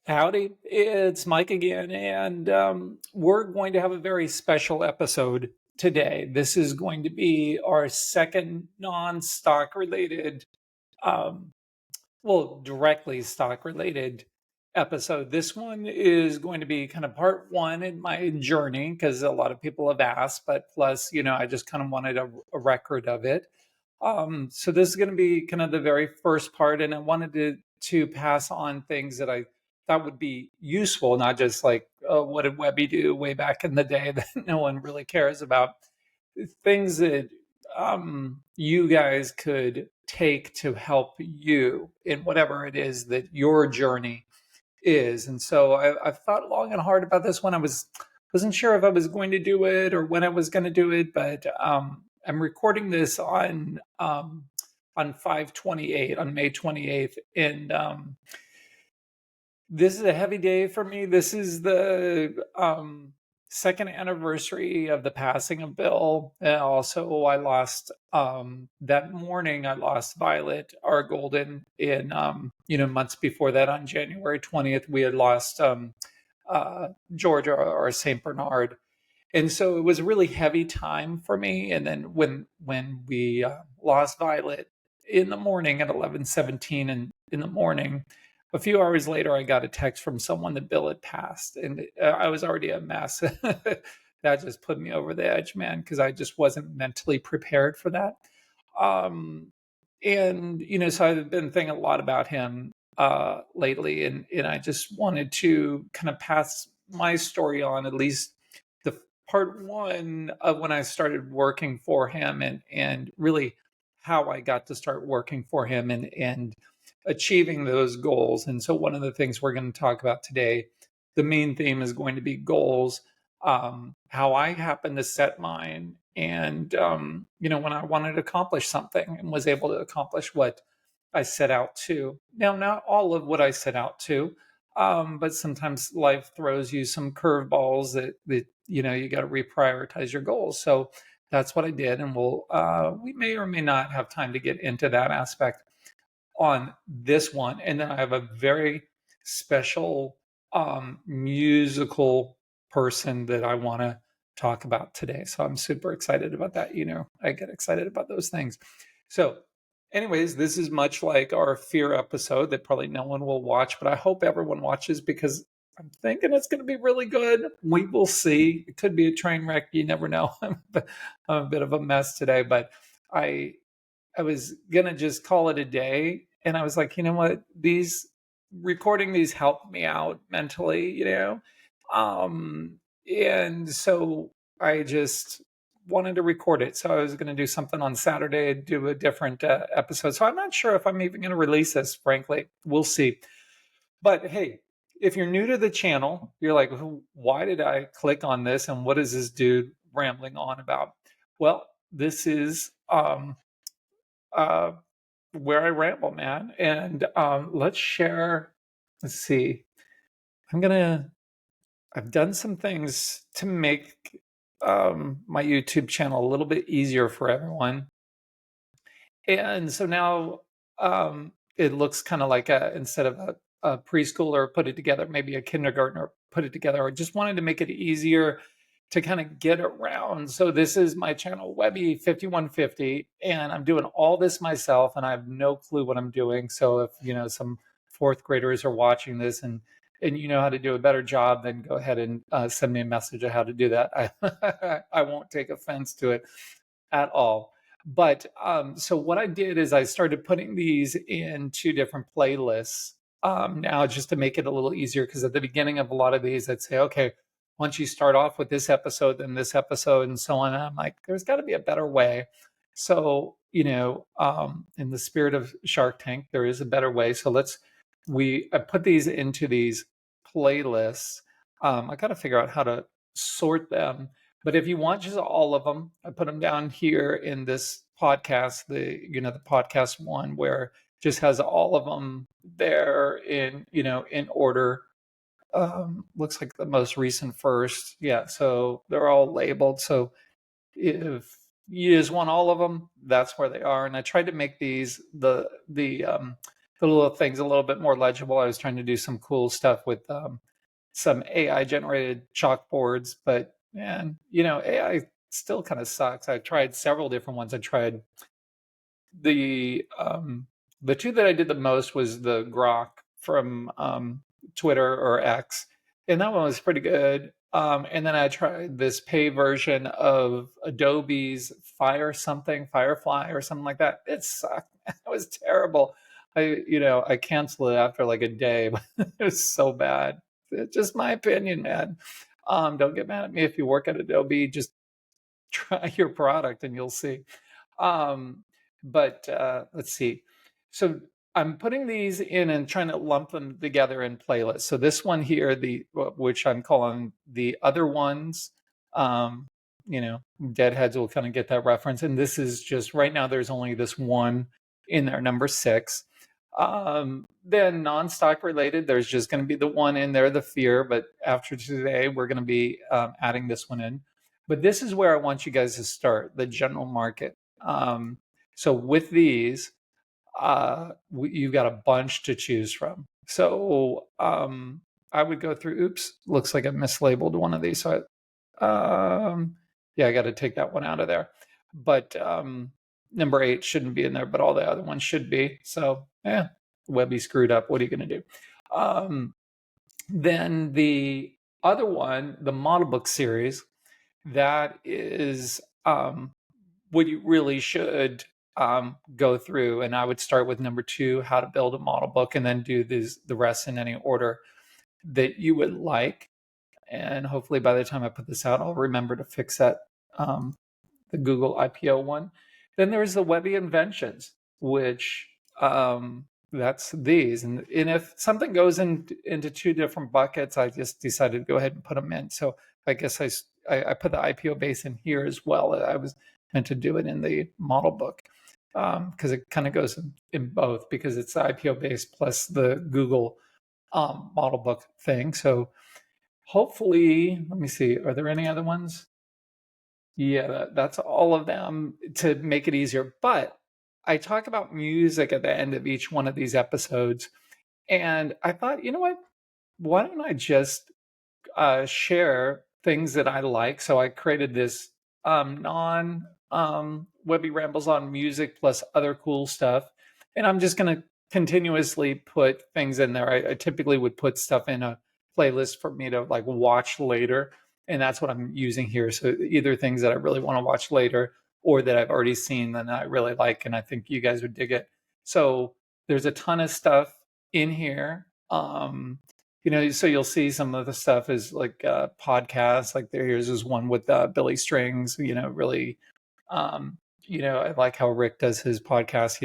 Howdy, it's Mike again, and we're going to have a very special episode today. This is going to be our second non-stock related, um, directly stock related episode. This one is going to be kind of part one in my journey because a lot of people have asked, but plus, I just kind of wanted a record of it. So this is going to be kind of the very first part, and I wanted to pass on things that I thought would be useful, not just like, oh, what did Webby do way back in the day that no one really cares about. Things that you guys could take to help you in whatever it is that your journey is. And so I've thought long and hard about this one. Wasn't sure if I was going to do it or when I was going to do it, but I'm recording this on 5/28 on May 28th, and this is a heavy day for me. This is the second anniversary of the passing of Bill. And also, I lost that morning. I lost Violet, our golden, in months before that. On January 20th, we had lost Georgia, or Saint Bernard, and so it was a really heavy time for me. And then when we lost Violet in the morning at 11:17 in the morning, a few hours later, I got a text from someone that Bill had passed, and I was already a mess. That just put me over the edge, man, because I just wasn't mentally prepared for that. Um, and so I've been thinking a lot about him lately, and I just wanted to kind of pass my story on, at least the part one of when I started working for him, and really how I got to start working for him, and achieving those goals. And so one of the things we're going to talk about today, the main theme is going to be goals, how I happened to set mine, and when I wanted to accomplish something and was able to accomplish what I set out to. Now, not all of what I set out to, but sometimes life throws you some curveballs that you got to reprioritize your goals. So that's what I did, and we may or may not have time to get into that aspect on this one. And then I have a very special musical person that I want to talk about today. So I'm super excited about that. I get excited about those things. So, anyways, this is much like our fear episode that probably no one will watch, but I hope everyone watches because I'm thinking it's going to be really good. We will see. It could be a train wreck. You never know. I'm a bit of a mess today, but I I was gonna just call it a day, and I was like, you know what? These recording these helped me out mentally, um, and so I just wanted to record it. So I was going to do something on Saturday, do a different episode. So I'm not sure if I'm even going to release this. Frankly, we'll see. But hey, if you're new to the channel, you're like, why did I click on this, and what is this dude rambling on about? Well, this is uh, where I ramble, man. And let's share. Let's see. I'm gonna. I've done some things to make my YouTube channel a little bit easier for everyone, and so now it looks kind of like instead of a preschooler put it together, maybe a kindergartner put it together. I just wanted to make it easier to kind of get around. So this is my channel, Webby 5150, and I'm doing all this myself, and I have no clue what I'm doing. So if some fourth graders are watching this and you know how to do a better job, then go ahead and send me a message of how to do that. I won't take offense to it at all. But so what I did is I started putting these in two different playlists now, just to make it a little easier. Because at the beginning of a lot of these, I'd say, okay, once you start off with this episode, then this episode, and so on. And I'm like, there's got to be a better way. So in the spirit of Shark Tank, there is a better way. So I put these into these playlists. I got to figure out how to sort them, but if you want just all of them, I put them down here in this podcast, the podcast one where just has all of them there in order. Looks like the most recent first. Yeah, so they're all labeled. So if you just want all of them, that's where they are. And I tried to make these the the little things a little bit more legible. I was trying to do some cool stuff with some AI generated chalkboards, but man, AI still kind of sucks. I tried several different ones. I tried the two that I did the most was the Grok from Twitter or X, and that one was pretty good. And then I tried this pay version of Adobe's Firefly or something like that. It sucked. It was terrible. I canceled it after like a day, but it was so bad. It's just my opinion, man. Don't get mad at me if you work at Adobe. Just try your product and you'll see. Um, but let's see. So I'm putting these in and trying to lump them together in playlists. So this one here, which I'm calling the other ones, um, deadheads will kind of get that reference. And this is just right now. There's only this one in there, number 6. Then non-stock related, there's just going to be the one in there, the fear. But after today, we're going to be adding this one in. But this is where I want you guys to start, the general market. So with these, you've got a bunch to choose from. So I would go through, oops, looks like I mislabeled one of these. So I got to take that one out of there. But number 8 shouldn't be in there, but all the other ones should be. So Webby screwed up. What are you going to do? Then the other one, the model book series, that is what you really should go through. And I would start with number 2, how to build a model book, and then do the rest in any order that you would like. And hopefully by the time I put this out, I'll remember to fix that, the Google IPO one. Then there's the Webby Inventions, which that's these. And if something goes into 2 different buckets, I just decided to go ahead and put them in. So I guess I put the IPO base in here as well. I was meant to do it in the model book because it kind of goes in both, because it's the IPO base plus the Google model book thing. So hopefully, let me see, are there any other ones? Yeah, that's all of them to make it easier. But I talk about music at the end of each one of these episodes. And I thought, you know what? Why don't I just share things that I like? So I created this non Webby Rambles on music plus other cool stuff. And I'm just going to continuously put things in there. I typically would put stuff in a playlist for me to like watch later. And that's what I'm using here. So either things that I really want to watch later or that I've already seen and I really like, and I think you guys would dig it. So there's a ton of stuff in here. So you'll see some of the stuff is like podcasts, like here's is one with Billy Strings, really, I like how Rick does his podcast.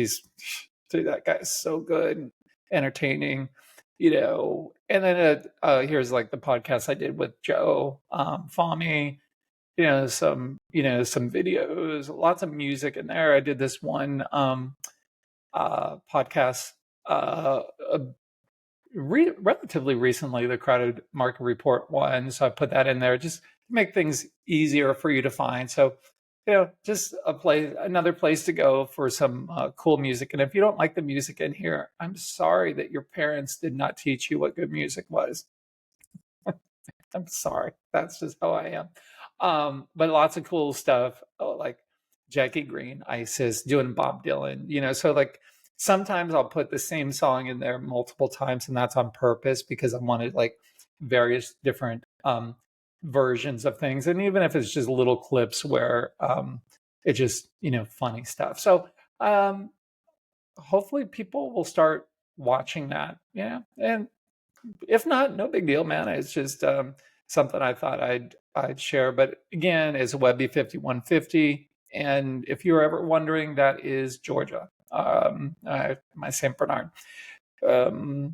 Dude, that guy is so good, entertaining, and then here's like the podcast I did with Joe Fahmy, some videos, lots of music in there. I did this one podcast relatively recently, the Crowded Market Report one. So I put that in there just to make things easier for you to find. So, just another place to go for some cool music. And if you don't like the music in here, I'm sorry that your parents did not teach you what good music was. I'm sorry. That's just how I am. But lots of cool stuff, like Jackie Green, Isis, doing Bob Dylan, so like sometimes I'll put the same song in there multiple times, and that's on purpose because I wanted like various different versions of things. And even if it's just little clips where it's just, funny stuff. So hopefully people will start watching that. Yeah. And if not, no big deal, man. It's just something I thought I'd share. But again, it's Webby 5150, and if you're ever wondering, that is Georgia, my Saint Bernard, and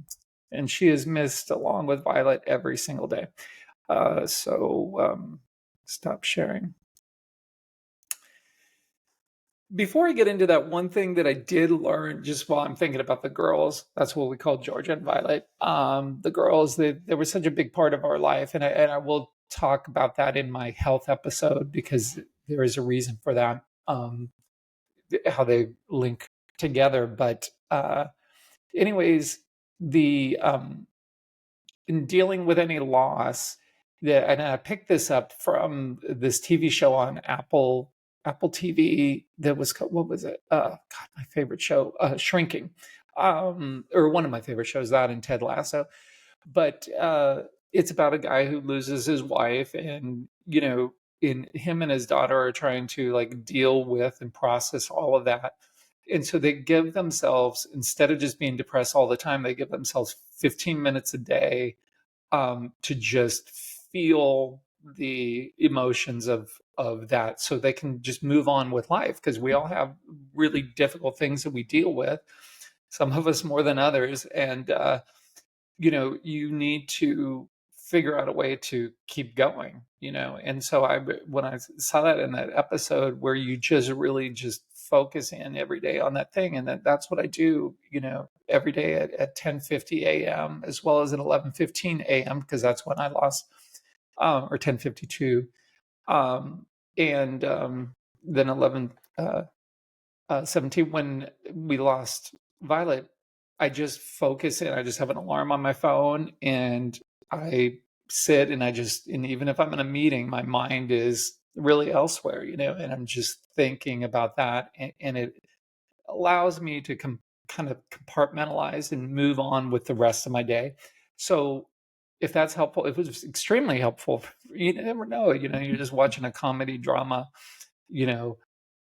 she is missed along with Violet every single day. So stop sharing. Before I get into that, one thing that I did learn just while I'm thinking about the girls, that's what we call Georgia and Violet. The girls, they were such a big part of our life. And I will talk about that in my health episode because there is a reason for that, how they link together. But anyways, the in dealing with any loss, and I picked this up from this TV show on Apple TV that was what was it? God, my favorite show, Shrinking, or one of my favorite shows, that and Ted Lasso. But it's about a guy who loses his wife, and in him and his daughter are trying to like deal with and process all of that. And so they give themselves, instead of just being depressed all the time, they give themselves 15 minutes a day to just feel the emotions of that, so they can just move on with life, because we all have really difficult things that we deal with, some of us more than others. And you need to figure out a way to keep going. And so when I saw that in that episode where you just really just focus in every day on that thing, and that's what I do, every day at 10:50 a.m. as well as at 11:15 a.m., because that's when I lost, or 10:52, and then 11:17 when we lost Violet. I just focus in. I just have an alarm on my phone, and I sit, and even if I'm in a meeting, my mind is really elsewhere, and I'm just thinking about that, and it allows me to kind of compartmentalize and move on with the rest of my day. So if that's helpful, it was extremely helpful. You never know, you're just watching a comedy drama, you know,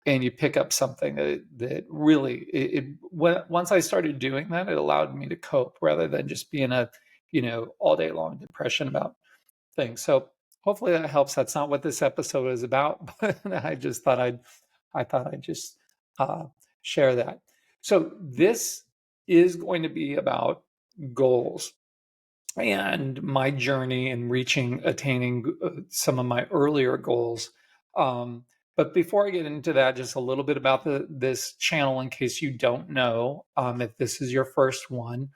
and you pick up something that really, once I started doing that, it allowed me to cope rather than just be in a, all day long depression about things. So hopefully that helps. That's not what this episode is about, but I thought I'd just uh, share that. So this is going to be about goals and my journey in attaining some of my earlier goals. But before I get into that, just a little bit about this channel, in case you don't know, if this is your first one,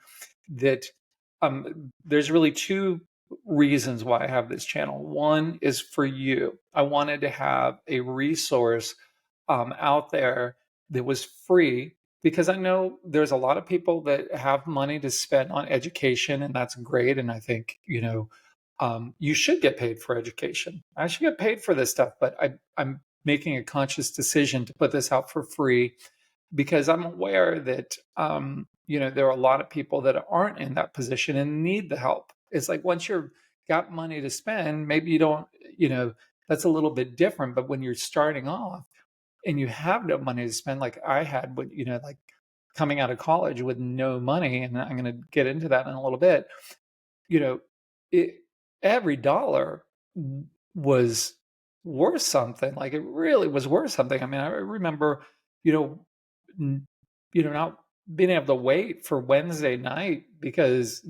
that there's really two reasons why I have this channel. One is for you. I wanted to have a resource out there that was free, because I know there's a lot of people that have money to spend on education, and that's great. And I think, you should get paid for education. I should get paid for this stuff, but I'm making a conscious decision to put this out for free, because I'm aware that, there are a lot of people that aren't in that position and need the help. It's like, once you've got money to spend, maybe you don't, that's a little bit different. But when you're starting off and you have no money to spend, like I had, when, like coming out of college with no money, and I'm going to get into that in a little bit, you know, it, every dollar was worth something. Like, it really was worth something. I mean, I remember, you know, not being able to wait for Wednesday night because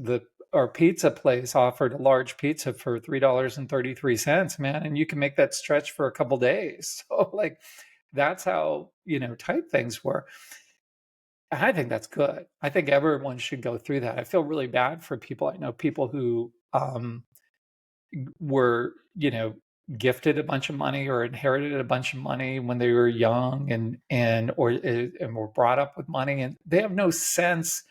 our pizza place offered a large pizza for $3.33, man, and you can make that stretch for a couple days. So like, that's how, tight things were. And I think that's good. I think everyone should go through that. I feel really bad for people. I know people who were, gifted a bunch of money or inherited a bunch of money when they were young, and were brought up with money, and they have no sense.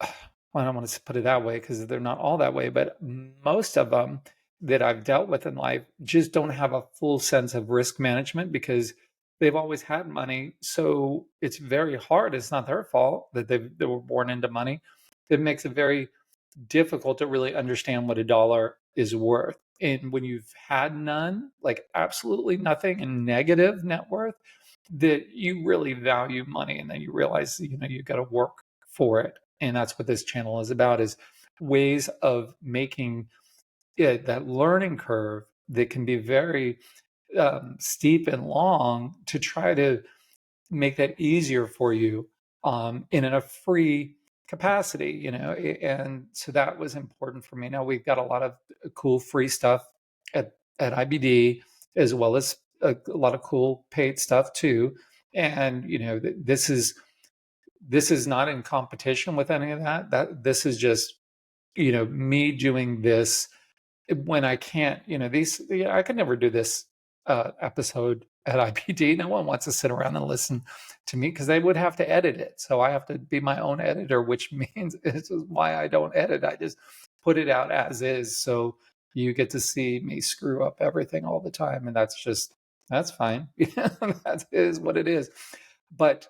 Well, I don't want to put it that way, because they're not all that way, but most of them that I've dealt with in life just don't have a full sense of risk management, because they've always had money. So it's very hard. It's not their fault that they were born into money. It makes it very difficult to really understand what a dollar is worth. And when you've had none, like absolutely nothing, and negative net worth, that you really value money, and then you realize, you've got to work for it. And that's what this channel is about, is ways of making it, that learning curve that can be very steep and long, to try to make that easier for you, in a free capacity, and so that was important for me. Now we've got a lot of cool free stuff at IBD, as well as a lot of cool paid stuff too. And this is not in competition with any of that this is just, me doing this when I can't, I could never do this episode at IPD. No one wants to sit around and listen to me because they would have to edit it. So I have to be my own editor, which means this is why I don't edit. I just put it out as is. So you get to see me screw up everything all the time. And that's fine. That is what it is. But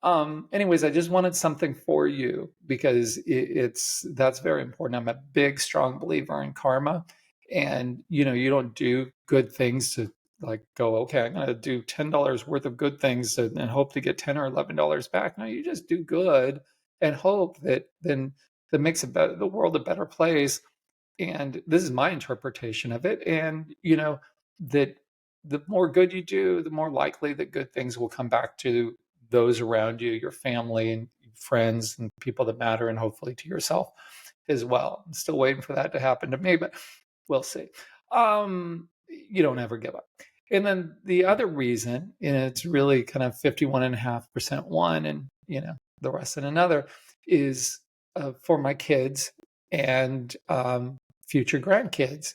anyways, I just wanted something for you because that's very important. I'm a big, strong believer in karma. And you don't do good things to like go, okay, I'm going to do $10 worth of good things and hope to get 10 or $11 back. No, you just do good and hope that makes the world a better place. And this is my interpretation of it. And that the more good you do, the more likely that good things will come back to those around you, your family and friends and people that matter, and hopefully to yourself as well. I'm still waiting for that to happen to me, but we'll see. You don't ever give up. And then the other reason, and it's really kind of 51.5% one and the rest in another, is for my kids and future grandkids.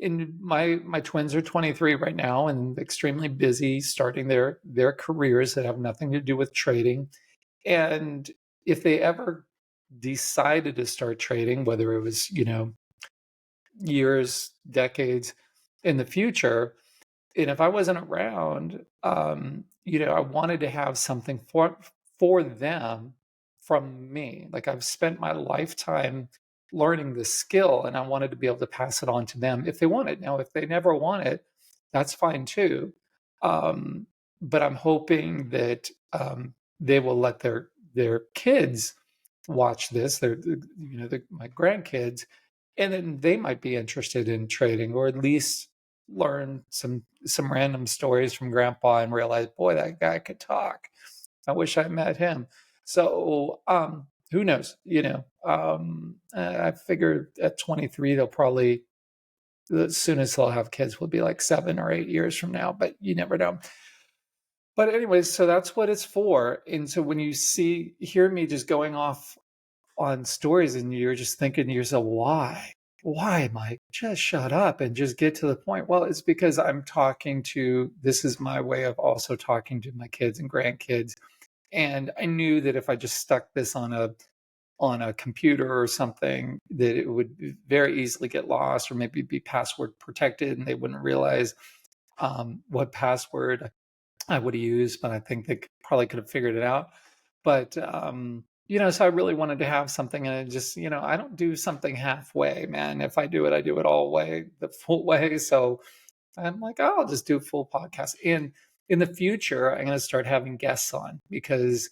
And my twins are 23 right now and extremely busy starting their careers that have nothing to do with trading. And if they ever decided to start trading, whether it was years, decades in the future, and if I wasn't around, I wanted to have something for them from me. Like I've spent my lifetime learning the skill, and I wanted to be able to pass it on to them if they want it. Now, if they never want it, that's fine too. Um, but I'm hoping that they will let their kids watch this. My grandkids, and then they might be interested in trading, or at least learn some random stories from grandpa and realize, boy, that guy could talk. I wish I met him. So who knows? I figure at 23 they'll probably, as soon as they'll have kids will be like 7 or 8 years from now, but you never know. But anyways, so that's what it's for. And so when you hear me just going off on stories and you're just thinking to yourself, why, Mike? Just shut up and just get to the point. Well, it's because this is my way of also talking to my kids and grandkids. And I knew that if I just stuck this on a computer or something, that it would very easily get lost or maybe be password protected and they wouldn't realize what password I would have used, but I think they probably could have figured it out. But so I really wanted to have something, and it just, I don't do something halfway, man. If I do it all the full way. So I'm like, oh, I'll just do a full podcast. And in the future, I'm going to start having guests on because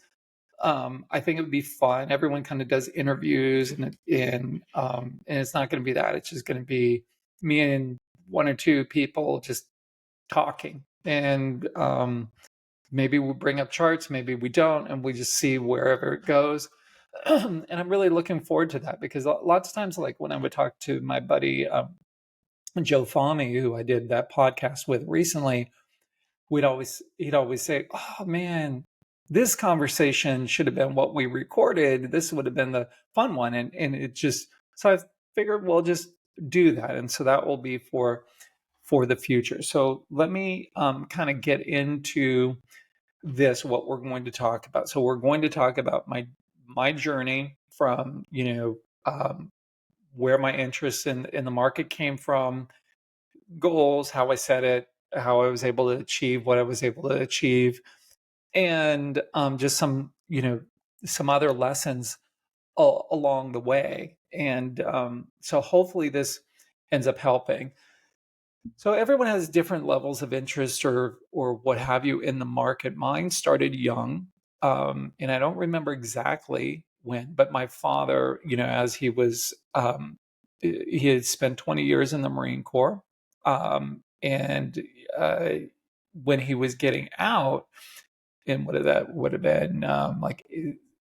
I think it would be fun. Everyone kind of does interviews, and it's not going to be that. It's just going to be me and one or two people just talking, and maybe we'll bring up charts, maybe we don't, and we just see wherever it goes. And I'm really looking forward to that because lots of times, like when I would talk to my buddy Joe Fahmy, who I did that podcast with recently, he'd always say, "Oh man, this conversation should have been what we recorded. This would have been the fun one." And it just, so I figured we'll just do that, and so that will be for the future. So let me kind of get into what we're going to talk about. So we're going to talk about my journey from where my interest in the market came from, goals, how I set it, how I was able to achieve what I was able to achieve, and just some other lessons along the way. And so hopefully this ends up helping. So everyone has different levels of interest or what have you in the market. Mine started young, and I don't remember exactly when, but my father, as he had spent 20 years in the Marine Corps, and when he was getting out, and what that would have been like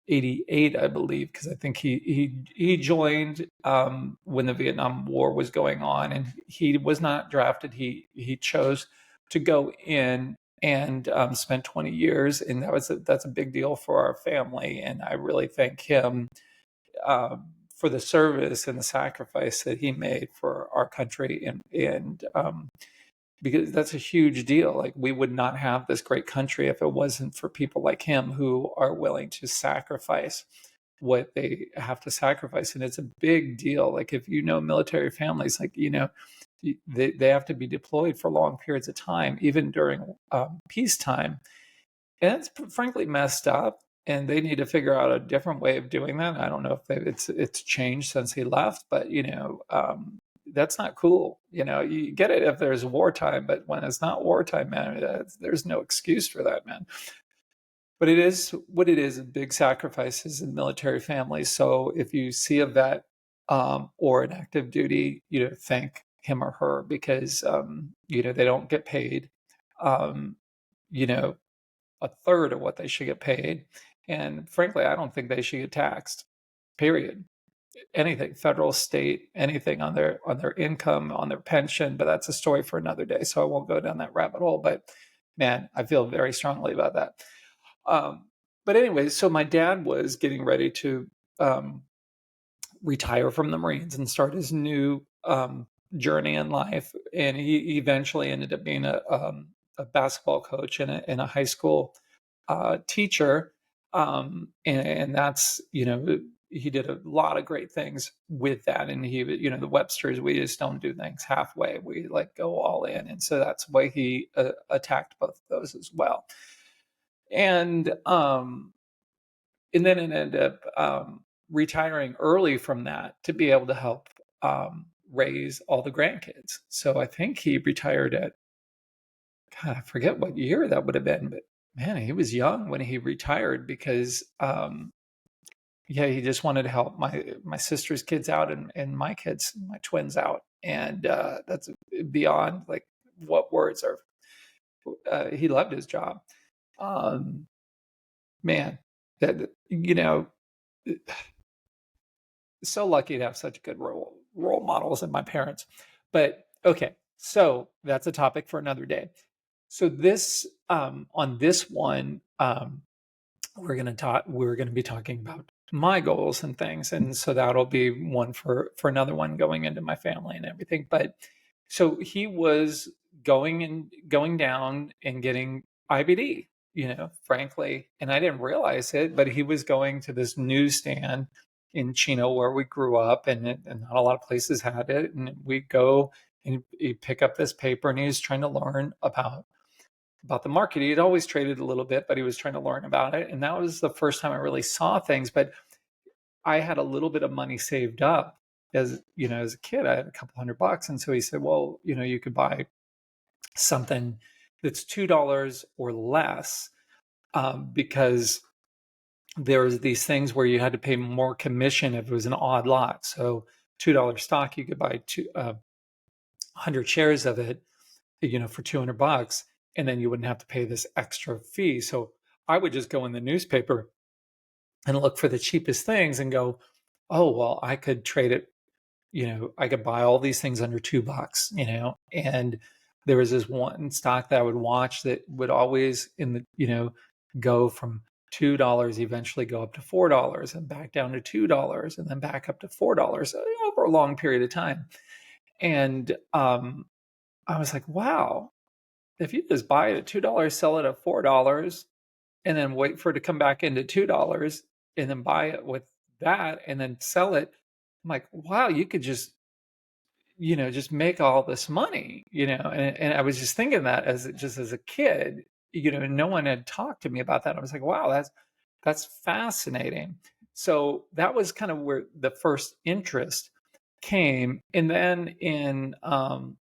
88, I believe, because I think he joined when the Vietnam War was going on, and he was not drafted. He chose to go in and spent 20 years, and that's a big deal for our family. And I really thank him for the service and the sacrifice that he made for our country. And because that's a huge deal. Like, we would not have this great country if it wasn't for people like him who are willing to sacrifice what they have to sacrifice. And it's a big deal. Like, if you know military families, like, they have to be deployed for long periods of time, even during peacetime. And it's frankly messed up. And they need to figure out a different way of doing that. I don't know if it's changed since he left, but that's not cool. You get it if there's wartime, but when it's not wartime, man, there's no excuse for that, man. But it is what it is, big sacrifices in military families. So if you see a vet or an active duty, thank him or her, because they don't get paid, um, a third of what they should get paid. And frankly, I don't think they should get taxed, period. Anything, federal, state, anything on their income, on their pension. But that's a story for another day, so I won't go down that rabbit hole. But man, I feel very strongly about that. But anyway, so my dad was getting ready to retire from the Marines and start his new journey in life, and he eventually ended up being a basketball coach and a high school teacher, and that's he did a lot of great things with that. And he, the Websters, we just don't do things halfway. We like go all in. And so that's why he attacked both of those as well. And then it ended up retiring early from that to be able to help raise all the grandkids. So I think he retired at, God, I forget what year that would have been, but man, he was young when he retired, because he just wanted to help my sister's kids out and my kids, my twins out. And that's beyond like what words are. He loved his job. Man, that so lucky to have such good role models in my parents. But okay, so that's a topic for another day. So this on this one, we're going to be talking about my goals and things, and so that'll be one for another one, going into my family and everything. But so he was going down and getting IBD, frankly, and I didn't realize it, but he was going to this newsstand in Chino where we grew up, and not a lot of places had it, and we'd go and he'd pick up this paper, and he was trying to learn about the market. He had always traded a little bit, but he was trying to learn about it. And that was the first time I really saw things. But I had a little bit of money saved up as a kid. I had a couple $100. And so he said, well, you could buy something that's $2 or less, because there's these things where you had to pay more commission if it was an odd lot. So $2 stock, you could buy 100 shares of it, for $200. And then you wouldn't have to pay this extra fee. So I would just go in the newspaper and look for the cheapest things and go, oh, well, I could trade it, I could buy all these things under $2, and there was this one stock that I would watch that would always go from $2, eventually go up to $4 and back down to $2 and then back up to $4 over a long period of time. And I was like, wow, if you just buy it at $2, sell it at $4, and then wait for it to come back into $2 and then buy it with that and then sell it, I'm like, wow, you could just make all this money, and I was just thinking that as a kid, no one had talked to me about that. I was like, wow, that's fascinating. So that was kind of where the first interest came. And then in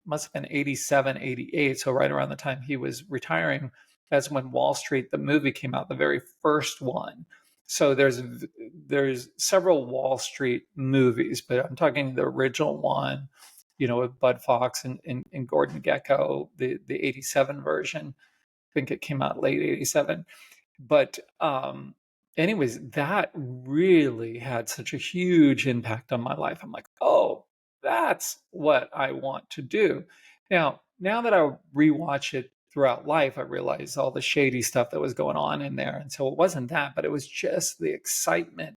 must have been 87, 88, so right around the time he was retiring, that's when Wall Street the movie came out, the very first one. So there's several Wall Street movies, but I'm talking the original one, with Bud Fox and Gordon Gekko, the 87 version. I think it came out late 87. But anyways, that really had such a huge impact on my life. I'm like, oh, that's what I want to do. Now that I rewatch it throughout life, I realize all the shady stuff that was going on in there. And so it wasn't that, but it was just the excitement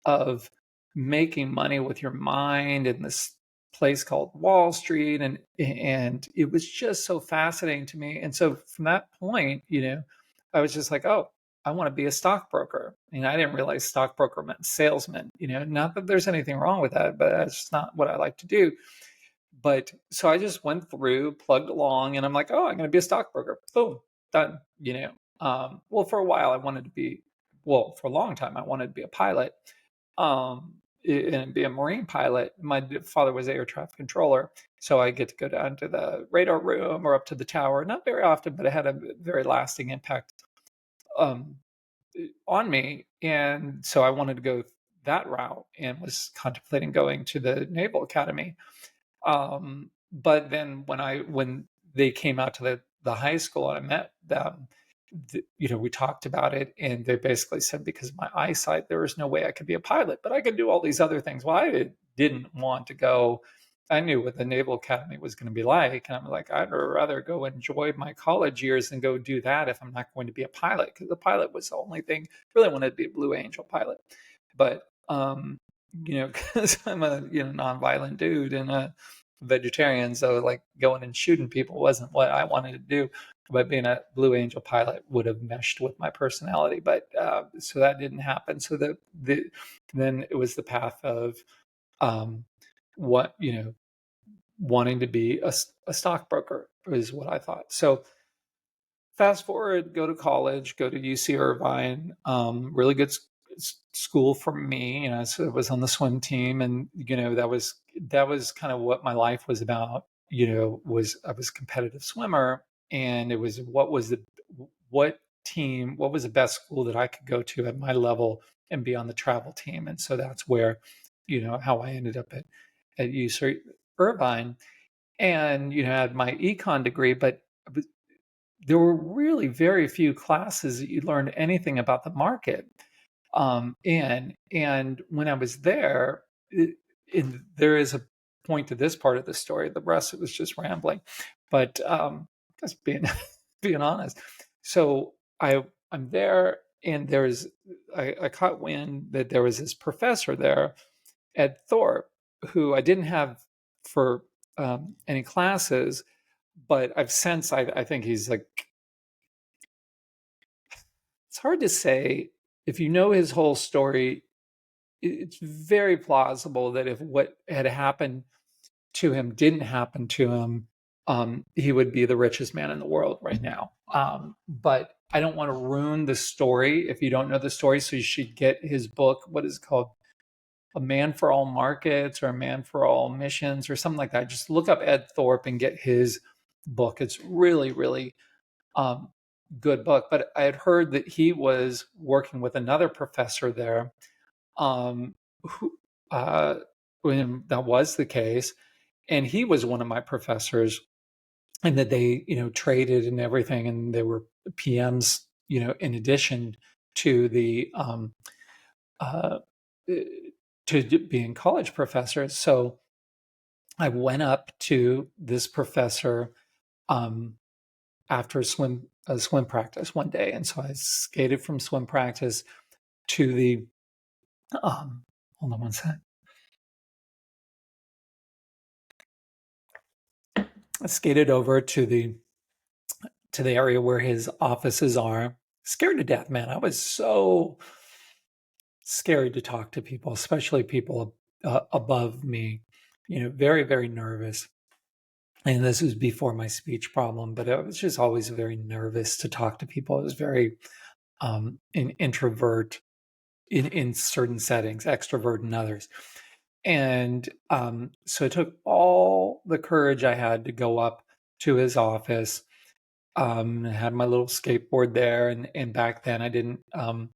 of making money with your mind and this place called Wall Street, and it was just so fascinating to me. And so from that point, I was just like, oh, I want to be a stockbroker. I didn't realize stockbroker meant salesman. Not that there's anything wrong with that, but that's just not what I like to do. But so I just went through, plugged along, and I'm like, oh, I'm going to be a stockbroker. Boom, done. Well, for a while, for a long time, I wanted to be a pilot, and be a Marine pilot. My father was air traffic controller, so I get to go down to the radar room or up to the tower. Not very often, but it had a very lasting impact um, on me. And so I wanted to go that route and was contemplating going to the Naval Academy. But then when they came out to the high school and I met them, we talked about it, and they basically said because of my eyesight, there was no way I could be a pilot, but I could do all these other things. Well, I didn't want to go. I knew what the Naval Academy was going to be like, and I'm like, I'd rather go enjoy my college years than go do that if I'm not going to be a pilot, because the pilot was the only thing. Really wanted to be a Blue Angel pilot, but because I'm a nonviolent dude and a vegetarian, so like going and shooting people wasn't what I wanted to do. But being a Blue Angel pilot would have meshed with my personality, but so that didn't happen. So then it was the path of what wanting to be a stockbroker is what I thought. So fast forward, go to college, go to UC Irvine, really good school for me. So I was on the swim team, and that was kind of what my life was about. Was I was a competitive swimmer, and it was what was the best school that I could go to at my level and be on the travel team. And so that's where, how I ended up at UC Irvine, and had my econ degree, but there were really very few classes that you learned anything about the market. And when I was there, there is a point to this part of the story. The rest it was just rambling, but just being honest. So I'm there, and I caught wind that there was this professor there at Thorpe who I didn't have for any classes, but I've sensed I think he's like, it's hard to say. If you know his whole story, it's very plausible that if what had happened to him didn't happen to him, he would be the richest man in the world right now. But I don't want to ruin the story if you don't know the story. So you should get his book. What is it called? A Man for All Markets or A Man for All Missions or something like that. Just look up Ed Thorpe and get his book. It's really, really good book. But I had heard that he was working with another professor there, who, when that was the case, and he was one of my professors, and that they traded and everything, and they were PMs, in addition to the to being college professors. So I went up to this professor after a swim practice one day, and so I skated from swim practice to the hold on one sec. I skated over to the area where his offices are. Scared to death, man. I was so scared to talk to people, especially people above me. Very, very nervous. And this was before my speech problem, but I was just always very nervous to talk to people. I was very an introvert in certain settings, extrovert in others. And so it took all the courage I had to go up to his office. I had my little skateboard there, and back then I didn't. I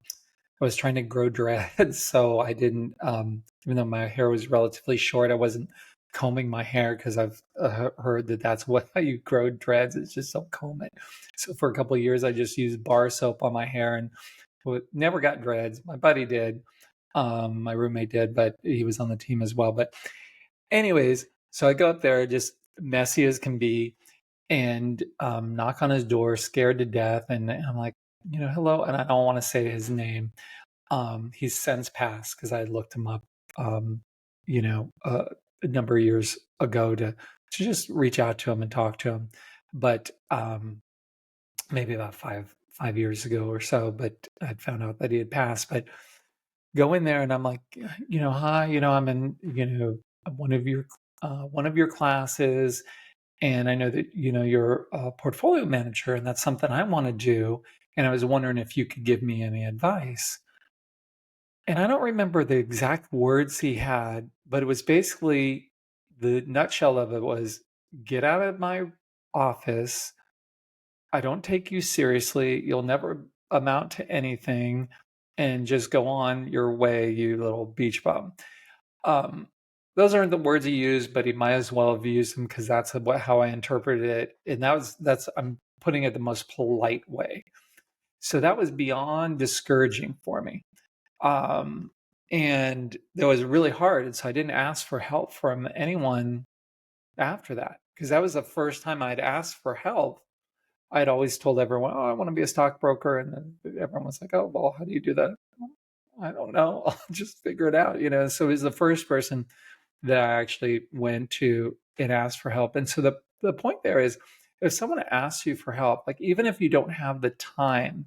was trying to grow dreads, so I didn't. Even though my hair was relatively short, I wasn't combing my hair because I've heard that that's how you grow dreads. It's just don't comb it. So for a couple of years, I just used bar soap on my hair and never got dreads. My buddy did. My roommate did, but he was on the team as well. But anyways, so I go up there, just messy as can be, and knock on his door, scared to death. And I'm like, hello. And I don't want to say his name. He's since passed because I looked him up, a number of years ago to just reach out to him and talk to him. But maybe about five years ago or so, but I found out that he had passed. But go in there and I'm like, hi, I'm in, one of your classes, and I know that you're a portfolio manager, and that's something I want to do. And I was wondering if you could give me any advice. And I don't remember the exact words he had, but it was basically, the nutshell of it was, get out of my office. I don't take you seriously. You'll never amount to anything, and just go on your way, you little beach bum. Um, those aren't the words he used, but he might as well have used them, because that's how I interpreted it. And I'm putting it the most polite way. So that was beyond discouraging for me. And that was really hard. And so I didn't ask for help from anyone after that, because that was the first time I'd asked for help. I'd always told everyone, "Oh, I want to be a stockbroker," and then everyone was like, "Oh, well, how do you do that?" I don't know. I'll just figure it out, So he was the first person that I actually went to and asked for help. And so the point there is, if someone asks you for help, like, even if you don't have the time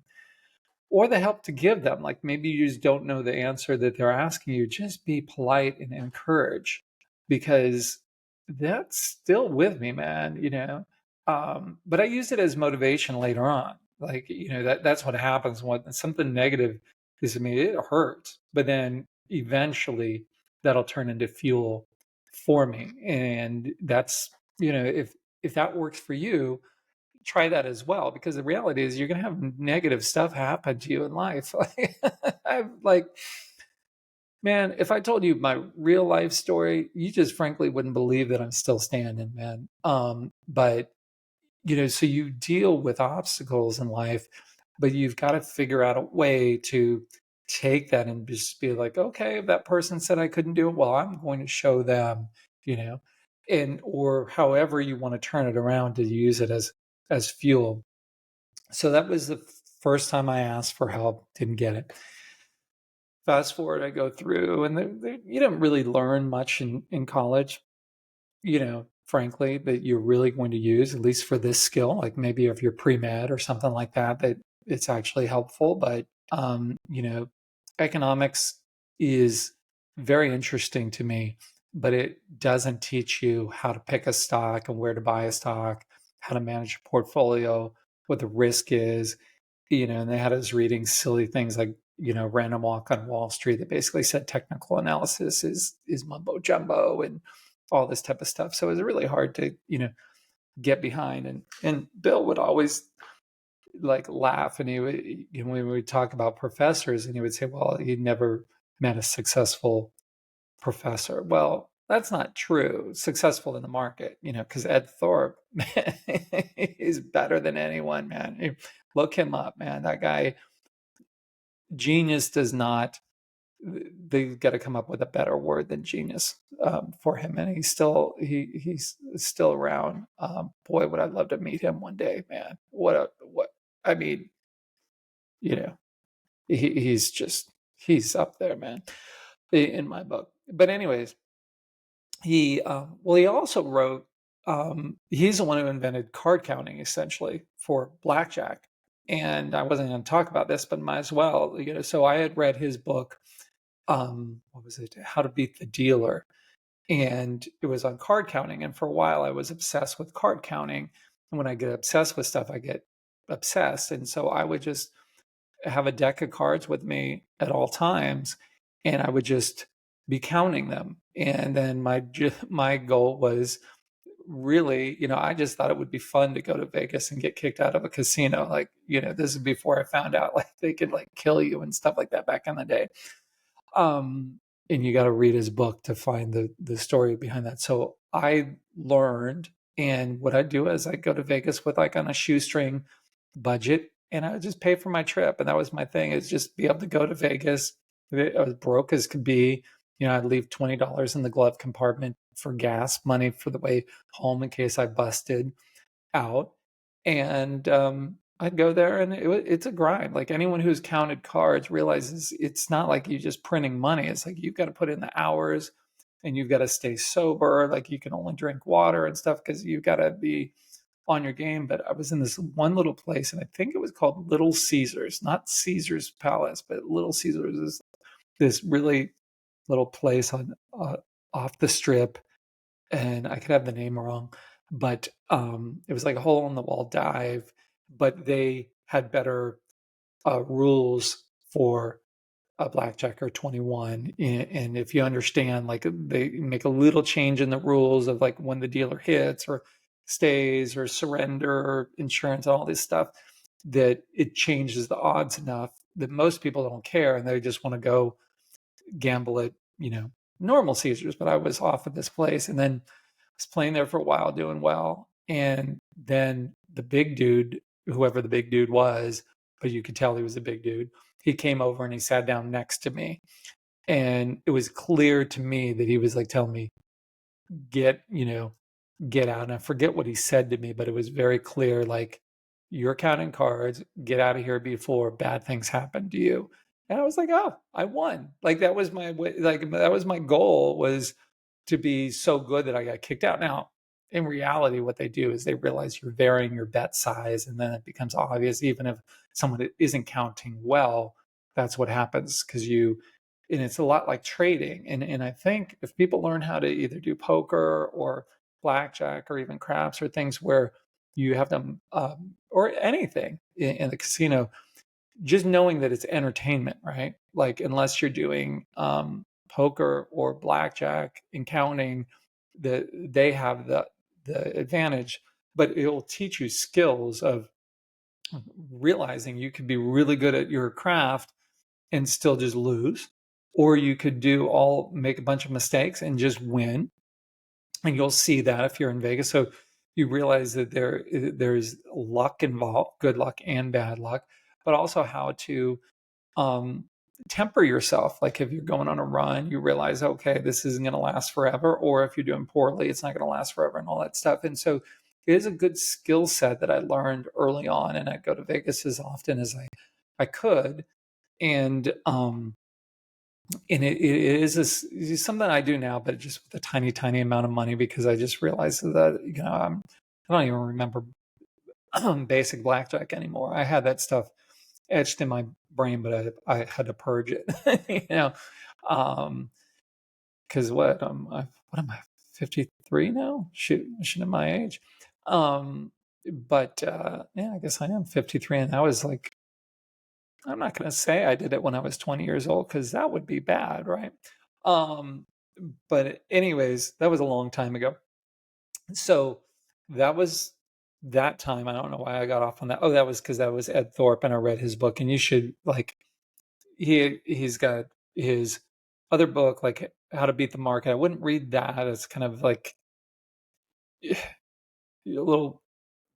or the help to give them, like maybe you just don't know the answer that they're asking you, just be polite and encourage, because that's still with me, man. But I used it as motivation later on. Like, that's what happens when something negative is, I mean, it hurts, but then eventually that'll turn into fuel for me. And that's, if that works for you, try that as well, because the reality is you're going to have negative stuff happen to you in life. I'm like, man, if I told you my real life story, you just frankly wouldn't believe that I'm still standing, man. But so you deal with obstacles in life, but you've got to figure out a way to take that and just be like, okay, if that person said I couldn't do it, well, I'm going to show them, you know, and or however you want to turn it around to use it as fuel. So that was the first time I asked for help, didn't get it. Fast forward, I go through, and you don't really learn much in college, frankly, that you're really going to use, at least for this skill. Like maybe if you're pre-med or something like that, that it's actually helpful. But, economics is very interesting to me, but it doesn't teach you how to pick a stock and where to buy a stock, how to manage a portfolio, what the risk is, and they had us reading silly things like, Random Walk on Wall Street, that basically said technical analysis is mumbo jumbo and all this type of stuff. So it was really hard to, get behind. And Bill would always like laugh, and he would, when we would talk about professors, and he would say, well, he never met a successful professor. Well, that's not true. Successful in the market, because Ed Thorpe is better than anyone, man. Look him up, man. That guy, genius does not, they've got to come up with a better word than genius for him, and he's still around. Boy, would I love to meet him one day, man. What I mean, you know, he's up there, man, in my book. But anyways, he also wrote. He's the one who invented card counting, essentially, for blackjack. And I wasn't going to talk about this, but might as well. So I had read his book, what was it? How to Beat the Dealer. And it was on card counting. And for a while I was obsessed with card counting. And when I get obsessed with stuff, I get obsessed. And so I would just have a deck of cards with me at all times, and I would just be counting them. And then my goal was really, I just thought it would be fun to go to Vegas and get kicked out of a casino. Like, this is before I found out like they could like kill you and stuff like that back in the day. And you got to read his book to find the story behind that. So I learned, and what I do is I go to Vegas with like on a shoestring budget, and I would just pay for my trip. And that was my thing, is just be able to go to Vegas. As broke as could be, I'd leave $20 in the glove compartment for gas money for the way home in case I busted out. And I'd go there, and it's a grind. Like anyone who's counted cards realizes it's not like you just printing money. It's like you've got to put in the hours, and you've got to stay sober. Like you can only drink water and stuff because you've got to be on your game. But I was in this one little place, and I think it was called Little Caesars, not Caesar's Palace, but Little Caesars is this really little place on off the strip, and I could have the name wrong, but it was like a hole in the wall dive, but they had better rules for a blackjack or 21. And if you understand, like they make a little change in the rules of like when the dealer hits or stays or surrender or insurance, all this stuff, that it changes the odds enough that most people don't care and they just want to go gamble at, normal Caesars. But I was off at this place and then was playing there for a while, doing well. And then the big dude, whoever the big dude was, but you could tell he was a big dude, he came over and he sat down next to me. And it was clear to me that he was like telling me, get out. And I forget what he said to me, but it was very clear, like, you're counting cards, get out of here before bad things happen to you. And I was like, oh, I won. Like that was my way, like that was my goal, was to be so good that I got kicked out. Now, in reality, what they do is they realize you're varying your bet size, and then it becomes obvious, even if someone isn't counting well, that's what happens because and it's a lot like trading. And I think if people learn how to either do poker or blackjack or even craps or things where you have them, or anything in the casino, just knowing that it's entertainment, right? Like unless you're doing poker or blackjack and counting, that they have the advantage, but it'll teach you skills of realizing you could be really good at your craft and still just lose, or you could make a bunch of mistakes and just win. And you'll see that if you're in Vegas. So you realize that there's luck involved, good luck and bad luck, but also how to um, temper yourself. Like if you're going on a run, you realize, okay, this isn't going to last forever. Or if you're doing poorly, it's not going to last forever and all that stuff. And so it is a good skill set that I learned early on. And I go to Vegas as often as I could. And it is it's something I do now, but just with a tiny, tiny amount of money, because I just realized that, I don't even remember basic blackjack anymore. I had that stuff etched in my brain, but I had to purge it, because what am I, 53 now? Shoot, I shouldn't have my age. But yeah, I guess I am 53, and I was like, I'm not going to say I did it when I was 20 years old because that would be bad, right? Um, but anyways, that was a long time ago. So that was that time. I don't know why I got off on that. Oh, that was because that was Ed Thorpe, and I read his book. And you should, like, he's got his other book, like How to Beat the Market. I wouldn't read that. It's kind of like a little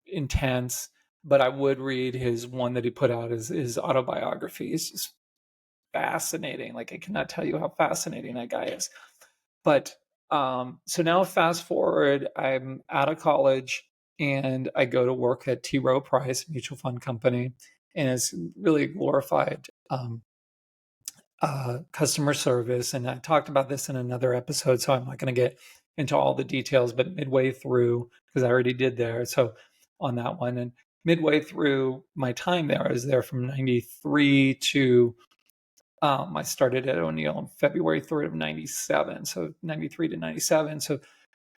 intense, but I would read his one that he put out, his autobiography. It's just fascinating. Like I cannot tell you how fascinating that guy is. But so now fast forward, I'm out of college and I go to work at T. Rowe Price Mutual Fund Company, and it's really glorified customer service. And I talked about this in another episode, so I'm not going to get into all the details, but midway through, because I already did there. So on that one, and midway through my time there, I was there from 93 to I started at O'Neill on February 3rd of 97. So 93 to 97. So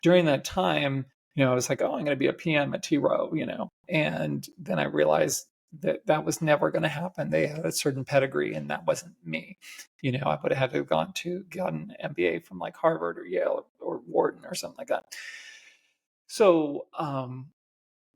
during that time, I was like, oh, I'm going to be a PM at T. Rowe, and then I realized that was never going to happen. They had a certain pedigree and that wasn't me. I would have had to have gotten an MBA from like Harvard or Yale or Wharton or something like that. So,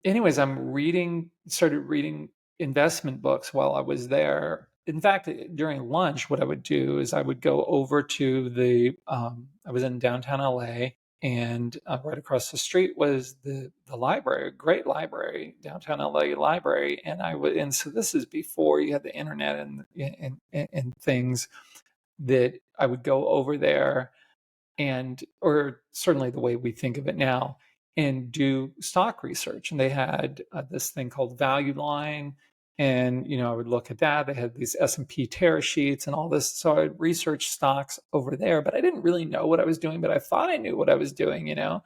anyways, started reading investment books while I was there. In fact, during lunch, what I would do is I would go over to I was in downtown LA, and right across the street was the library, great library, downtown LA library. And so this is before you had the internet and things, that I would go over there or certainly the way we think of it now, and do stock research. And they had this thing called Value Line, And, I would look at that. They had these S&P tear sheets and all this. So I'd research stocks over there, but I didn't really know what I was doing, but I thought I knew what I was doing. And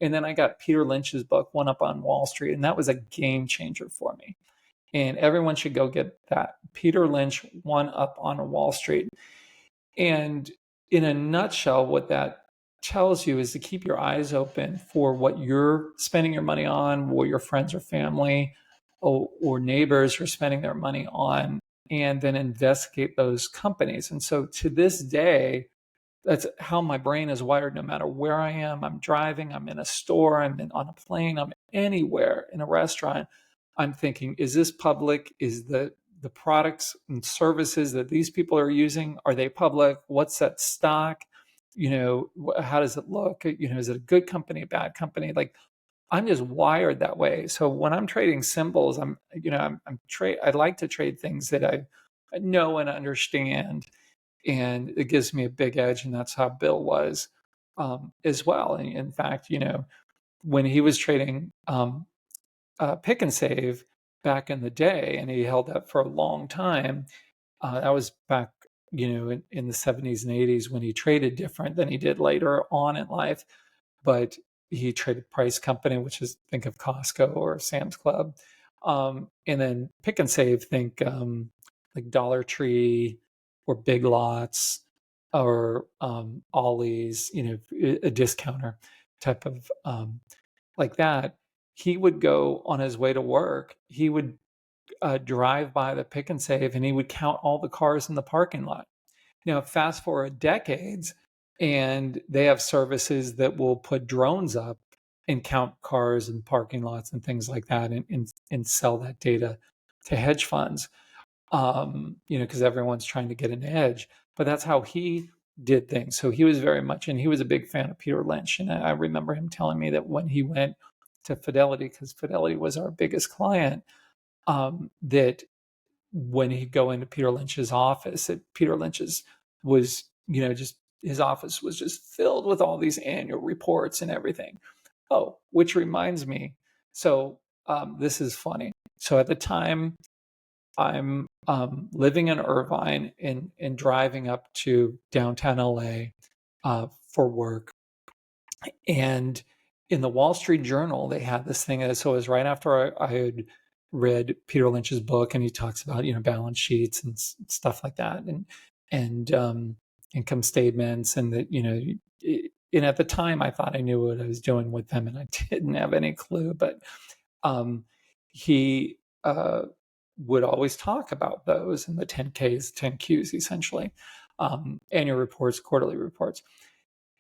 then I got Peter Lynch's book, One Up on Wall Street, and that was a game changer for me. And everyone should go get that. Peter Lynch, One Up on Wall Street. And in a nutshell, what that tells you is to keep your eyes open for what you're spending your money on, what your friends or family or neighbors are spending their money on, and then investigate those companies. And so to this day, that's how my brain is wired. No matter where I am, I'm driving, I'm in a store, on a plane, I'm anywhere in a restaurant, I'm thinking, is this public? Is the products and services that these people are using, are they public? What's that stock? How does it look? Is it a good company, a bad company? Like, I'm just wired that way. So when I'm trading symbols, I like to trade things that I know and understand, and it gives me a big edge. And that's how Bill was as well. And in fact, when he was trading pick and save back in the day, and he held that for a long time. That was back, in the 70s and 80s, when he traded different than he did later on in life. But he traded Price Company, which is, think of Costco or Sam's Club. And then pick and save, think like Dollar Tree or Big Lots or Ollie's, a discounter type of like that. He would go on his way to work. He would drive by the pick and save, and he would count all the cars in the parking lot. Fast forward decades, and they have services that will put drones up and count cars and parking lots and things like that, and sell that data to hedge funds. Because everyone's trying to get an edge. But that's how he did things. So he was very much, and he was a big fan of Peter Lynch. And I remember him telling me that when he went to Fidelity, because Fidelity was our biggest client, that when he'd go into Peter Lynch's office, that Peter Lynch's was, just his office was just filled with all these annual reports and everything. Oh, which reminds me. So this is funny. So at the time, I'm living in Irvine and driving up to downtown LA for work. And in the Wall Street Journal, they had this thing. So it was right after I had read Peter Lynch's book, and he talks about, balance sheets and stuff like that, and income statements, and that, and at the time I thought I knew what I was doing with them, and I didn't have any clue. But he would always talk about those in the 10Ks, 10Qs, essentially, annual reports, quarterly reports,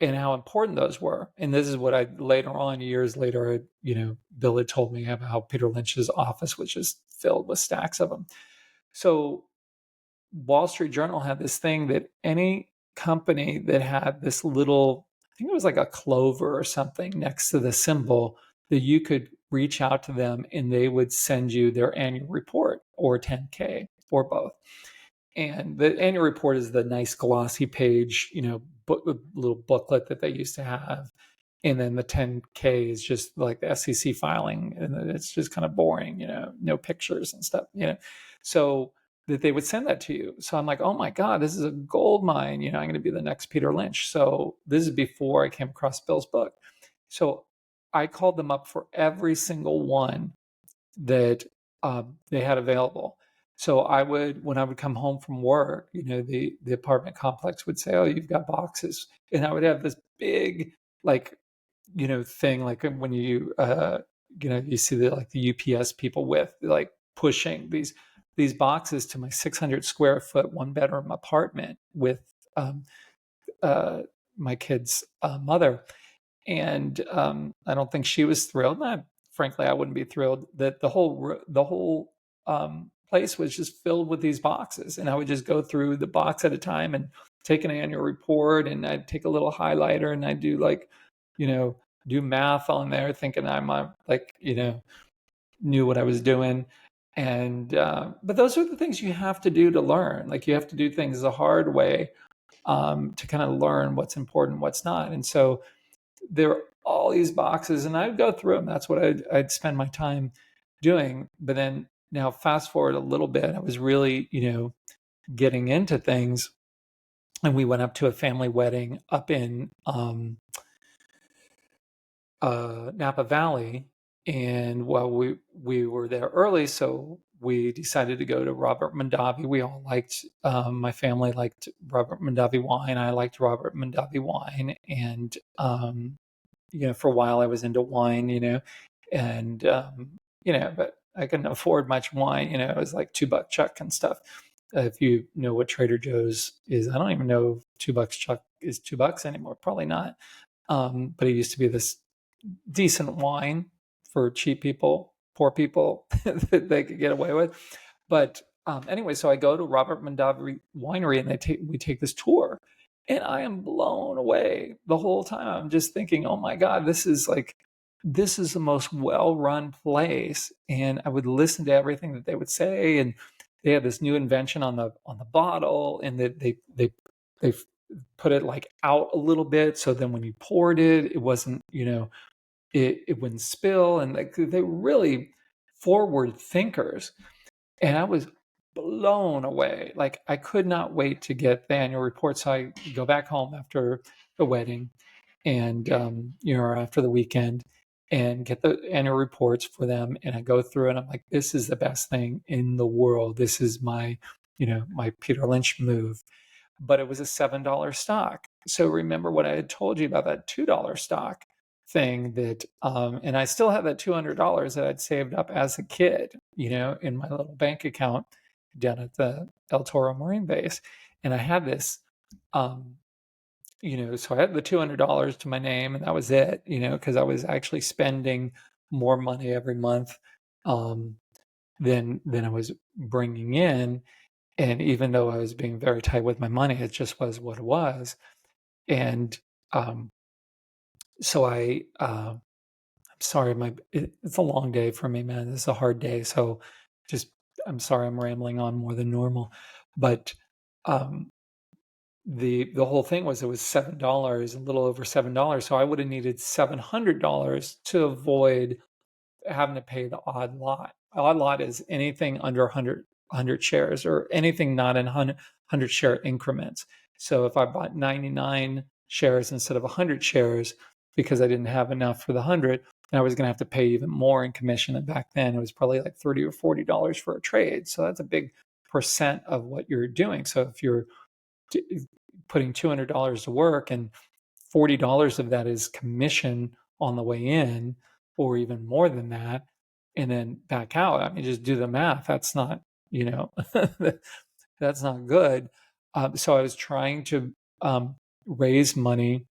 and how important those were. And this is what I later on, years later, Bill had told me about how Peter Lynch's office was just filled with stacks of them. So Wall Street Journal had this thing that any company that had this little, I think it was like a clover or something next to the symbol, that you could reach out to them and they would send you their annual report or 10K or both. And the annual report is the nice glossy page, little booklet that they used to have. And then the 10K is just like the SEC filing, and it's just kind of boring, no pictures and stuff, so that they would send that to you. So I'm like, oh my God, this is a gold mine. I'm going to be the next Peter Lynch. So this is before I came across Bill's book. So I called them up for every single one that they had available. So when I would come home from work, the apartment complex would say, "Oh, you've got boxes," and I would have this big, like, thing, like when you see the UPS people with like pushing these boxes to my 600 square foot 1-bedroom apartment with my kid's mother. And I don't think she was thrilled. Frankly, I wouldn't be thrilled that the whole place was just filled with these boxes. And I would just go through the box at a time and take an annual report, and I'd take a little highlighter, and I'd do do math on there, thinking I'm knew what I was doing. And but those are the things you have to do to learn. Like, you have to do things the hard way to kind of learn what's important, what's not. And so there are all these boxes, and I'd go through them. That's what I'd spend my time doing. But then Now, fast forward a little bit, I was really, getting into things, and we went up to a family wedding up in Napa Valley, and we were there early, so we decided to go to Robert Mondavi. We all liked, my family liked Robert Mondavi wine. I liked Robert Mondavi wine, and for a while I was into wine, and but I couldn't afford much wine. It was like $2 Chuck and stuff. If you know what Trader Joe's is, I don't even know if $2 Chuck is $2 anymore. Probably not. But it used to be this decent wine for cheap people, poor people that they could get away with. But anyway, so I go to Robert Mondavi Winery, and we take this tour, and I am blown away the whole time. I'm just thinking, oh my God, this is the most well-run place. And I would listen to everything that they would say, and they had this new invention on the bottle, and that they put it like out a little bit, so then when you poured it, it wasn't, it wouldn't spill, and like they were really forward thinkers. And I was blown away. Like, I could not wait to get the annual report. So I go back home after the wedding, and after the weekend, and get the annual reports for them, and I go through, and I'm like, this is the best thing in the world. This is my my Peter Lynch move. But it was a $7 stock. So remember what I had told you about that $2 stock thing, that and I still have that $200 that I'd saved up as a kid, in my little bank account down at the El Toro Marine Base. And I had this so I had the $200 to my name, and that was it, because I was actually spending more money every month than I was bringing in. And even though I was being very tight with my money, it just was what it was. And so I'm sorry, it's a long day for me, man. It's a hard day. So I'm sorry, I'm rambling on more than normal. But the whole thing was, it was $7, a little over $7. So I would have needed $700 to avoid having to pay the odd lot. Odd lot is anything under 100 shares, or anything not in 100 share increments. So if I bought 99 shares instead of 100 shares because I didn't have enough for the 100, then I was going to have to pay even more in commission. And back then it was probably like $30 or $40 for a trade. So that's a big percent of what you're doing. So if you're putting $200 to work, and $40 of that is commission on the way in, or even more than that, and then back out, I mean, just do the math. That's not, that's not good. So I was trying to raise money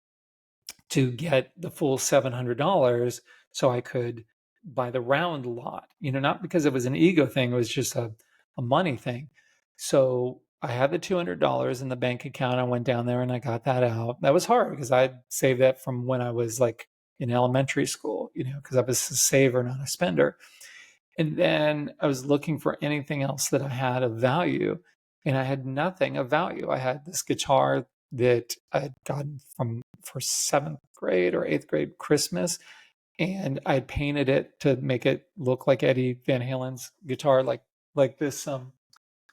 to get the full $700 so I could buy the round lot, not because it was an ego thing. It was just a money thing. So I had the $200 in the bank account. I went down there and I got that out. That was hard because I'd saved that from when I was like in elementary school, because I was a saver, not a spender. And then I was looking for anything else that I had of value, and I had nothing of value. I had this guitar that I had gotten for 7th grade or 8th grade Christmas, and I had painted it to make it look like Eddie Van Halen's guitar, like this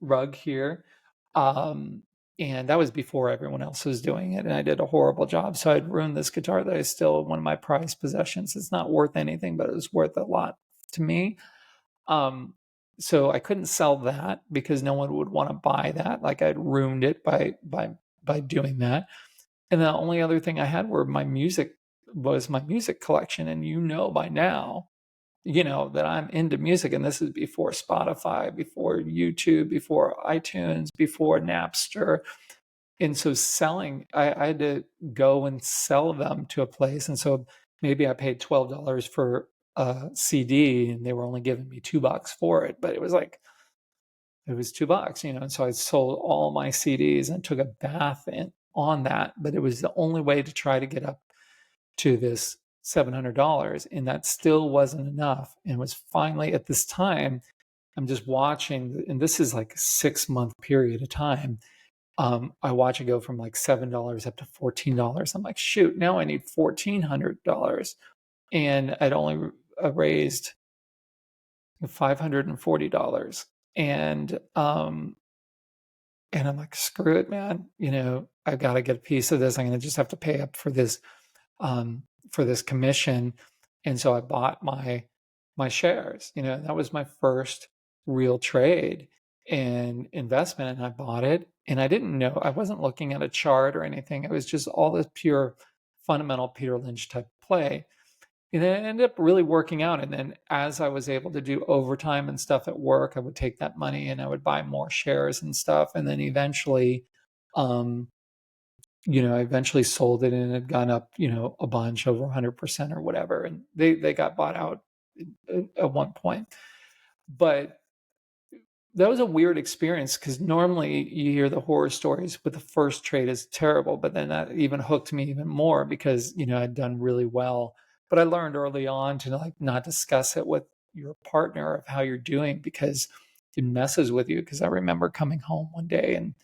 rug here. And that was before everyone else was doing it, and I did a horrible job. So I'd ruined this guitar that is still one of my prized possessions. It's not worth anything, but it was worth a lot to me. So I couldn't sell that because no one would want to buy that. Like, I'd ruined it by doing that. And the only other thing I had was my music collection. And by now, that I'm into music, and this is before Spotify, before YouTube, before iTunes, before Napster. And so I had to go and sell them to a place. And so maybe I paid $12 for a CD, and they were only giving me $2 for it, but it was $2, and so I sold all my CDs and took a bath on that. But it was the only way to try to get up to this $700, and that still wasn't enough. And it was finally at this time, I'm just watching, and this is like a 6-month period of time. I watch it go from like $7 up to $14. I'm like, shoot, now I need $1,400, and I'd only raised, $540. And I'm like, screw it, man. I've got to get a piece of this. I'm going to just have to pay up for this commission. And so I bought my shares. That was my first real trade and investment. And I bought it. And I didn't know, I wasn't looking at a chart or anything. It was just all this pure fundamental Peter Lynch type play. And it ended up really working out. And then as I was able to do overtime and stuff at work, I would take that money and I would buy more shares and stuff. And then eventually, I eventually sold it and it had gone up, a bunch, over 100% or whatever. And they got bought out at one point. But that was a weird experience because normally you hear the horror stories, but the first trade is terrible. But then that even hooked me even more because, I'd done really well. But I learned early on to not discuss it with your partner of how you're doing because it messes with you. Because I remember coming home one day and,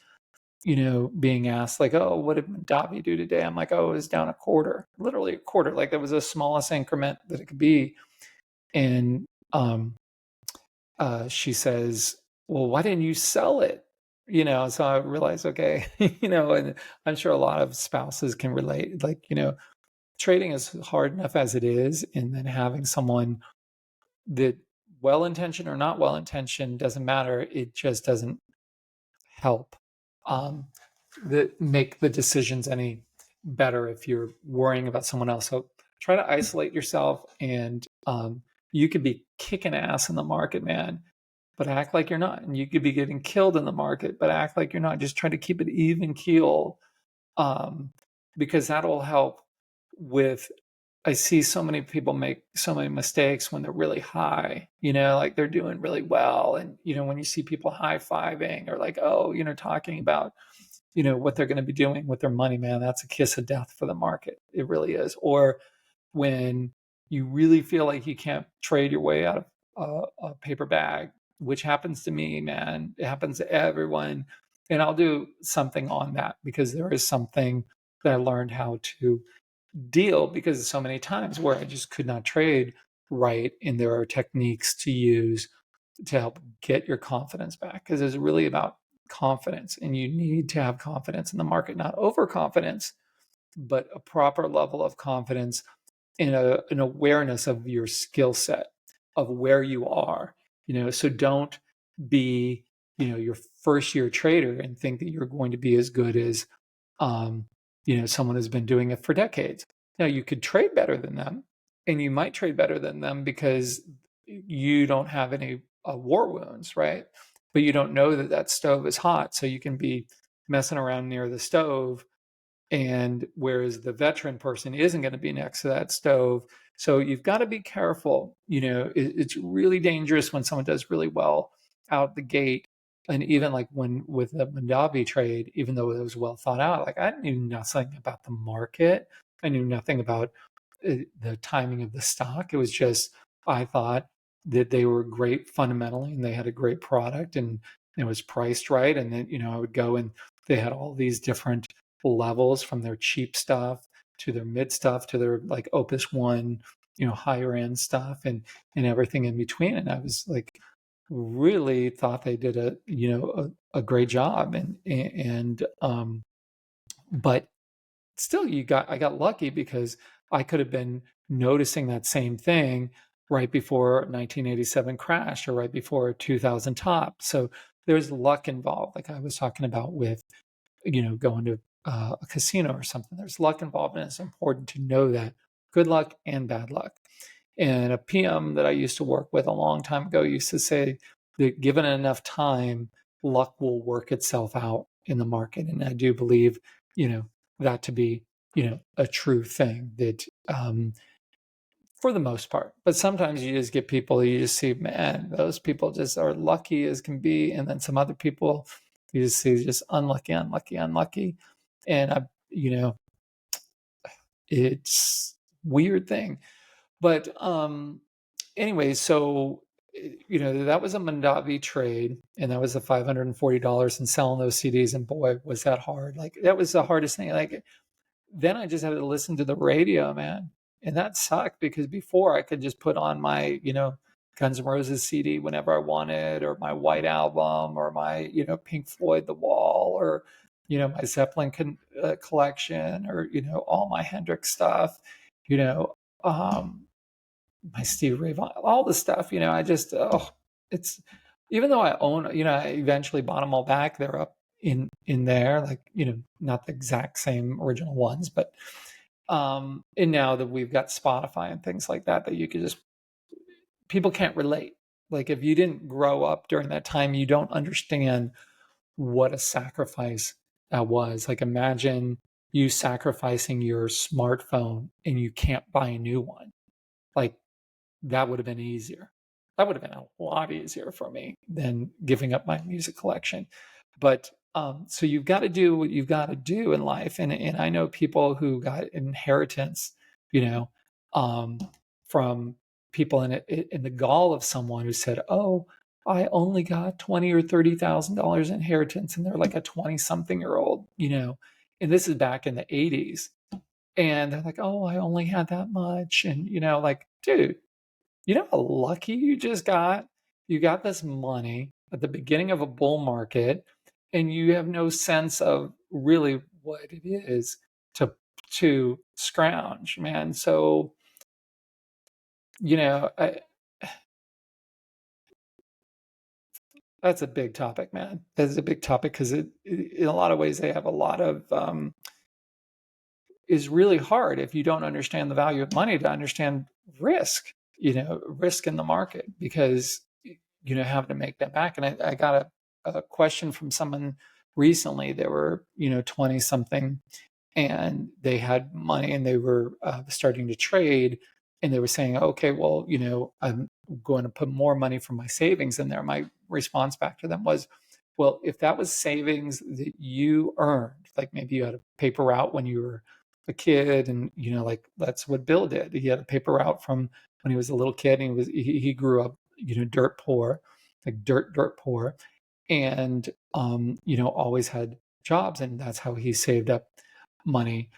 being asked like, oh, what did Davi do today? I'm like, oh, it was down a quarter, literally a quarter. Like that was the smallest increment that it could be. And she says, well, why didn't you sell it? So I realized, okay, and I'm sure a lot of spouses can relate. Like, trading is hard enough as it is. And then having someone that well-intentioned or not well-intentioned doesn't matter. It just doesn't help make the decisions any better if you're worrying about someone else. So try to isolate yourself and you could be kicking ass in the market, man, but act like you're not. And you could be getting killed in the market, but act like you're not. Just try to keep it even keel because that'll help with. I see so many people make so many mistakes when they're really high, like they're doing really well. And, when you see people high-fiving or like, oh, talking about, what they're going to be doing with their money, man, that's a kiss of death for the market. It really is. Or when you really feel like you can't trade your way out of a paper bag, which happens to me, man. It happens to everyone. And I'll do something on that because there is something that I learned how to deal because so many times where I just could not trade right. And there are techniques to use to help get your confidence back because it's really about confidence and you need to have confidence in the market, not overconfidence, but a proper level of confidence in an awareness of your skill set of where you are, so don't be, your first year trader and think that you're going to be as good as, someone who's been doing it for decades. Now you could trade better than them and you might trade better than them because you don't have any war wounds, right? But you don't know that stove is hot. So you can be messing around near the stove and whereas the veteran person isn't going to be next to that stove. So you've got to be careful. It's really dangerous when someone does really well out the gate. And even like when with the Mandavi trade, even though it was well thought out, like I knew nothing about the market. I knew nothing about the timing of the stock. It was just, I thought that they were great fundamentally and they had a great product and it was priced right. And then, I would go and they had all these different levels from their cheap stuff to their mid stuff to their like Opus One, higher end stuff and everything in between. And I was like, really thought they did a great job but still I got lucky because I could have been noticing that same thing right before 1987 crash or right before 2000 top. So there's luck involved, like I was talking about with going to a casino or something. There's luck involved, and it's important to know that good luck and bad luck. And a PM that I used to work with a long time ago used to say that given enough time, luck will work itself out in the market. And I do believe, that to be, a true thing that for the most part. But sometimes you just get people, you just see, man, those people just are lucky as can be. And then some other people you just see just unlucky, unlucky, unlucky. And it's weird thing. But anyway, so that was a Mandavi trade, and that was the $540 and selling those CDs. And boy, was that hard! Like that was the hardest thing. Like then I just had to listen to the radio, man, and that sucked because before I could just put on my Guns N' Roses CD whenever I wanted, or my White Album, or my, Pink Floyd The Wall, or, my Zeppelin collection, or, all my Hendrix stuff, you know, um, my Steve Ray Vaughan, all the stuff, I just, it's, even though I own, I eventually bought them all back. They're up in there, like, not the exact same original ones, but, and now that we've got Spotify and things like that you could just, people can't relate. Like, if you didn't grow up during that time, you don't understand what a sacrifice that was. Like, imagine you sacrificing your smartphone and you can't buy a new one. Like, that would have been easier. That would have been a lot easier for me than giving up my music collection. But so you've got to do what you've got to do in life. And I know people who got inheritance, you know, um, from people in the gall of someone who said, "Oh, I only got $20,000 or $30,000 inheritance," and they're like a 20-something-year-old, and this is back in the '80s, and they're like, "Oh, I only had that much," and like, dude, you know how lucky you just got? You got this money at the beginning of a bull market, and you have no sense of really what it is to scrounge, man. So, I, that's a big topic, man. That's a big topic because in a lot of ways, they have a lot of is really hard if you don't understand the value of money to understand risk, risk in the market, because having to make that back. And I got a question from someone recently. They were 20 something, and they had money, and they were starting to trade, and they were saying, okay, well, I'm going to put more money from my savings in there. My response back to them was, well, if that was savings that you earned, like maybe you had a paper route when you were a kid, and like that's what Bill did. He had a paper route from when he was a little kid, and he grew up dirt poor, like dirt poor, and always had jobs, and that's how he saved up money.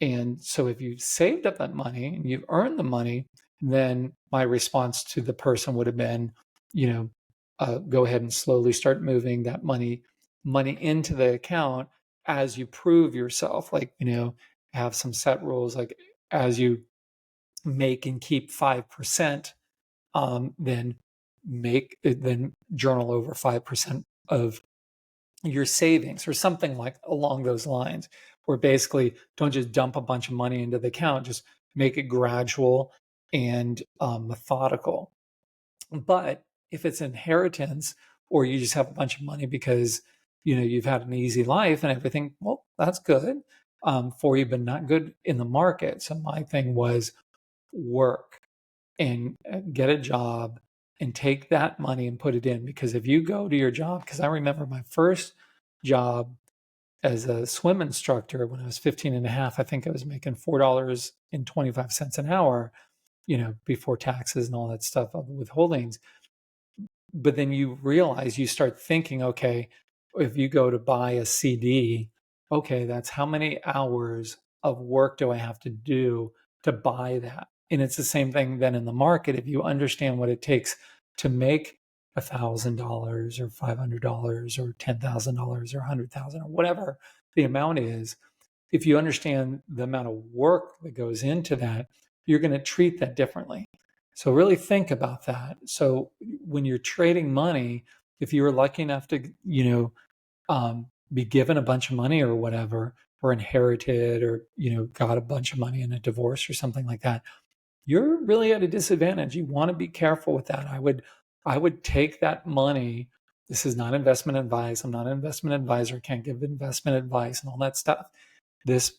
And so if you saved up that money and you've earned the money, then my response to the person would have been, go ahead and slowly start moving that money into the account as you prove yourself. Like, have some set rules, like as you make and keep 5%, then journal over 5% of your savings, or something like along those lines, where basically don't just dump a bunch of money into the account, just make it gradual and methodical. But if it's inheritance, or you just have a bunch of money because you've had an easy life and everything, well, that's good for you, but not good in the market. So my thing was work and get a job and take that money and put it in. Because if you go to your job, because I remember my first job as a swim instructor when I was 15 and a half, I think I was making $4.25 an hour, before taxes and all that stuff, withholdings. But then you realize, you start thinking, okay, if you go to buy a CD, okay, that's how many hours of work do I have to do to buy that? And it's the same thing then in the market. If you understand what it takes to make $1,000 or $500 or $10,000 or $100,000 or whatever the amount is, if you understand the amount of work that goes into that, you're going to treat that differently. So really think about that. So when you're trading money, if you were lucky enough to, be given a bunch of money or whatever, or inherited, or, got a bunch of money in a divorce or something like that, you're really at a disadvantage. You want to be careful with that. I would take that money. This is not investment advice. I'm not an investment advisor. Can't give investment advice and all that stuff. This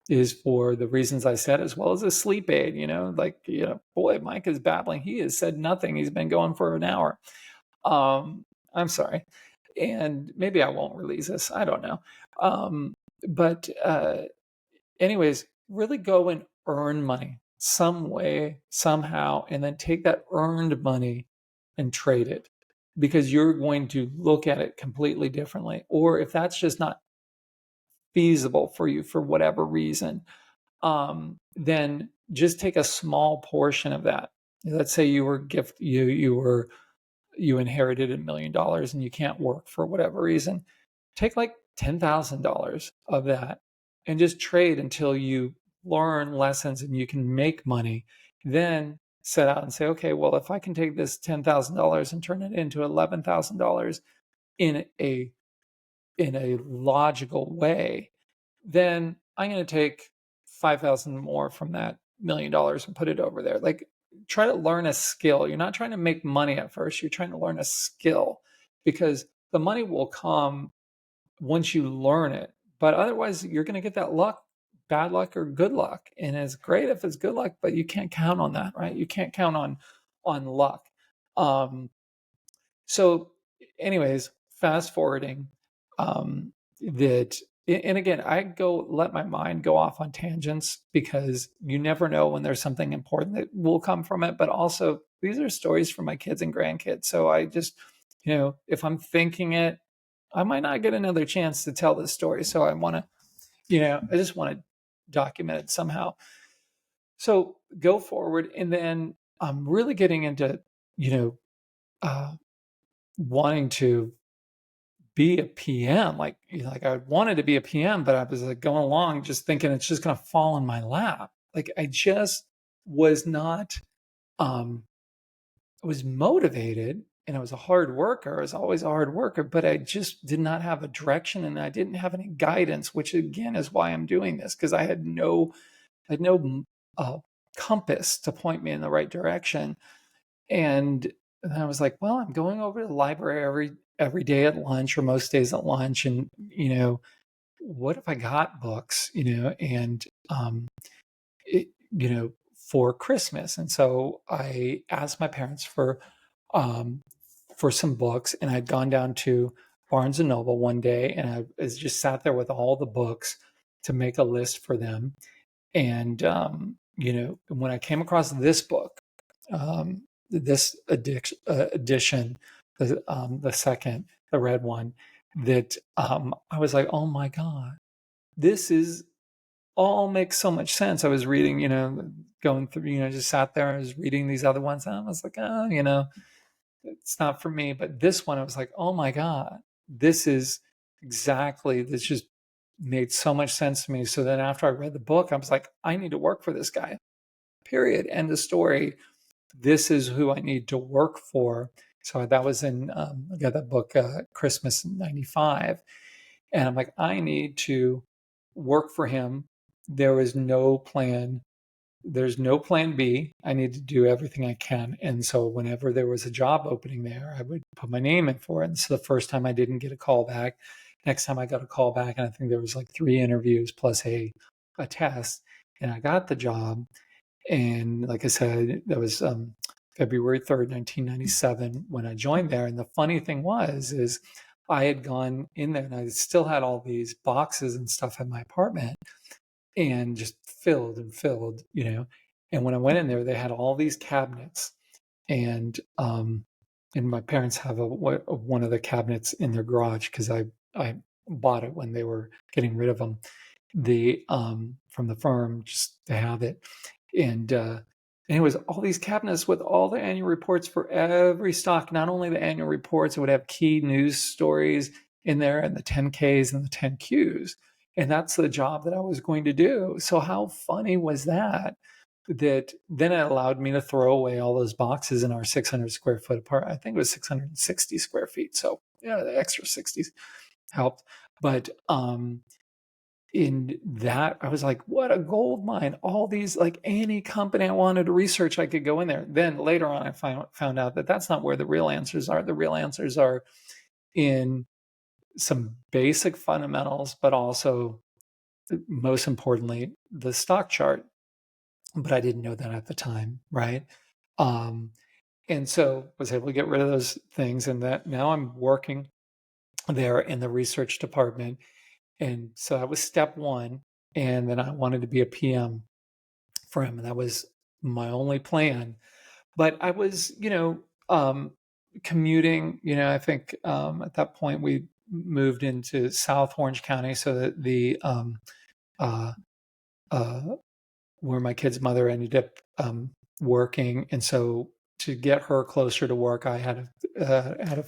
is for the reasons I said, as well as a sleep aid, like, boy, Mike is babbling. He has said nothing. He's been going for an hour. I'm sorry. And maybe I won't release this. I don't know. But anyways, really go and earn money some way, somehow, and then take that earned money and trade it, because you're going to look at it completely differently. Or if that's just not feasible for you for whatever reason, then just take a small portion of that let's say you inherited $1 million and you can't work for whatever reason. Take like $10,000 of that and just trade until you learn lessons and you can make money. Then set out and say, okay, well, if I can take this $10,000 and turn it into $11,000 in a logical way, then I'm going to take 5,000 more from that $1 million and put it over there. Like, try to learn a skill. You're not trying to make money at first. You're trying to learn a skill, because the money will come once you learn it. But otherwise, you're going to get that luck, bad luck or good luck. And it's great if it's good luck, but you can't count on that, right? You can't count on luck. So, anyways, fast forwarding, that, and again, I let my mind go off on tangents, because you never know when there's something important that will come from it. But also, these are stories for my kids and grandkids. So I just, if I'm thinking it, I might not get another chance to tell this story. So I want to, I just want to document it somehow. So go forward. And then I'm really getting into, uh, wanting to be a PM. Like I wanted to be a PM, but I was like going along just thinking it's just going to fall in my lap. Like I just was not, I was motivated, and I was a hard worker. I was always a hard worker, but I just did not have a direction, and I didn't have any guidance, which again is why I'm doing this, because I had no uh, compass to point me in the right direction. And I was like, well, I'm going over to the library every day at lunch, or most days at lunch, and what if I got books, and it, for Christmas. And so I asked my parents um, for some books, and I'd gone down to Barnes and Noble one day, and I was just sat there with all the books to make a list for them. And when I came across this book, this edition, the second, the red one, that I was like, oh my God, this is all makes so much sense. I was reading, going through, just sat there. I was reading these other ones, and I was like, oh, it's not for me. But this one, I was like, oh my God, this just made so much sense to me. So then after I read the book, I was like, I need to work for this guy, period. End of story. This is who I need to work for. So that was I got that book, Christmas '95. And I'm like, I need to work for him. There was no plan. There's no plan B. I need to do everything I can. And so whenever there was a job opening there, I would put my name in for it. And so the first time I didn't get a call back. Next time I got a call back, and I think there was like 3 interviews plus a test, and I got the job. And like I said, that was February 3rd, 1997 when I joined there. And the funny thing is I had gone in there and I still had all these boxes and stuff in my apartment, and just filled and filled, And when I went in there, they had all these cabinets, and my parents have one of the cabinets in their garage, because I bought it when they were getting rid of them, from the firm, just to have it. And anyways, all these cabinets with all the annual reports for every stock. Not only the annual reports, it would have key news stories in there, and the 10Ks and the 10Qs. And that's the job that I was going to do. So how funny was that? That then it allowed me to throw away all those boxes in our 600 square foot apartment. I think it was 660 square feet. So yeah, the extra 60s helped. But in that, I was like, what a gold mine. All these, like any company I wanted to research, I could go in there. Then later on, I found out that that's not where the real answers are. The real answers are in some basic fundamentals, but also, most importantly, the stock chart. But I didn't know that at the time, right? And so was able to get rid of those things, and that now I'm working there in the research department. And so that was step one. And then I wanted to be a PM for him. And that was my only plan. But I was, commuting, I think at that point we moved into South Orange County, so that uh, uh, where my kid's mother ended up working, and so to get her closer to work, I had a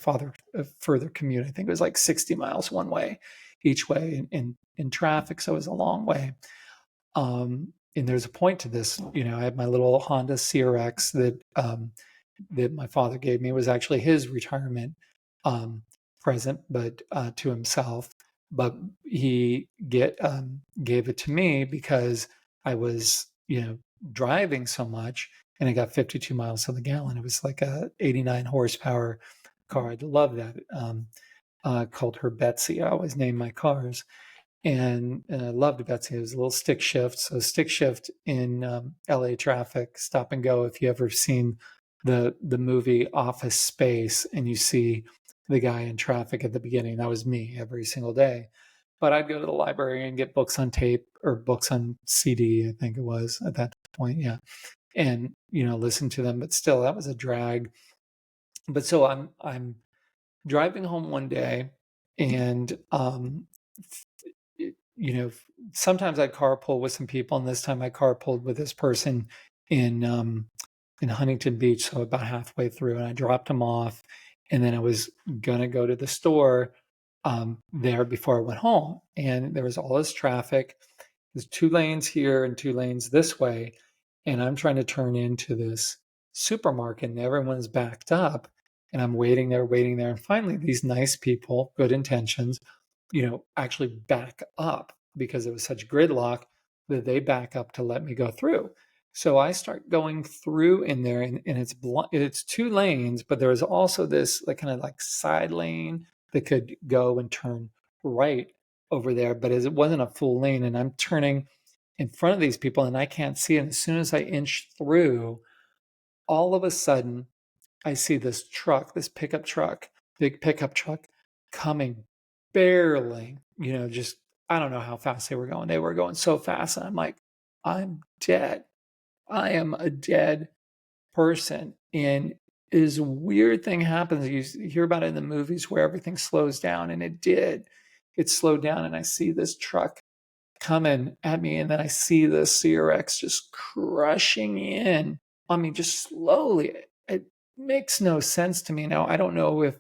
further commute. I think it was like 60 miles one way, each way in traffic, so it was a long way. And there's a point to this. I had my little Honda CRX that my father gave me. It was actually his retirement present, but to himself. But he gave it to me because I was, driving so much, and I got 52 miles to the gallon. It was like a 89 horsepower car. I love that. Called her Betsy. I always name my cars, and loved Betsy. It was a little stick shift. So stick shift in LA traffic, stop and go. If you ever seen the movie Office Space, and you see the guy in traffic at the beginning, that was me every single day. But I'd go to the library and get books on tape or books on CD, I think it was at that point, yeah, and listen to them. But still, that was a drag. But so I'm driving home one day, and sometimes I carpool with some people, and this time I carpooled with this person in in Huntington Beach, so about halfway through, and I dropped him off, and then I was gonna go to the store there before I went home, and there was all this traffic. There's 2 lanes here and 2 lanes this way, and I'm trying to turn into this supermarket, and everyone's backed up, and I'm waiting there, and finally these nice people, good intentions, actually back up because it was such gridlock that they back up to let me go through. So I start going through in there, and it's 2 lanes, but there was also this like kind of like side lane that could go and turn right over there, but as it wasn't a full lane, and I'm turning in front of these people and I can't see it. And as soon as I inch through, all of a sudden I see this truck, this pickup truck, big pickup truck coming barreling, just I don't know how fast they were going. They were going so fast. And I'm like, I'm dead. I am a dead person. And this weird thing happens. You hear about it in the movies where everything slows down, and it did. It slowed down, and I see this truck coming at me, and then I see the CRX just crushing in on me, just slowly. It makes no sense to me now. I don't know if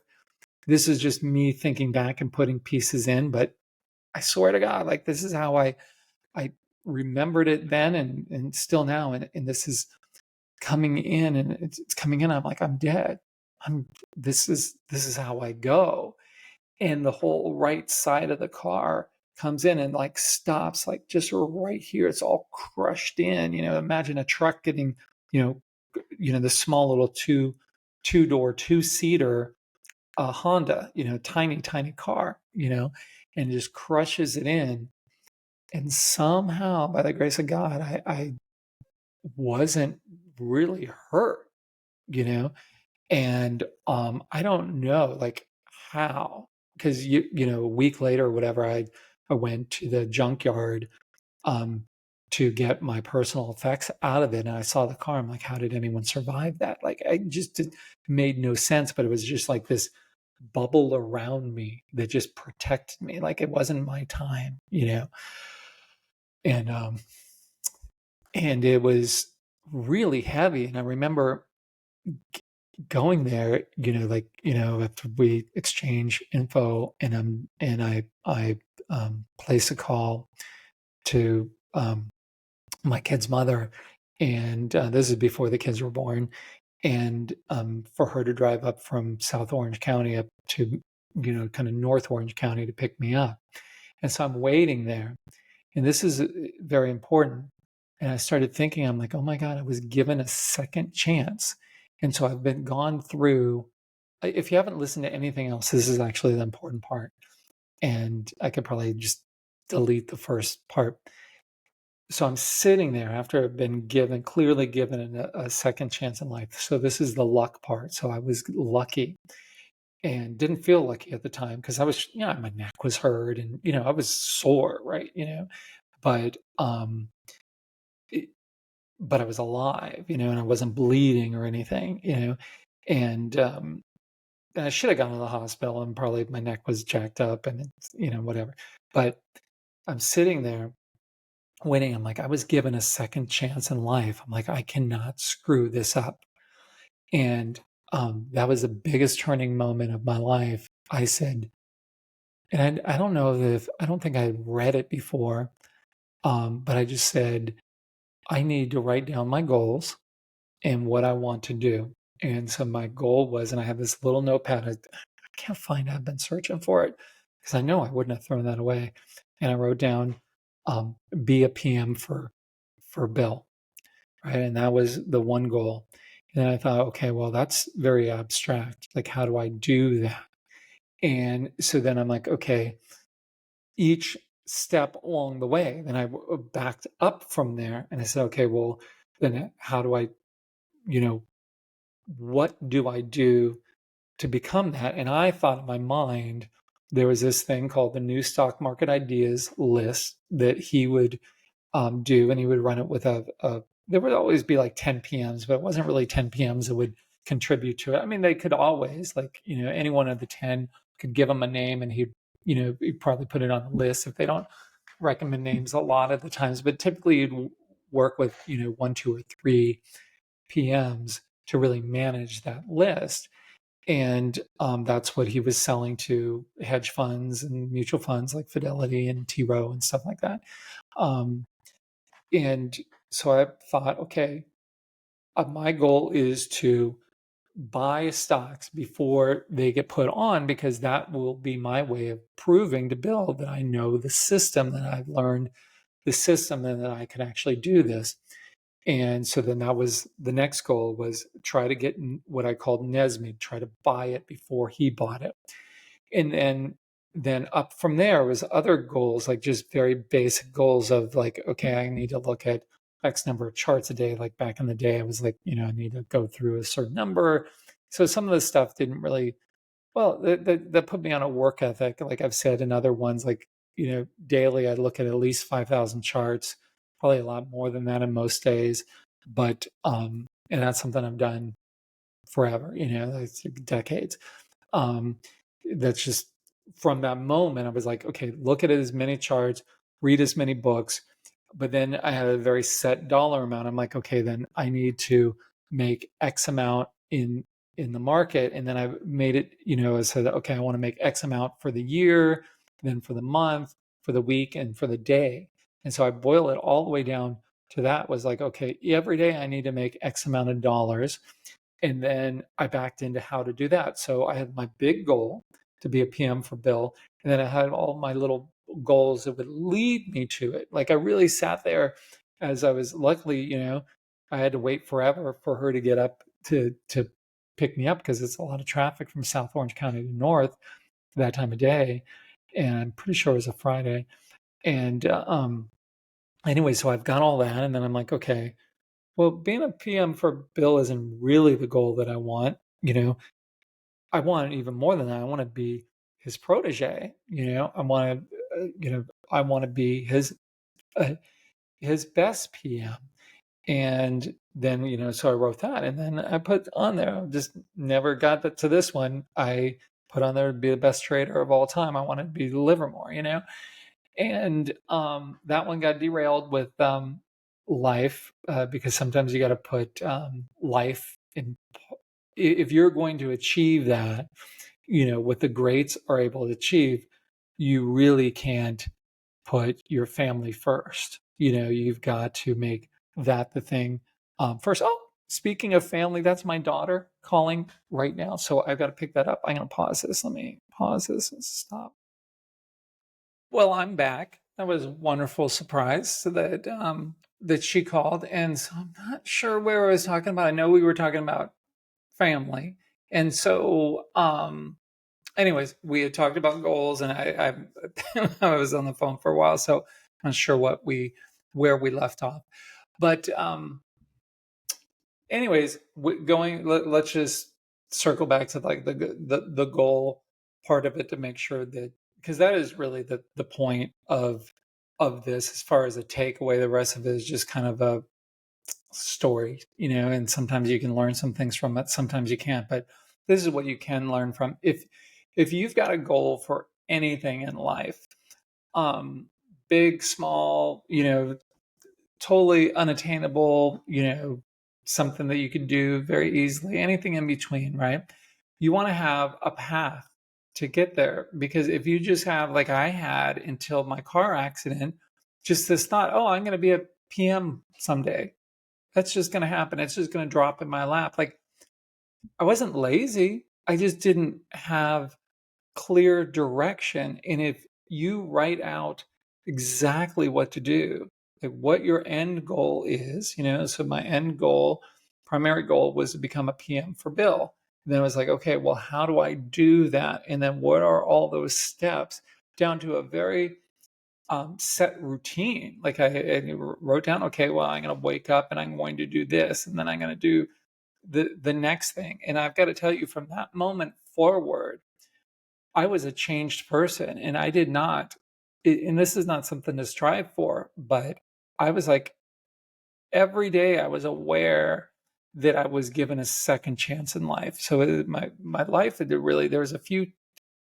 this is just me thinking back and putting pieces in, but I swear to God, like this is how I remembered it then, and still now, and this is coming in, and it's coming in. I'm like, I'm dead. I'm this is how I go. And the whole right side of the car comes in and like stops like just right here. It's all crushed in. Imagine a truck getting, you know, the small little two-door, two-seater Honda, tiny car, and just crushes it in. And somehow, by the grace of God, I wasn't really hurt, you know, and I don't know like how, because a week later or whatever, I went to the junkyard um to get my personal effects out of it, and I saw the car. I'm like, how did anyone survive that? Like, I just made no sense, but it was just like this bubble around me that just protected me, like it wasn't my time, and it was really heavy. And I remember going there, after we exchange info, and I place a call to my kid's mother, and this is before the kids were born, and for her to drive up from South Orange County up to kind of North Orange County to pick me up. And so I'm waiting there, and this is very important. And I started thinking, I'm like, oh my God, I was given a second chance. And so I've been gone through. If you haven't listened to anything else, this is actually the important part. And I could probably just delete the first part. So I'm sitting there after I've been clearly given a second chance in life. So this is the luck part. So I was lucky and didn't feel lucky at the time because I was, my neck was hurt, and, I was sore, right? But, it, but I was alive, and I wasn't bleeding or anything, and, I should have gone to the hospital, and probably my neck was jacked up, and it's, whatever. But I'm sitting there, winning. I'm like, I was given a second chance in life. I'm like, I cannot screw this up. And that was the biggest turning moment of my life. I said, and I don't know if, I don't think I had read it before, but I just said, I need to write down my goals and what I want to do. And so my goal was, and I have this little notepad. I can't find it. I've been searching for it because I know I wouldn't have thrown that away. And I wrote down, be a PM for Bill, right? And that was the one goal. And then I thought, okay, well, that's very abstract. Like, how do I do that? And so then I'm like, okay, each step along the way, then I backed up from there and I said, okay, well, then how do I, you know, what do I do to become that? And I thought in my mind, there was this thing called the New Stock Market Ideas list that he would do, and he would run it with there would always be like 10 PMs, but it wasn't really 10 PMs that would contribute to it. I mean, they could always, like, any one of the 10 could give him a name and he'd probably put it on the list if they don't recommend names a lot of the times, but typically you'd work with, one, two, or three PMs to really manage that list. And that's what he was selling to hedge funds and mutual funds like Fidelity and T. Rowe and stuff like that. And so I thought, okay, my goal is to buy stocks before they get put on, because that will be my way of proving to Bill that I know the system, that I've learned the system, and that I can actually do this. And so then that was the next goal, was try to get what I called Nesmid, try to buy it before he bought it. And then up from there was other goals, like just very basic goals of like, okay, I need to look at X number of charts a day. Like back in the day, I was like, I need to go through a certain number. So some of the stuff didn't really, well, that put me on a work ethic. Like I've said in other ones, like, daily I look at least 5,000 charts, probably a lot more than that in most days. But, and that's something I've done forever, like decades. Um, that's just, from that moment, I was like, okay, look at as many charts, read as many books. But then I had a very set dollar amount. I'm like, okay, then I need to make X amount in the market. And then I made it, I said, okay, I want to make X amount for the year, then for the month, for the week, and for the day. And so I boil it all the way down to that. Was like, okay, every day I need to make X amount of dollars. And then I backed into how to do that. So I had my big goal to be a PM for Bill. And then I had all my little goals that would lead me to it. Like I really sat there, as I was, luckily, I had to wait forever for her to get up to pick me up, because it's a lot of traffic from South Orange County to North that time of day. And I'm pretty sure it was a Friday. And anyway, so I've got all that. And then I'm like, okay, well, being a PM for Bill isn't really the goal that I want. I want even more than that. I want to be his protege. I want to, I want to be uh, his best PM. And then, so I wrote that, and then I put on there, just never got to this one. I put on there to be the best trader of all time. I wanted to be Livermore, and that one got derailed with life, because sometimes you got to put life in. If you're going to achieve that, what the greats are able to achieve, you really can't put your family first. You've got to make that the thing first. Oh, speaking of family, that's my daughter calling right now, so I've got to pick that up. I'm going to pause this. Let me pause this and stop. Well, I'm back. That was a wonderful surprise that she called, and so I'm not sure where I was talking about. I know we were talking about family, and so anyways, we had talked about goals, and I I was on the phone for a while, so I'm not sure where we left off. But anyways, let's just circle back to like the goal part of it, to make sure that, because that is really the point of this, as far as a takeaway. The rest of it is just kind of a story, and sometimes you can learn some things from it, sometimes you can't. But this is what you can learn from. If you've got a goal for anything in life, big, small, totally unattainable, something that you can do very easily, anything in between, right? You want to have a path to get there, because if you just have, like I had until my car accident, just this thought, oh, I'm going to be a PM someday. That's just going to happen. It's just going to drop in my lap. Like, I wasn't lazy. I just didn't have clear direction. And if you write out exactly what to do, like what your end goal is, so my primary goal was to become a PM for Bill. And then I was like, okay, well, how do I do that? And then what are all those steps down to a very set routine? Like I wrote down, okay, well, I'm going to wake up and I'm going to do this, and then I'm going to do the next thing. And I've got to tell you, from that moment forward, I was a changed person, and I did not, and this is not something to strive for, but I was like, every day I was aware that I was given a second chance in life. So my life, there was a few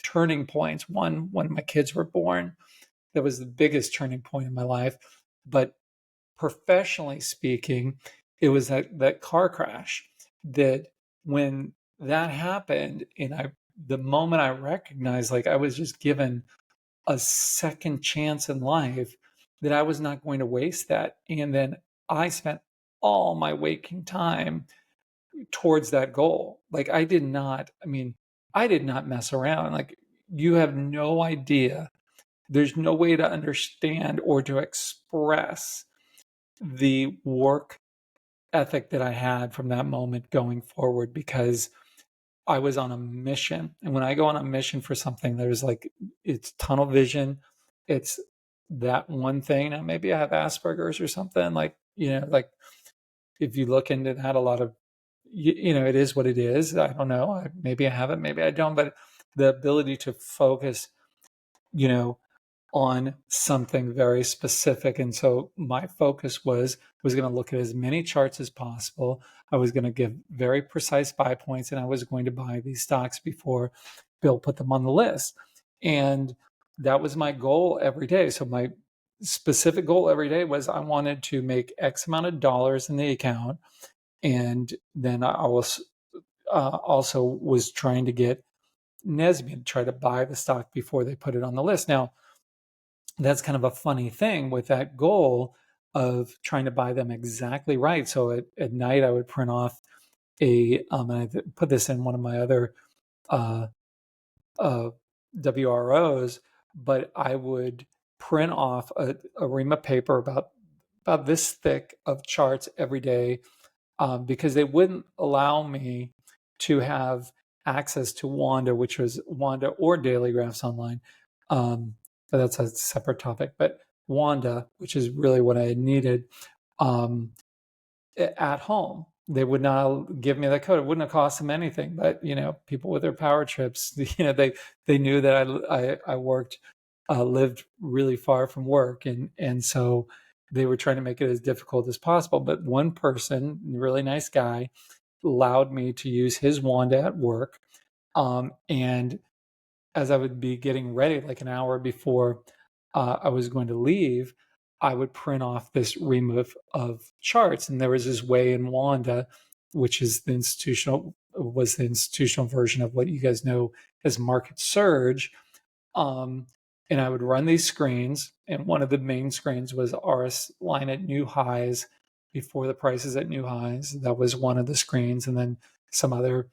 turning points. One, when my kids were born, that was the biggest turning point in my life. But professionally speaking, it was that car crash, that when that happened, and the moment I recognized, like, I was just given a second chance in life, that I was not going to waste that. And then I spent all my waking time towards that goal. Like, I did not mess around. Like, you have no idea. There's no way to understand or to express the work ethic that I had from that moment going forward, because I was on a mission. And when I go on a mission for something, there's like, it's tunnel vision. It's that one thing. Now, maybe I have Asperger's or something, like, like, if you look into that, a lot of, it is what it is. I don't know. Maybe I have it, maybe I don't, but the ability to focus, you know, on something very specific. And so my focus was going to look at as many charts as possible. I was going to give very precise buy points, and I was going to buy these stocks before Bill put them on the list. And that was my goal every day. So my specific goal every day was, I wanted to make X amount of dollars in the account. And then I was also was trying to get Nesby to try to buy the stock before they put it on the list. Now, that's kind of a funny thing with that goal of trying to buy them exactly right. So at night, I would print off and I put this in one of my other uh, WROs, but I would print off a ream of paper about this thick of charts every day, because they wouldn't allow me to have access to Wanda, which was Wanda or Daily Graphs Online. But that's a separate topic. But Wanda, which is really what I needed, um, at home. They would not give me the code. It wouldn't have cost them anything. But people with their power trips, they knew that I worked, lived really far from work, and so they were trying to make it as difficult as possible. But one person, really nice guy, allowed me to use his Wanda at work, and as I would be getting ready, like an hour before I was going to leave, I would print off this ream of charts. And there was this way in Wanda, which is was the institutional version of what you guys know as market surge. Um, and I would run these screens, and one of the main screens was RS line at new highs before the prices at new highs. That was one of the screens, and then some other,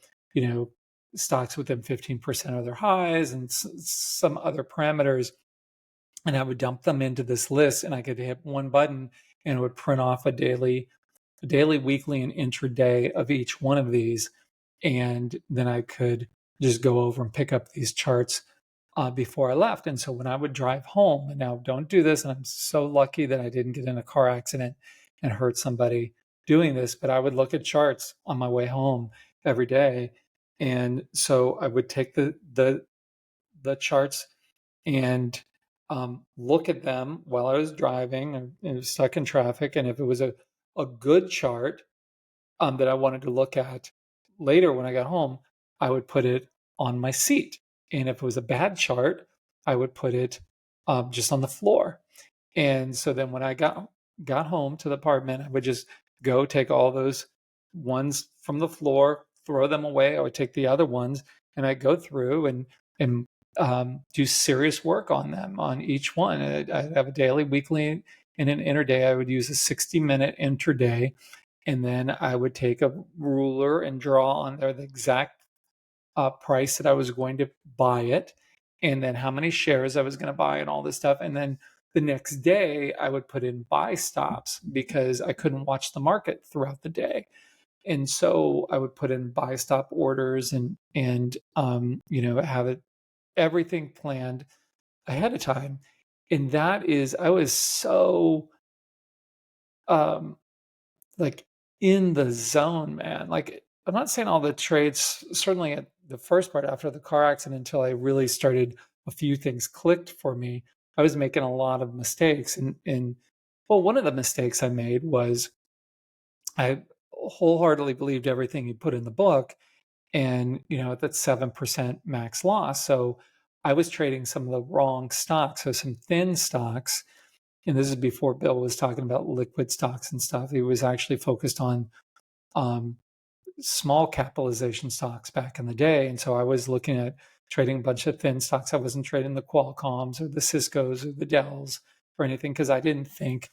stocks within 15% of their highs, and some other parameters. And I would dump them into this list, and I could hit one button, and it would print off a daily, weekly, and intraday of each one of these. And then I could just go over and pick up these charts before I left. And so when I would drive home, and now don't do this, and I'm so lucky that I didn't get in a car accident and hurt somebody doing this, but I would look at charts on my way home every day. And so I would take the charts and look at them while I was driving and stuck in traffic. And if it was a good chart that I wanted to look at later when I got home, I would put it on my seat. And if it was a bad chart, I would put it just on the floor. And so then when I got got home to the apartment, I would just go take all those ones from the floor, throw them away. I would take the other ones and I'd go through and do serious work on them, on each one. I'd have a daily, weekly, and an interday. I would use a 60-minute interday, and then I would take a ruler and draw on there the exact price that I was going to buy it, and then how many shares I was going to buy, and all this stuff. And then the next day, I would put in buy stops because I couldn't watch the market throughout the day. And so I would put in buy stop orders and have everything planned ahead of time. And that is, I was so um, like in the zone, man. Like, I'm not saying all the trades, certainly at the first part after the car accident, until I really started, a few things clicked for me. I was making a lot of mistakes. And well, one of the mistakes I made was I wholeheartedly believed everything he put in the book. And, at that 7% max loss. So I was trading some of the wrong stocks. So some thin stocks. And this is before Bill was talking about liquid stocks and stuff. He was actually focused on um, small capitalization stocks back in the day. And so I was looking at trading a bunch of thin stocks. I wasn't trading the Qualcomms or the Ciscos or the Dells or anything because I didn't think,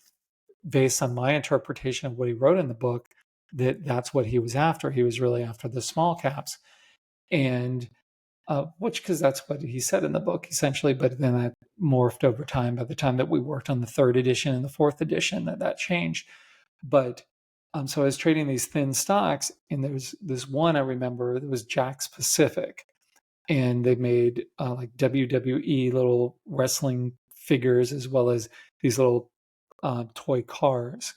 based on my interpretation of what he wrote in the book, that that's what he was after. He was really after the small caps. And which, because that's what he said in the book essentially, but then that morphed over time. By the time that we worked on the third edition and the fourth edition, that changed. But so I was trading these thin stocks, and there was this one I remember that was Jack's Pacific, and they made like WWE little wrestling figures as well as these little toy cars,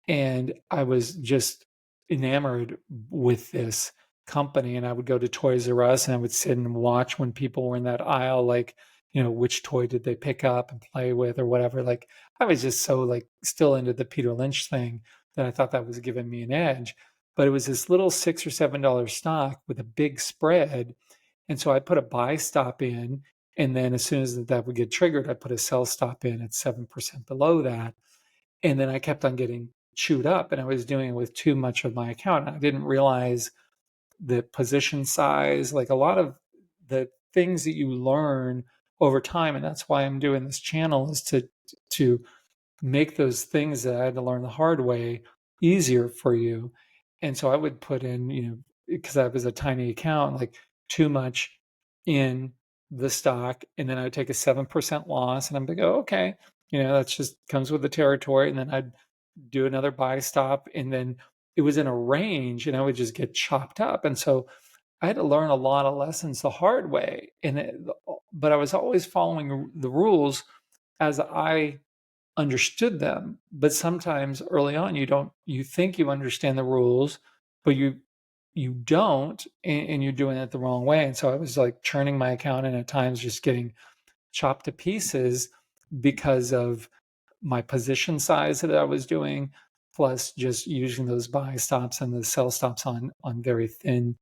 and I was just enamored with this company. And I would go to Toys R Us and I would sit and watch when people were in that aisle, like, which toy did they pick up and play with or whatever. Like, I was just so like still into the Peter Lynch thing that I thought that was giving me an edge. But it was this little $6 or $7 stock with a big spread. And so I put a buy stop in. And then as soon as that would get triggered, I put a sell stop in at 7% below that. And then I kept on getting chewed up, and I was doing it with too much of my account. I didn't realize the position size, like a lot of the things that you learn over time. And that's why I'm doing this channel, is to make those things that I had to learn the hard way easier for you. And so I would put in, because I was a tiny account, like too much in the stock. And then I would take a 7% loss and I'm like, oh, okay, that's just comes with the territory. And then I'd do another buy stop. And then it was in a range and I would just get chopped up. And so I had to learn a lot of lessons the hard way. But I was always following the rules as I understood them. But sometimes early on you think you understand the rules, but you don't, and you're doing it the wrong way. And so I was like churning my account and at times just getting chopped to pieces because of my position size that I was doing, plus just using those buy stops and the sell stops on very thin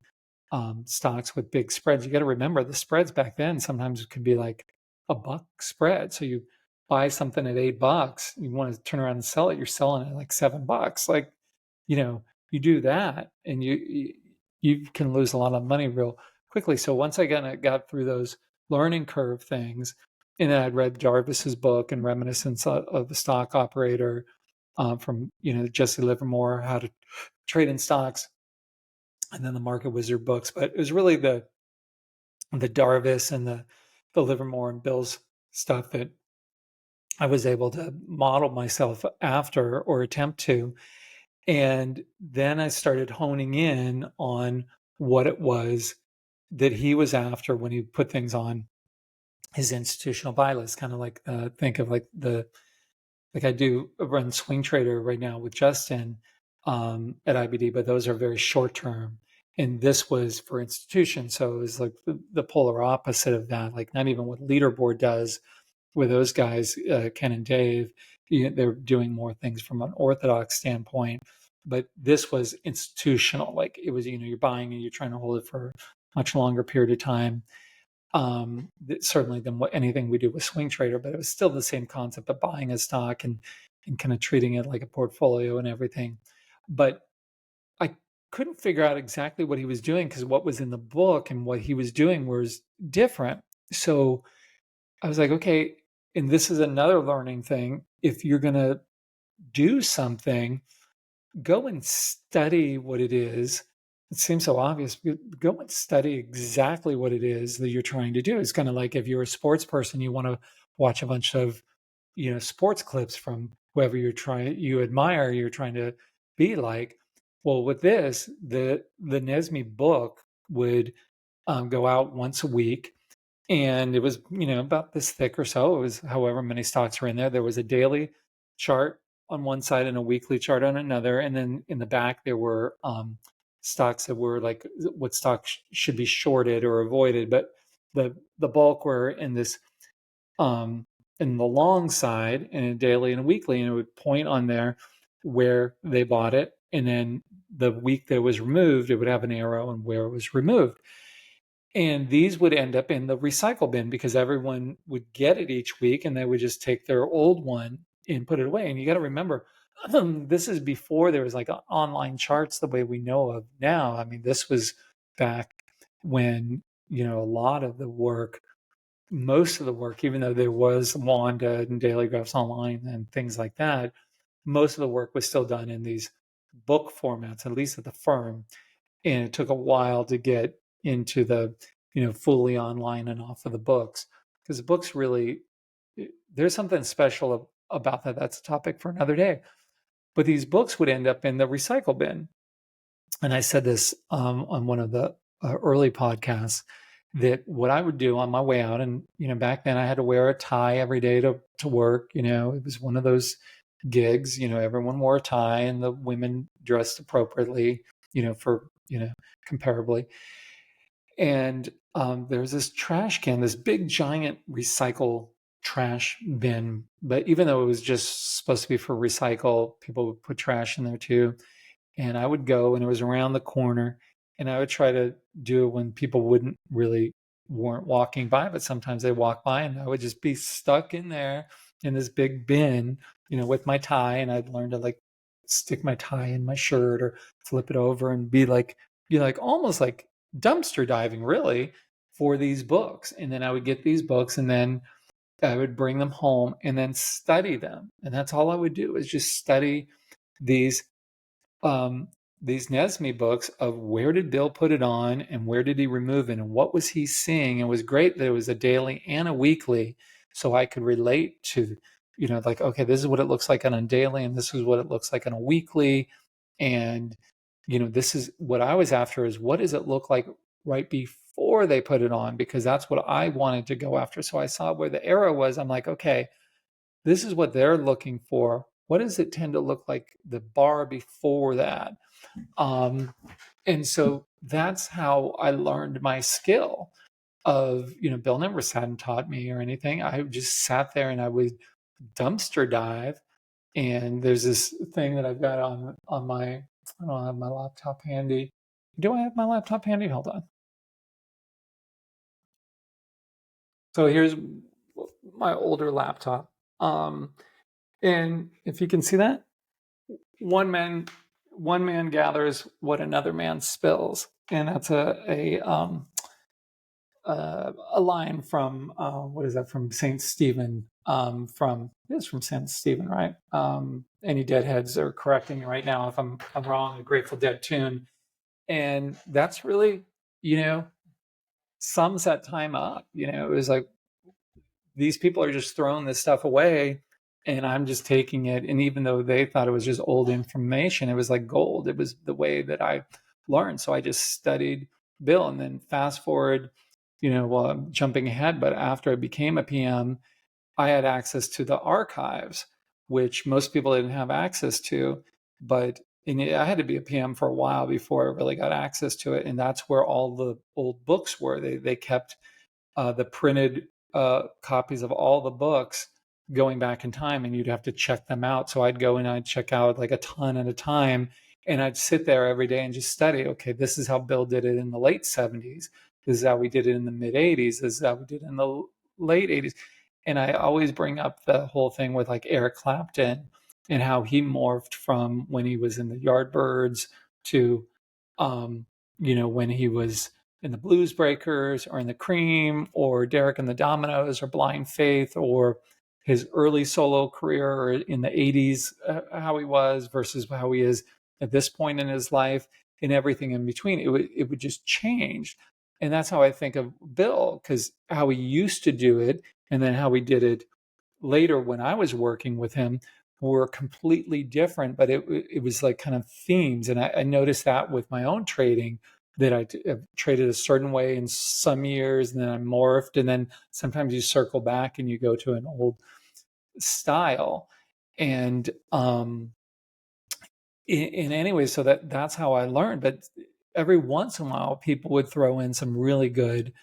stocks with big spreads. You got to remember the spreads back then sometimes it could be like a buck spread. So you buy something at $8, you want to turn around and sell it, you're selling it at like $7. Like, you do that and you can lose a lot of money real quickly. So once I got through those learning curve things, and then I'd read Jarvis's book and Reminiscence of the Stock Operator from Jesse Livermore, How to Trade in Stocks, and then the Market Wizard books. But it was really the Jarvis and the Livermore and Bill's stuff that I was able to model myself after or attempt to. And then I started honing in on what it was that he was after when he put things on his institutional buy list. Kind of like think of like I do run Swing Trader right now with Justin at IBD, but those are very short term. And this was for institutions. So it was like the polar opposite of that, like not even what Leaderboard does with those guys, Ken and Dave. They're doing more things from an orthodox standpoint. But this was institutional. Like it was, you're buying and you're trying to hold it for a much longer period of time. Certainly than anything we do with Swing Trader, but it was still the same concept of buying a stock and and kind of treating it like a portfolio and everything. But I couldn't figure out exactly what he was doing because what was in the book and what he was doing was different. So I was like, okay, and this is another learning thing. If you're going to do something, go and study what it is. It seems so obvious, but go and study exactly what it is that you're trying to do. It's kind of like if you're a sports person, you want to watch a bunch of, sports clips from whoever you admire, you're trying to be like. Well, with this, the Nesme book would go out once a week, and it was about this thick or so. It was however many stocks were in there. There was a daily chart on one side and a weekly chart on another, and then in the back there were stocks that were like what stocks should be shorted or avoided. But the bulk were in this in the long side, in a daily and a weekly, and it would point on there where they bought it, and then the week that it was removed, it would have an arrow and where it was removed. And these would end up in the recycle bin because everyone would get it each week and they would just take their old one and put it away. And you got to remember, this is before there was like online charts the way we know of now. I mean, this was back when, a lot of the work, most of the work, even though there was Wanda and Daily Graphs Online and things like that, most of the work was still done in these book formats, at least at the firm. And it took a while to get into the fully online and off of the books, because the books really, there's something special about that. That's a topic for another day. But these books would end up in the recycle bin. And I said this on one of the early podcasts, that what I would do on my way out, and back then I had to wear a tie every day to work. It was one of those gigs, everyone wore a tie and the women dressed appropriately, for comparably. And there's this trash can, this big giant recycle trash bin. But even though it was just supposed to be for recycle, people would put trash in there too. And I would go, and it was around the corner, and I would try to do it when people weren't walking by, but sometimes they walk by, and I would just be stuck in there in this big bin, with my tie. And I'd learn to like stick my tie in my shirt or flip it over and be like almost like dumpster diving really for these books. And then I would get these books, and then I would bring them home and then study them. And that's all I would do, is just study these um, these Nesme books of where did Bill put it on and where did he remove it and what was he seeing. It was great that it was a daily and a weekly, so I could relate to, like, okay, this is what it looks like on a daily and this is what it looks like on a weekly. And, this is what I was after, is what does it look like right before they put it on? Because that's what I wanted to go after. So I saw where the arrow was. I'm like, okay, this is what they're looking for. What does it tend to look like the bar before that? Um, and so that's how I learned my skill of, Bill never sat and taught me or anything. I just sat there and I would dumpster dive. And there's this thing that I've got on my, I don't have my laptop handy. Do I have my laptop handy? Hold on. So here's my older laptop. And if you can see that, one man gathers what another man spills, and that's a line from what is that, from Saint Stephen, from Saint Stephen, right? Any deadheads are correcting me right now if I'm wrong. A Grateful Dead tune, and that's really, sums that time up. It was like, these people are just throwing this stuff away, and I'm just taking it. And even though they thought it was just old information, it was like gold. It was the way that I learned. So I just studied Bill. And then fast forward, well, I'm jumping ahead, but after I became a PM, I had access to the archives, which most people didn't have access to. But I had to be a PM for a while before I really got access to it. And that's where all the old books were. They kept the printed copies of all the books going back in time, and you'd have to check them out. So I'd go and I'd check out like a ton at a time, and I'd sit there every day and just study. Okay, this is how Bill did it in the late 70s. This is how we did it in the mid 80s. This is how we did it in the late 80s. And I always bring up the whole thing with like Eric Clapton and how he morphed from when he was in the Yardbirds to, when he was in the Blues Breakers or in the Cream or Derek and the Dominoes or Blind Faith or his early solo career or in the 80s, how he was versus how he is at this point in his life and everything in between. It would just change. And that's how I think of Bill, because how he used to do it and then how he did it later when I was working with him were completely different, but it was like kind of themes. And I noticed that with my own trading, that I've traded a certain way in some years and then I morphed. And then sometimes you circle back and you go to an old style. And in any way, so that's how I learned. But every once in a while, people would throw in some really good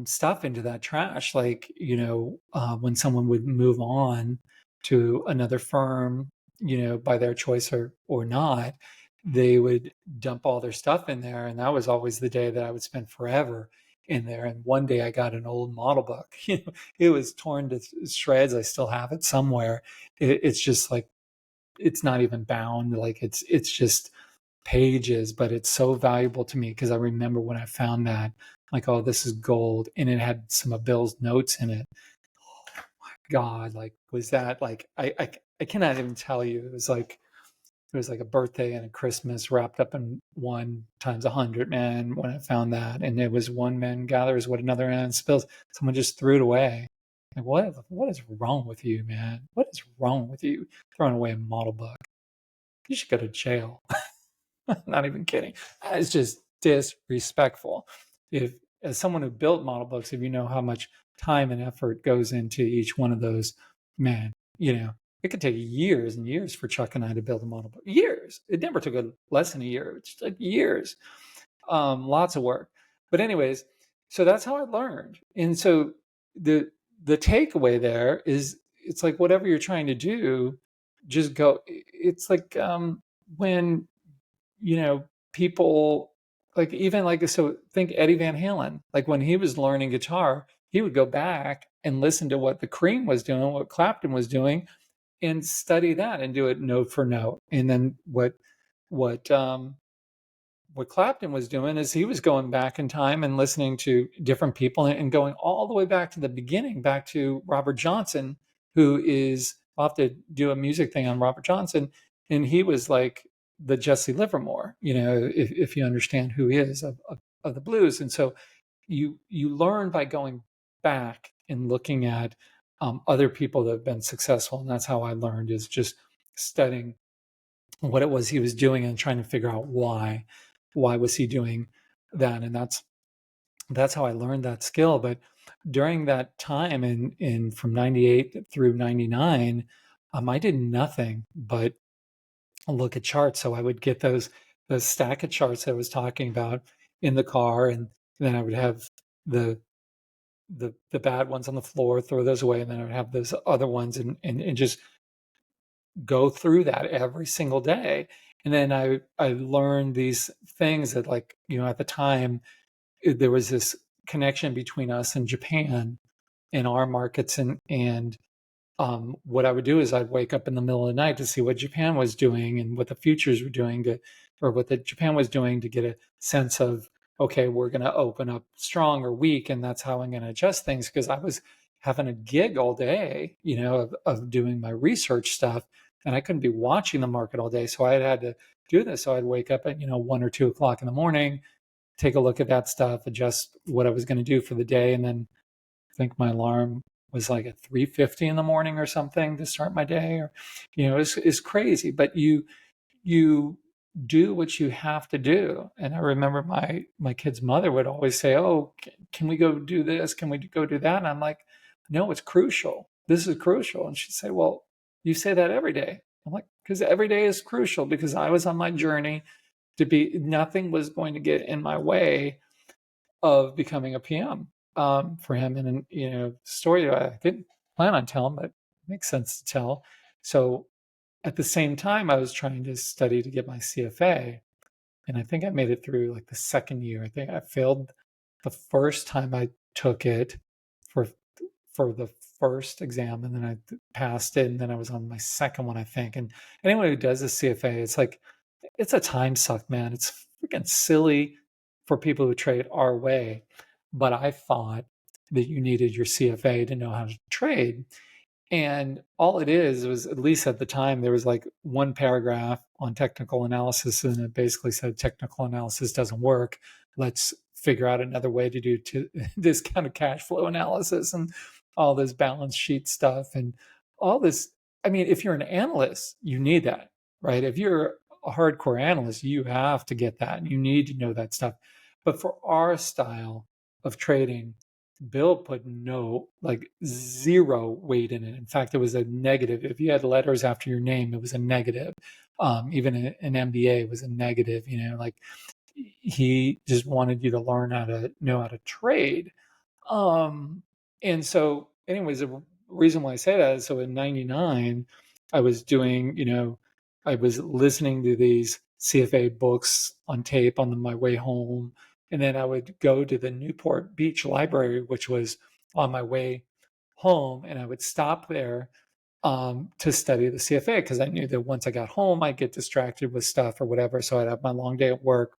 stuff into that trash. Like, when someone would move on to another firm, by their choice or not, they would dump all their stuff in there. And that was always the day that I would spend forever in there. And one day I got an old model book, it was torn to shreds. I still have it somewhere. It's just like, it's not even bound. Like it's just pages, but it's so valuable to me because I remember when I found that, like, oh, this is gold, and it had some of Bill's notes in it. Oh my God, like, was that like I cannot even tell you. It was like a birthday and a Christmas wrapped up in one times 100, man. When I found that, and it was one man gathers what another man spills. Someone just threw it away. Like, what is wrong with you, man? What is wrong with you throwing away a model book? You should go to jail. Not even kidding. It's just disrespectful. If, as someone who built model books, if you know how much time and effort goes into each one of those, man, it could take years and years for Chuck and I to build a model book. Years. It never took less than a year. It's like years. Lots of work. But anyways, so that's how I learned. And so the takeaway there is, it's like whatever you're trying to do, just go. It's like when people, like, even like, so think Eddie Van Halen, like when he was learning guitar, he would go back and listen to what the Cream was doing, what Clapton was doing, and study that and do it note for note. And then what Clapton was doing is he was going back in time and listening to different people and going all the way back to the beginning, back to Robert Johnson, who is, I'll have to do a music thing on Robert Johnson. And he was like the Jesse Livermore, if you understand who he is of the blues. And so you learn by going back and looking at other people that have been successful. And that's how I learned, is just studying what it was he was doing and trying to figure out why was he doing that. And that's how I learned that skill. But during that time in from 98 through 99, I did nothing but look at charts. So I would get those stack of charts I was talking about in the car, and then I would have the bad ones on the floor, throw those away, and then I would have those other ones and just go through that every single day. And then I learned these things that, like, at the time, there was this connection between us and Japan in our markets. And what I would do is I'd wake up in the middle of the night to see what Japan was doing and what the futures were doing or what the Japan was doing, to get a sense of, okay, we're going to open up strong or weak. And that's how I'm going to adjust things. Because I was having a gig all day, of doing my research stuff, and I couldn't be watching the market all day. So I had to do this. So I'd wake up at, 1 or 2 o'clock in the morning, take a look at that stuff, adjust what I was going to do for the day. And then I think my alarm was like at 3:50 in the morning or something to start my day. Or, it's crazy, but you do what you have to do. And I remember my kid's mother would always say, oh, can we go do this? Can we go do that? And I'm like, no, it's crucial. This is crucial. And she'd say, well, you say that every day. I'm like, because every day is crucial, because I was on my journey nothing was going to get in my way of becoming a PM for him. And, story that I didn't plan on telling, but it makes sense to tell. So at the same time, I was trying to study to get my CFA. And I think I made it through like the second year. I think I failed the first time I took it for the first exam, and then I passed it, and then I was on my second one, I think. And anyone who does a CFA, it's like it's a time suck, man. It's freaking silly for people who trade our way. But I thought that you needed your CFA to know how to trade. And all it is was, at least at the time, there was like one paragraph on technical analysis, and it basically said technical analysis doesn't work. Let's figure out another way to do this kind of cash flow analysis and all this balance sheet stuff and all this. I mean, if you're an analyst, you need that, right? If you're a hardcore analyst, you have to get that and you need to know that stuff. But for our style of trading, Bill put like zero weight in it. In fact, it was a negative. If you had letters after your name, it was a negative. Even an MBA was a negative, like he just wanted you to learn how to know how to trade. And so anyways, the reason why I say that is, so in 99, I was doing, I was listening to these CFA books on tape on my way home. And then I would go to the Newport Beach Library, which was on my way home. And I would stop there to study the CFA, because I knew that once I got home, I'd get distracted with stuff or whatever. So I'd have my long day at work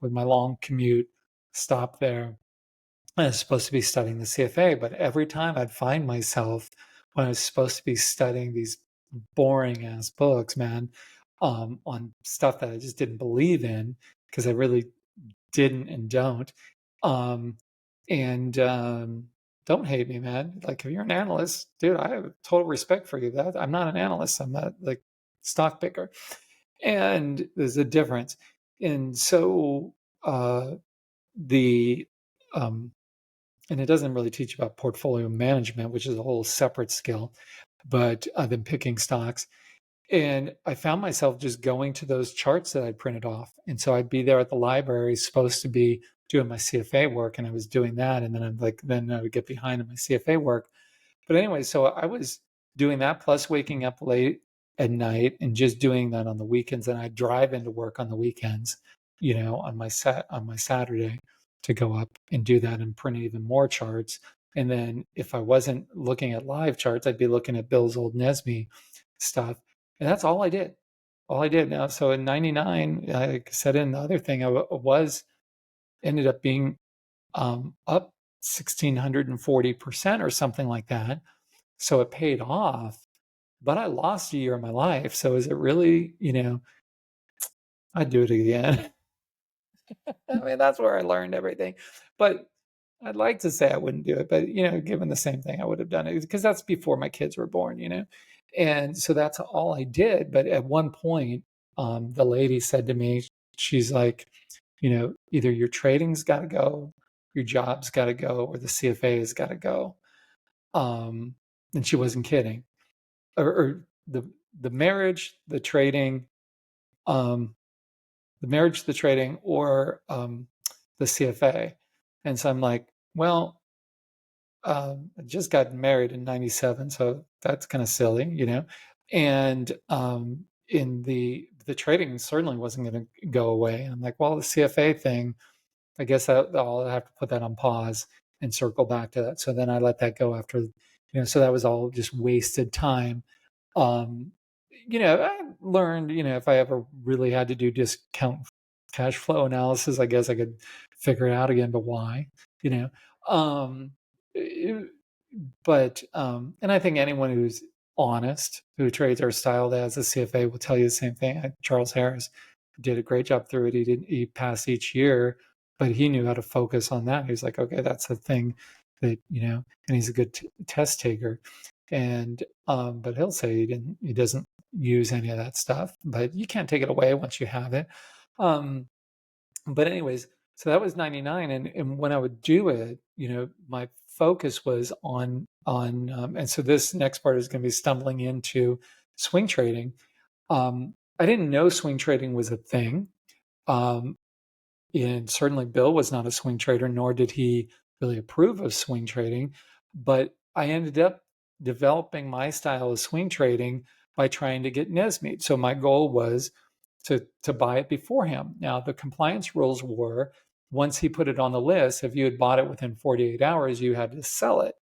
with my long commute, stop there. I was supposed to be studying the CFA, but every time I'd find myself when I was supposed to be studying these boring ass books, man, on stuff that I just didn't believe in, because I really didn't and don't. Don't hate me, man. Like, if you're an analyst, dude, I have total respect for you. That I'm not an analyst. I'm not like stock picker. And there's a difference. And so the and it doesn't really teach about portfolio management, which is a whole separate skill, but I've been picking stocks. And I found myself just going to those charts that I'd printed off. And so I'd be there at the library, supposed to be doing my CFA work, and I was doing that. And then I would get behind in my CFA work. But anyway, so I was doing that, plus waking up late at night and just doing that on the weekends. And I'd drive into work on the weekends, on my Saturday, to go up and do that and print even more charts. And then if I wasn't looking at live charts, I'd be looking at Bill's old NESME stuff. And that's all I did. All I did. Now, so in 99, like I said, in the other thing, ended up being up 1,640% or something like that. So it paid off, but I lost a year of my life. So is it really, I'd do it again. I mean, that's where I learned everything. But I'd like to say I wouldn't do it, but given the same thing, I would have done it, because that's before my kids were born, and so that's all I did. But at one point, the lady said to me, she's like, either your trading's got to go, your job's got to go, or the CFA has got to go. And she wasn't kidding. Or the marriage, the trading, or the CFA. And so I'm like, well, I just got married in 97, so that's kind of silly, and in the trading certainly wasn't going to go away. I'm like, well, the CFA thing, I guess I'll have to put that on pause and circle back to that. So then I let that go after, so that was all just wasted time. I learned, if I ever really had to do discount cash flow analysis, I guess I could figure it out again, but why, um, it- and I think anyone who's honest, who trades our style that has a CFA, will tell you the same thing. Charles Harris did a great job through it. He passed each year, but he knew how to focus on that. He was like, okay, that's the thing that, and he's a good test taker. And but he'll say he doesn't use any of that stuff, but you can't take it away once you have it. But anyways, so that was 99, and when I would do it, my focus was on and so this next part is going to be stumbling into swing trading. I didn't know swing trading was a thing. And certainly Bill was not a swing trader, nor did he really approve of swing trading. But I ended up developing my style of swing trading by trying to get NESME. So my goal was to buy it before him. Now, the compliance rules were, once he put it on the list, if you had bought it within 48 hours, you had to sell it.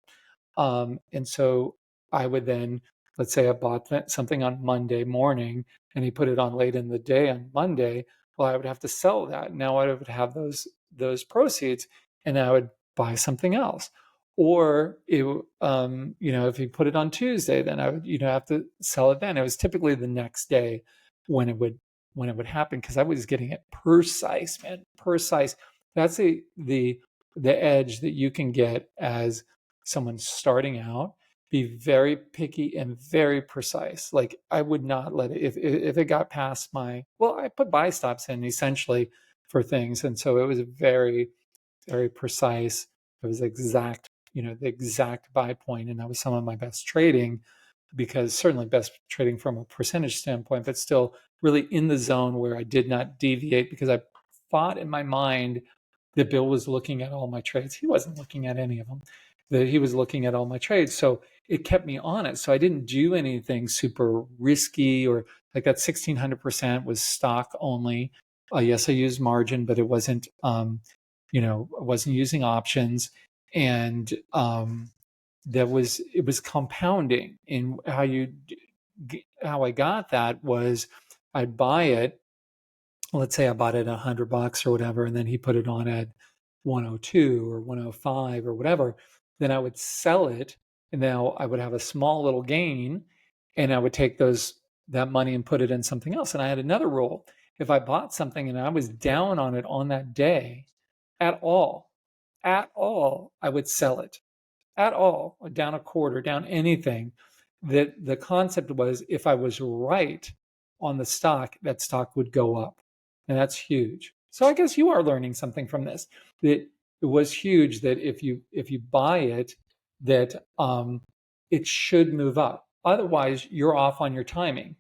And so I would then, let's say I bought something on Monday morning and he put it on late in the day on Monday. Well, I would have to sell that. Now I would have those proceeds, and I would buy something else. Or if he put it on Tuesday, then I would, have to sell it then. It was typically the next day when it would happen, because I was getting it precise, man, precise. That's the edge that you can get as someone starting out. Be very picky and very precise. Like, I would not let it, if it got past I put buy stops in essentially for things. And so it was very, very precise. It was exact, the exact buy point. And that was some of my best trading, because certainly best trading from a percentage standpoint, but still really in the zone where I did not deviate, because I thought in my mind that Bill was looking at all my trades. He wasn't looking at any of them. That he was looking at all my trades. So it kept me honest. So I didn't do anything super risky, or like that 1600% was stock only. Yes, I used margin, but it wasn't, I wasn't using options. And it was compounding. In how I got that was, I'd buy it. Let's say I bought it at $100 or whatever, and then he put it on at 102 or 105 or whatever. Then I would sell it, and now I would have a small little gain, and I would take that money and put it in something else. And I had another rule: if I bought something and I was down on it on that day, at all, I would sell it. At all, down a quarter, down anything. That the concept was, if I was right on the stock, that stock would go up. And that's huge. So I guess you are learning something from this. That it was huge that if you buy it, that it should move up. Otherwise, you're off on your timing.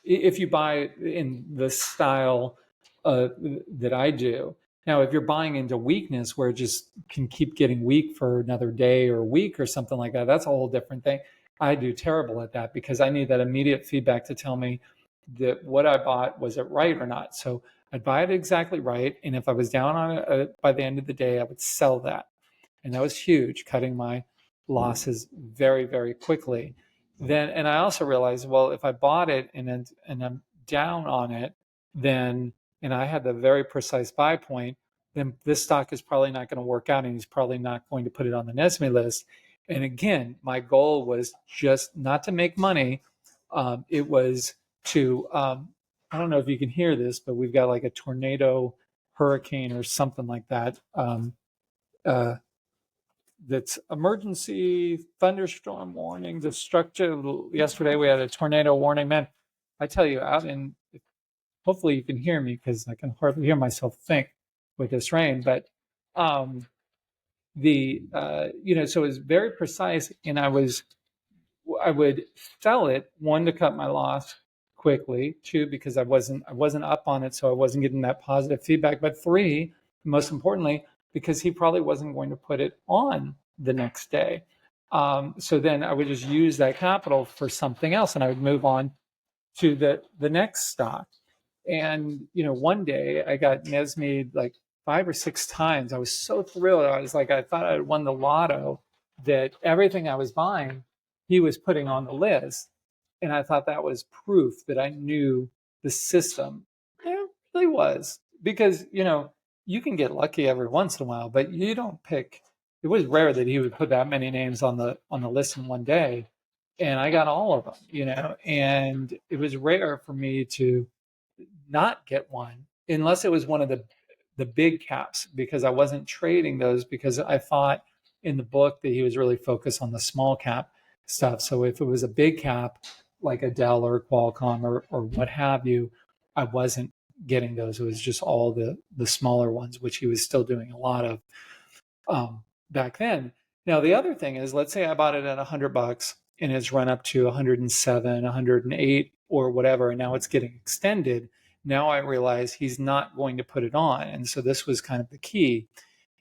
If you buy in the style that I do. Now, if you're buying into weakness, where it just can keep getting weak for another day or a week or something like that, that's a whole different thing. I do terrible at that, because I need that immediate feedback to tell me that what I bought, was it right or not. So I'd buy it exactly right. And if I was down on it by the end of the day, I would sell that. And that was huge, cutting my losses very, very quickly. And I also realized, well, if I bought it and I'm down on it, then, and I had the very precise buy point, then this stock is probably not going to work out, and he's probably not going to put it on the Nesme list. And again, my goal was just not to make money. It was to, I don't know if you can hear this, but we've got like a tornado, hurricane, or something like that. That's emergency thunderstorm warning, destructive. Yesterday we had a tornado warning. Man, I tell you, hopefully you can hear me, because I can hardly hear myself think with this rain. But so it was very precise, and I would sell it, one, to cut my loss quickly, two, because I wasn't up on it, so I wasn't getting that positive feedback, but three, most importantly, because he probably wasn't going to put it on the next day. So then I would just use that capital for something else, and I would move on to the next stock. And one day I got Nesme like 5 or 6 times. I was so thrilled. I was like, I thought I had won the lotto, that everything I was buying, he was putting on the list. And I thought that was proof that I knew the system. It really was, because you can get lucky every once in a while, but you don't pick. It was rare that he would put that many names on the list in one day, and I got all of them. And it was rare for me to not get one, unless it was one of the big caps, because I wasn't trading those, because I thought in the book that he was really focused on the small cap stuff. So if it was a big cap like a Dell or Qualcomm or what have you, I wasn't getting those. It was just all the smaller ones, which he was still doing a lot of back then. Now the other thing is, let's say I bought it at $100 and it's run up to 107, 108 or whatever, and now it's getting extended. Now I realize he's not going to put it on. And so this was kind of the key,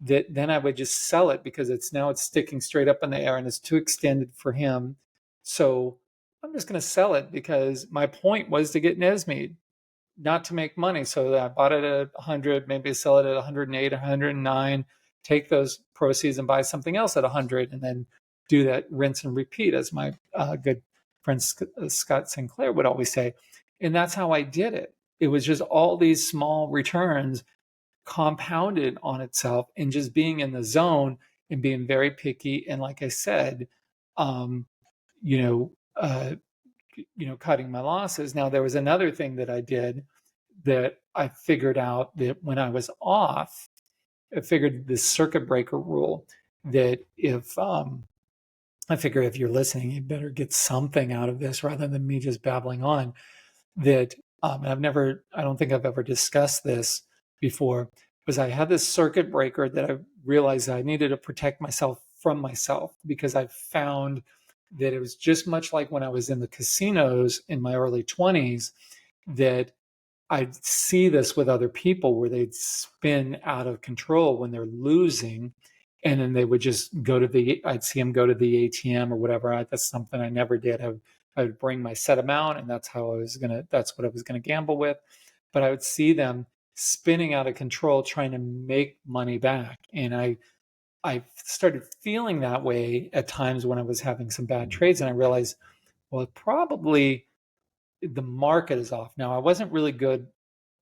that then I would just sell it, because it's sticking straight up in the air and it's too extended for him. So I'm just going to sell it, because my point was to get Nesme, not to make money. So I bought it at 100, maybe sell it at 108, 109, take those proceeds and buy something else at 100, and then do that rinse and repeat, as my good friend Scott Sinclair would always say. And that's how I did it. It was just all these small returns compounded on itself, and just being in the zone and being very picky. And like I said, um, you know, uh, cutting my losses. Now, there was another thing that I did that I figured out, that when I was off, I figured this circuit breaker rule, that I figure if you're listening, you better get something out of this rather than me just babbling on. That and I don't think I've ever discussed this before, was I had this circuit breaker that I realized I needed to protect myself from myself, because I found that it was just much like when I was in the casinos in my early 20s, that I'd see this with other people where they'd spin out of control when they're losing. And then they would just I'd see them go to the ATM or whatever. That's something I never did. I would bring my set amount, and that's what I was going to gamble with. But I would see them spinning out of control, trying to make money back. And I started feeling that way at times when I was having some bad trades. And I realized, well, probably the market is off. Now, I wasn't really good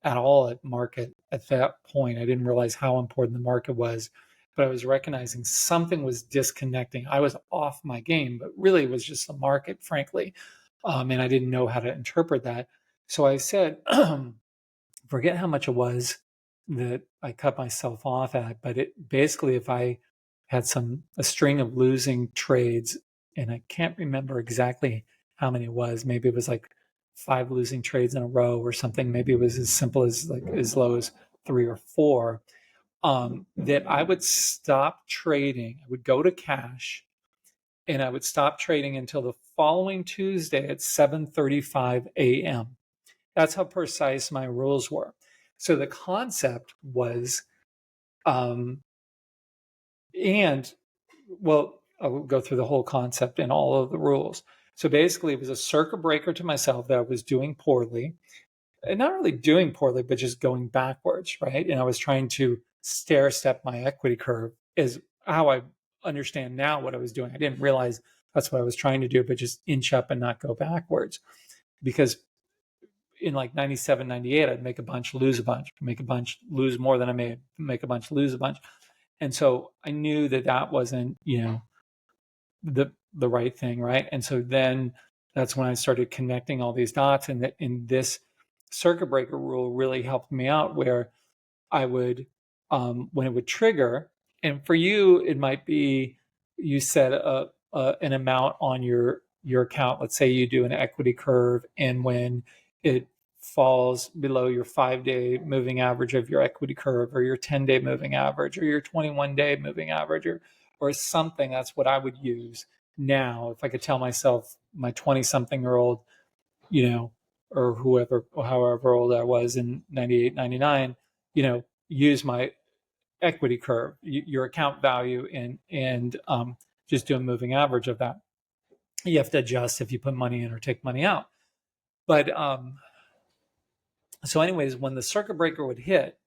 at all at market at that point. I didn't realize how important the market was, but I was recognizing something was disconnecting. I was off my game, but really it was just the market, frankly. And I didn't know how to interpret that. So I said, forget how much it was that I cut myself off at, but it basically, if I had a string of losing trades, and I can't remember exactly how many it was, maybe it was like 5 losing trades in a row or something. Maybe it was as simple as like as low as 3 or 4. That I would stop trading. I would go to cash, and I would stop trading until the following Tuesday at 7:35 a.m. That's how precise my rules were. So the concept was, and well, I'll go through the whole concept and all of the rules. So basically, it was a circuit breaker to myself that I was doing poorly, and not really doing poorly, but just going backwards, right? And I was trying to stair step my equity curve, is how I understand now what I was doing. I didn't realize that's what I was trying to do, but just inch up and not go backwards. Because in like 97, 98, I'd make a bunch, lose a bunch, make a bunch, lose more than I made, make a bunch, lose a bunch. And so I knew that wasn't, the right thing, right? And so then that's when I started connecting all these dots, and this circuit breaker rule really helped me out, where I would, when it would trigger, and for you, it might be, you set an amount on your account. Let's say you do an equity curve, and when it falls below your 5-day moving average of your equity curve, or your 10-day moving average, or your 21-day moving average, or something, that's what I would use now. If I could tell myself, my 20-something-year-old, or however old I was in 98, 99, use my equity curve, your account value, and just do a moving average of that. You have to adjust if you put money in or take money out. But so anyways, when the circuit breaker would hit,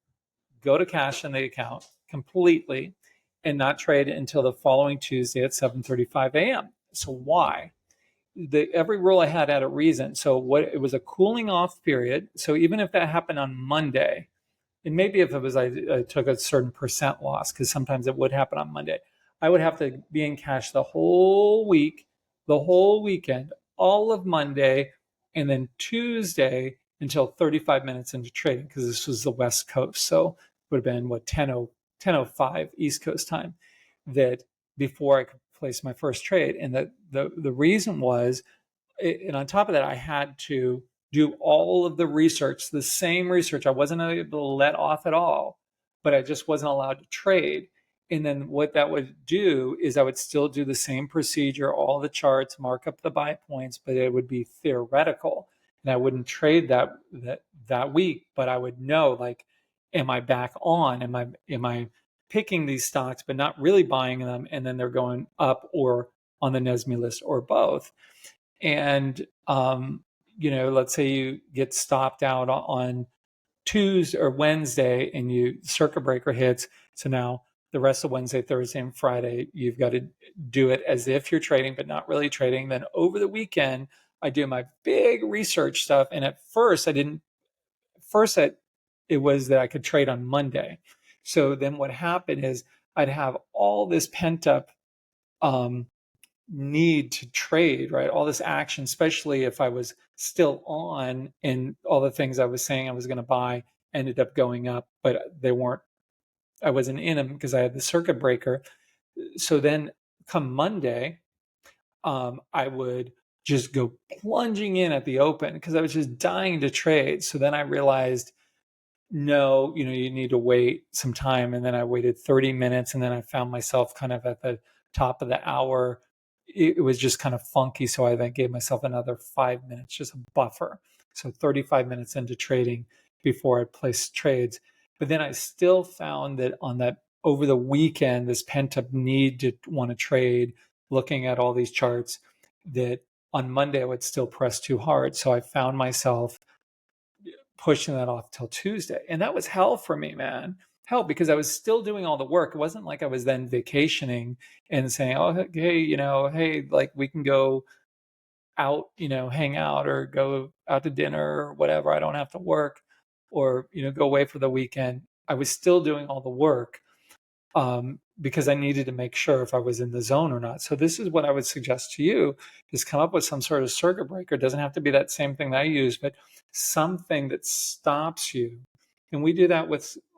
go to cash in the account completely and not trade until the following Tuesday at 7:35 a.m. So why? Every rule I had a reason. So it was a cooling off period. So even if that happened on Monday, and maybe if it was I took a certain percent loss, because sometimes it would happen on Monday, I would have to be in cash the whole week, the whole weekend, all of Monday, and then Tuesday until 35 minutes into trading, because this was the West Coast. So it would have been 10:05 East Coast time, that before I could place my first trade. And the reason was, and on top of that, I had to do all of the research, the same research. I wasn't able to let off at all, but I just wasn't allowed to trade. And then what that would do is I would still do the same procedure, all the charts, mark up the buy points, but it would be theoretical. And I wouldn't trade that week, but I would know, like, am I back on? Am I picking these stocks but not really buying them, and then they're going up or on the NESME list, or both? And let's say you get stopped out on Tuesday or Wednesday, and circuit breaker hits. So now the rest of Wednesday, Thursday, and Friday, you've got to do it as if you're trading, but not really trading. Then over the weekend, I do my big research stuff. And at first, I didn't, first, it was that I could trade on Monday. So then what happened is I'd have all this pent up um, need to trade, right? All this action, especially if I was still on and all the things I was saying I was going to buy ended up going up, but they weren't, I wasn't in them because I had the circuit breaker. So then come Monday, I would just go plunging in at the open because I was just dying to trade. So then I realized, no, you need to wait some time. And then I waited 30 minutes and then I found myself kind of at the top of the hour. It was just kind of funky. So I then gave myself another 5 minutes, just a buffer. So 35 minutes into trading before I placed trades. But then I still found that on that over the weekend, this pent up need to want to trade, looking at all these charts, that on Monday I would still press too hard. So I found myself pushing that off till Tuesday. And that was hell for me, man. Hell, because I was still doing all the work. It wasn't like I was then vacationing and saying, oh, hey, hey, like we can go out, hang out or go out to dinner or whatever. I don't have to work or, go away for the weekend. I was still doing all the work because I needed to make sure if I was in the zone or not. So this is what I would suggest to you is come up with some sort of circuit breaker. It doesn't have to be that same thing that I use, but something that stops you. And we do that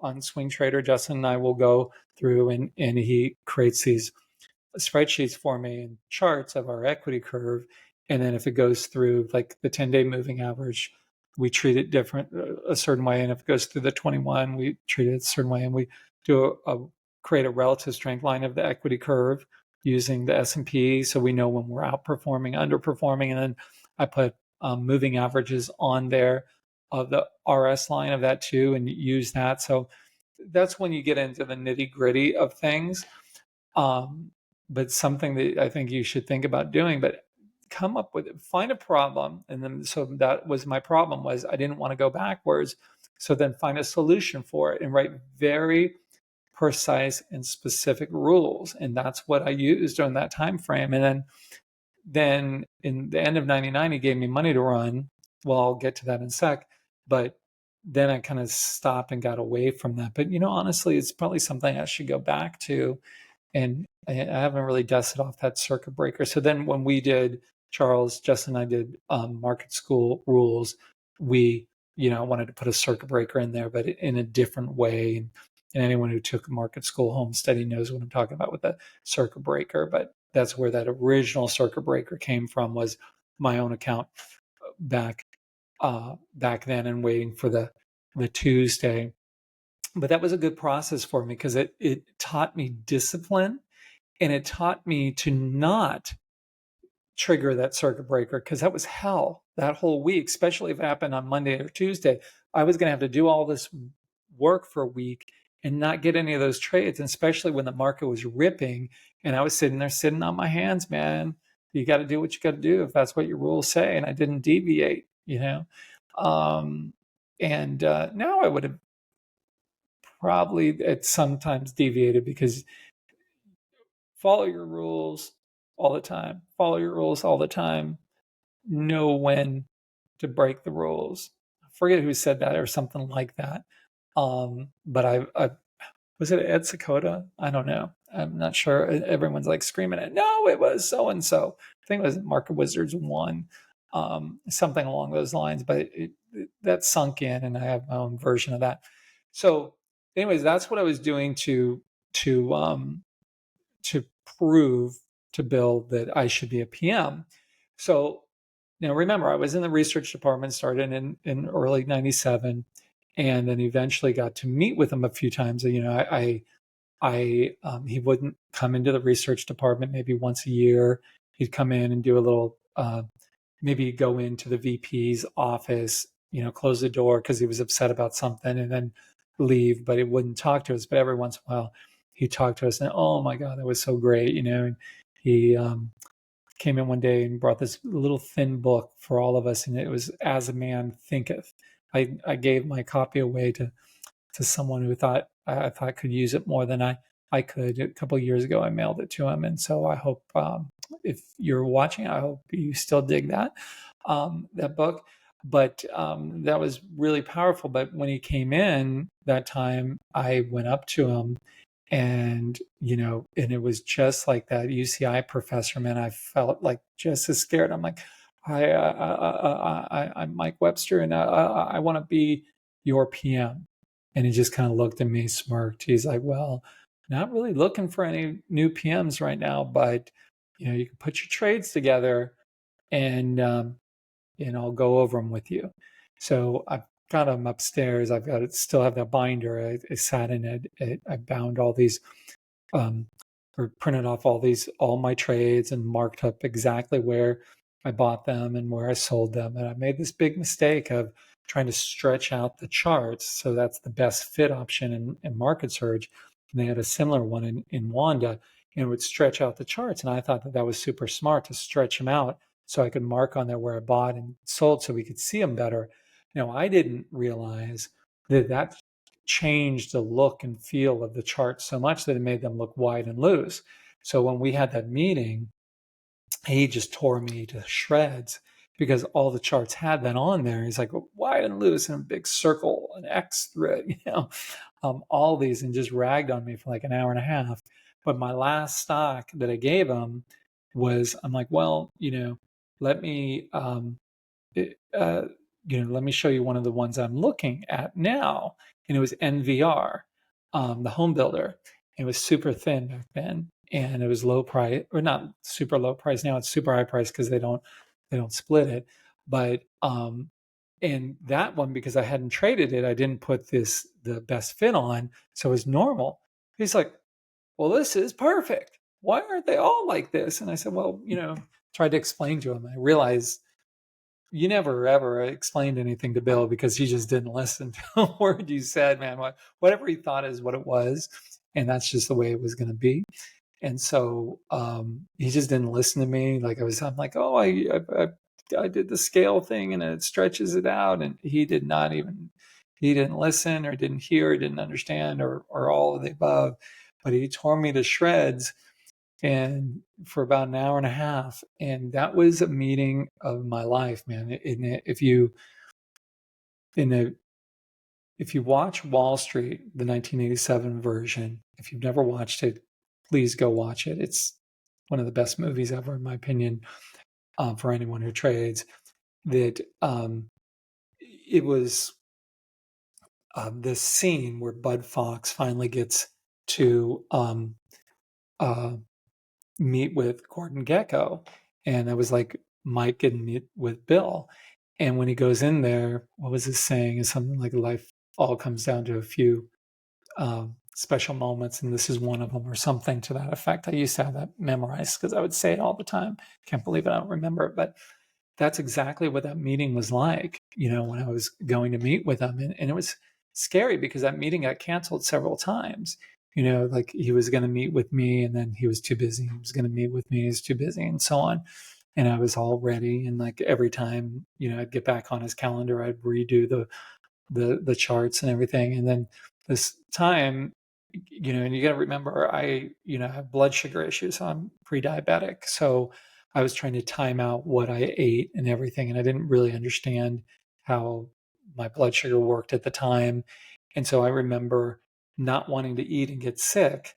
on Swing Trader. Justin and I will go through and he creates these spreadsheets for me and charts of our equity curve. And then if it goes through like the 10-day moving average, we treat it different, a certain way. And if it goes through the 21, we treat it a certain way. And we do create a relative strength line of the equity curve using the S&P. So we know when we're outperforming, underperforming. And then I put moving averages on there of the RS line of that too, and use that. So that's when you get into the nitty gritty of things. But something that I think you should think about doing, but come up with it, find a problem. And then, so that was my problem, was I didn't want to go backwards. So then find a solution for it and write very precise and specific rules. And that's what I used during that time frame. And then in the end of 99, he gave me money to run. Well, I'll get to that in a sec. But then I kind of stopped and got away from that. But, honestly, it's probably something I should go back to. And I haven't really dusted off that circuit breaker. So then when we did, Charles, Justin and I did market school rules, we, wanted to put a circuit breaker in there, but in a different way. And anyone who took market school home study knows what I'm talking about with the circuit breaker. But that's where that original circuit breaker came from, was my own account back then and waiting for the Tuesday. But that was a good process for me because it taught me discipline, and it taught me to not trigger that circuit breaker, because that was hell that whole week, especially if it happened on Monday or Tuesday. I was going to have to do all this work for a week and not get any of those trades, and especially when the market was ripping and I was sitting there sitting on my hands, man. You got to do what you got to do if that's what your rules say. And I didn't deviate, and now I would have probably at sometimes deviated, because follow your rules all the time. Follow your rules all the time. Know when to break the rules. I forget who said that or something like that. But I was it Ed Sakota? I don't know. I'm not sure. Everyone's like screaming it. No, it was so and so. I think it was Market Wizards 1, something along those lines. But that sunk in, and I have my own version of that. So, anyways, that's what I was doing to prove to Bill that I should be a PM. So now remember, I was in the research department, started in early 97, and then eventually got to meet with him a few times. He wouldn't come into the research department maybe once a year. He'd come in and do a little, maybe go into the VP's office, close the door because he was upset about something, and then leave, but he wouldn't talk to us. But every once in a while, he talked to us, and oh my God, that was so great, And he came in one day and brought this little thin book for all of us, and it was As a Man Thinketh. I gave my copy away to someone who I thought could use it more than I I could. A couple of years ago, I mailed it to him. And so I hope if you're watching, I hope you still dig that book. But that was really powerful. But when he came in that time, I went up to him and, and it was just like that UCI professor, man. I felt like just as scared. I'm like, I'm Mike Webster, and I want to be your PM. And he just kind of looked at me, smirked. He's like, well, not really looking for any new PMs right now, but you can put your trades together, and I'll go over them with you. So I've got them upstairs. I've got it. Still have that binder. I sat in it. I bound all these, or printed off all my trades and marked up exactly where I bought them and where I sold them. And I made this big mistake of trying to stretch out the charts. So that's the best fit option in Market Surge. And they had a similar one in Wanda, and it would stretch out the charts. And I thought that was super smart to stretch them out so I could mark on there where I bought and sold so we could see them better. I didn't realize that changed the look and feel of the chart so much that it made them look wide and loose. So when we had that meeting, he just tore me to shreds because all the charts had that on there. He's like, wide and loose in a big circle, an X through it, all these, and just ragged on me for like an hour and a half. But my last stock that I gave him was, I'm like, well, let me, let me show you one of the ones I'm looking at now. And it was NVR, the home builder. It was super thin back then, and it was low price, or not super low price. Now it's super high price because they don't split it. But and that one, because I hadn't traded it, I didn't put the best fit on, so it was normal. He's like, well, this is perfect. Why aren't they all like this? And I said, well, tried to explain to him. I realized you never ever explained anything to Bill because he just didn't listen to a word you said, man. Whatever he thought is what it was, and that's just the way it was going to be. And so he just didn't listen to me. I'm like, oh, I did the scale thing and it stretches it out, and he didn't listen or didn't hear or didn't understand or all of the above. But he tore me to shreds, and for about an hour and a half, and that was a meeting of my life, man. If you watch Wall Street, the 1987 version, if you've never watched it, please go watch it. It's one of the best movies ever, in my opinion, for anyone who trades. That it was this scene where Bud Fox finally gets to meet with Gordon Gekko, and it was like Mike getting meet with Bill. And when he goes in there, what was his saying? Is something like life all comes down to a few special moments, and this is one of them, or something to that effect. I used to have that memorized because I would say it all the time. Can't believe I don't remember it, but that's exactly what that meeting was like, when I was going to meet with him. And it was scary because that meeting got canceled several times. Like he was going to meet with me and then he was too busy. He was going to meet with me, he was too busy, and so on. And I was all ready. And like every time, I'd get back on his calendar, I'd redo the charts and everything. And then this time, and you got to remember, I, have blood sugar issues. So I'm pre-diabetic. So I was trying to time out what I ate and everything. And I didn't really understand how my blood sugar worked at the time. And so I remember not wanting to eat and get sick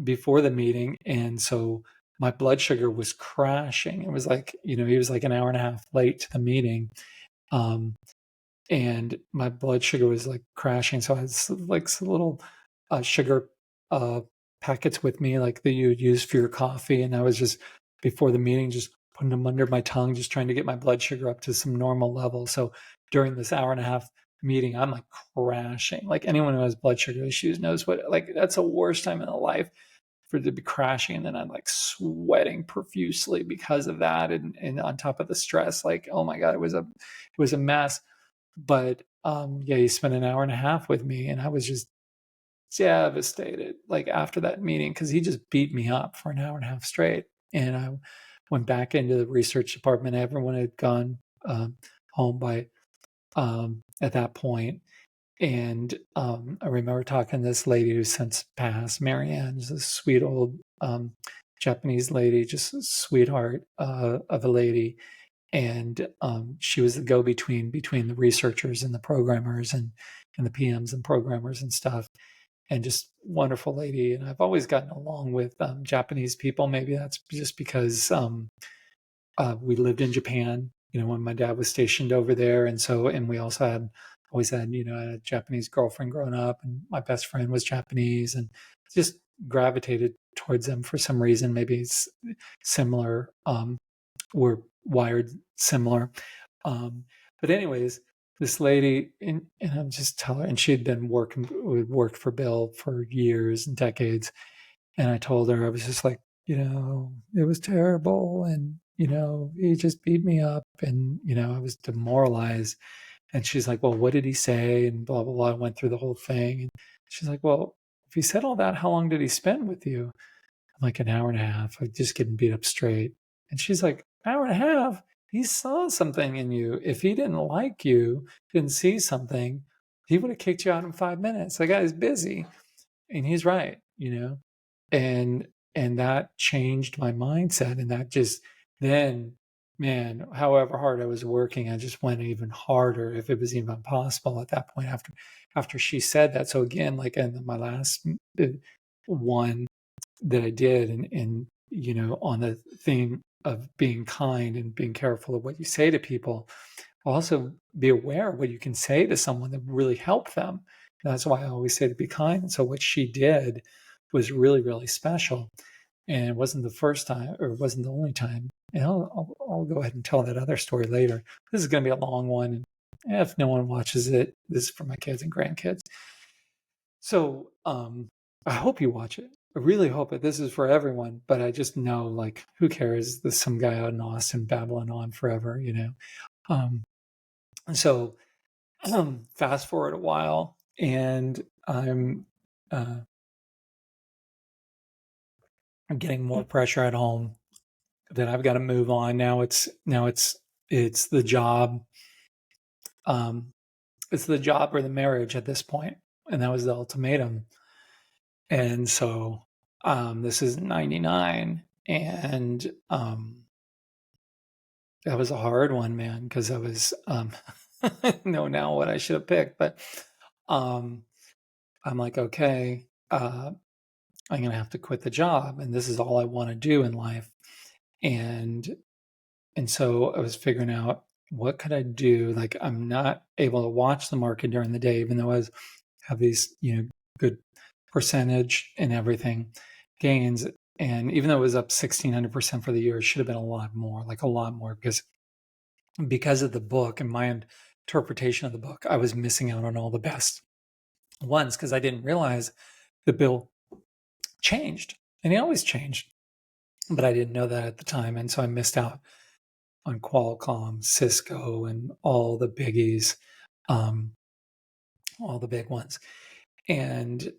before the meeting. And so my blood sugar was crashing. It was like, he was like an hour and a half late to the meeting. And my blood sugar was like crashing. So I had like some little sugar packets with me, like that you would use for your coffee. And I was just, before the meeting, just putting them under my tongue, just trying to get my blood sugar up to some normal level. So during this hour and a half meeting, I'm like crashing. Like anyone who has blood sugar issues knows like that's the worst time in the life for it to be crashing. And then I'm like sweating profusely because of that. And on top of the stress, like, oh my God, it was a mess. But he spent an hour and a half with me, and I was just devastated, like after that meeting, because he just beat me up for an hour and a half straight. And I went back into the research department. Everyone had gone home by at that point. And I remember talking to this lady who's since passed, Marianne, this sweet old Japanese lady, just a sweetheart of a lady. And she was the go-between between the researchers and the programmers and the PMs and programmers and stuff. And just wonderful lady. And I've always gotten along with Japanese people. Maybe that's just because we lived in Japan, when my dad was stationed over there. And we also always had, a Japanese girlfriend growing up, and my best friend was Japanese, and just gravitated towards them for some reason. Maybe it's similar. We're wired similar. But anyways, this lady, and I'm just telling her, and she had been worked for Bill for years and decades. And I told her, I was just like, it was terrible. And, he just beat me up. And, I was demoralized. And she's like, well, what did he say? And blah, blah, blah. I went through the whole thing. And she's like, well, if he said all that, how long did he spend with you? I'm like, an hour and a half. Like, just getting beat up straight. And she's like, hour and a half? He saw something in you. If he didn't like you, didn't see something, he would have kicked you out in 5 minutes. The guy's busy. And he's right, and that changed my mindset. And that just, then, man, however hard I was working, I just went even harder, if it was even possible at that point, after she said that. So again, like in my last one that I did, and on the theme of being kind and being careful of what you say to people, also be aware of what you can say to someone that really help them. That's why I always say to be kind. And so what she did was really, really special. And it wasn't the first time, or it wasn't the only time. And I'll go ahead and tell that other story later. This is going to be a long one. And if no one watches it, this is for my kids and grandkids. So I hope you watch it. I really hope it. This is for everyone. But I just know, like, who cares? There's some guy out in Austin babbling on forever, So fast forward a while, and I'm getting more pressure at home that I've got to move on. Now it's the job. It's the job or the marriage at this point, and that was the ultimatum. And so this is 99, and that was a hard one, man, because I was I know now what I should have picked, but I'm like, okay, I'm going to have to quit the job, and this is all I want to do in life. And so I was figuring out, what could I do? Like, I'm not able to watch the market during the day, even though I have these, good percentage and everything gains. And even though it was up 1,600% for the year, it should have been a lot more, because of the book and my interpretation of the book. I was missing out on all the best ones because I didn't realize the bill changed, and he always changed, but I didn't know that at the time. And so I missed out on Qualcomm, Cisco, and all the biggies, all the big ones. And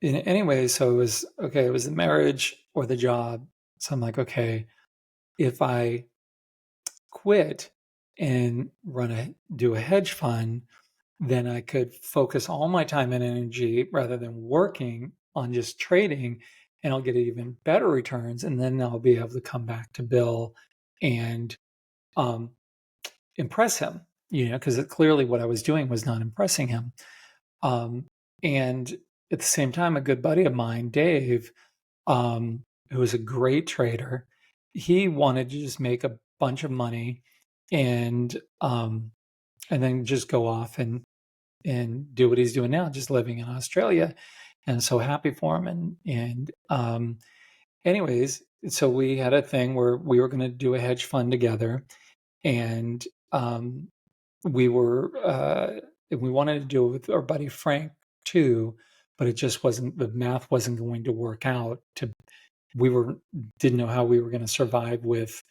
anyway, so it was okay. It was the marriage or the job. So I'm like, okay, if I quit and do a hedge fund, then I could focus all my time and energy rather than working on just trading, and I'll get even better returns. And then I'll be able to come back to Bill and impress him, because clearly what I was doing was not impressing him. And at the same time, a good buddy of mine, Dave, who was a great trader, he wanted to just make a bunch of money and then just go off and do what he's doing now, just living in Australia. And so happy for him. And anyways, so we had a thing where we were going to do a hedge fund together, and we wanted to do it with our buddy Frank too, but it just wasn't, the math wasn't going to work out. Didn't know how we were going to survive with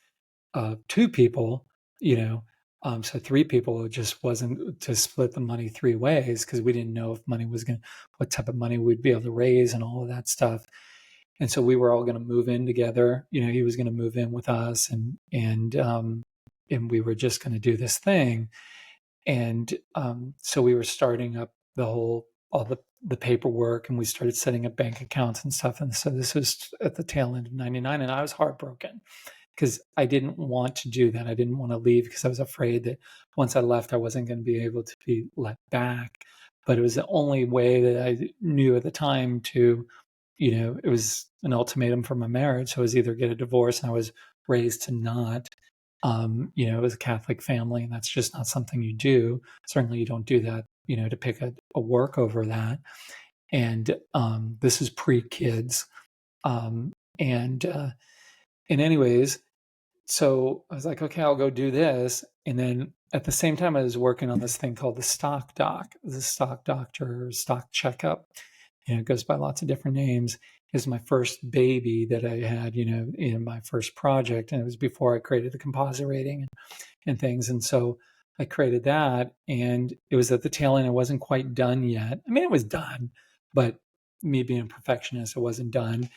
2 people, so 3 people, it just wasn't to split the money 3 ways, because we didn't know if what type of money we'd be able to raise and all of that stuff. And so we were all going to move in together. He was going to move in with us, and we were just going to do this thing. And so we were starting up all the paperwork, and we started setting up bank accounts and stuff. And so this was at the tail end of 99, and I was heartbroken because I didn't want to do that. I didn't want to leave because I was afraid that once I left, I wasn't going to be able to be let back. But it was the only way that I knew at the time to, it was an ultimatum for my marriage. So it was either get a divorce, and I was raised to not. It was a Catholic family, and that's just not something you do. Certainly you don't do that, to pick a work over that. And this is pre-kids. Um, and anyways, so I was like, okay, I'll go do this. And then at the same time, I was working on this thing called the stock doc, the stock doctor, or stock checkup. It goes by lots of different names. Is my first baby that I had, in my first project. And it was before I created the composite rating and things. And so I created that, and it was at the tail end. It wasn't quite done yet. I mean, it was done, but me being a perfectionist, it wasn't done.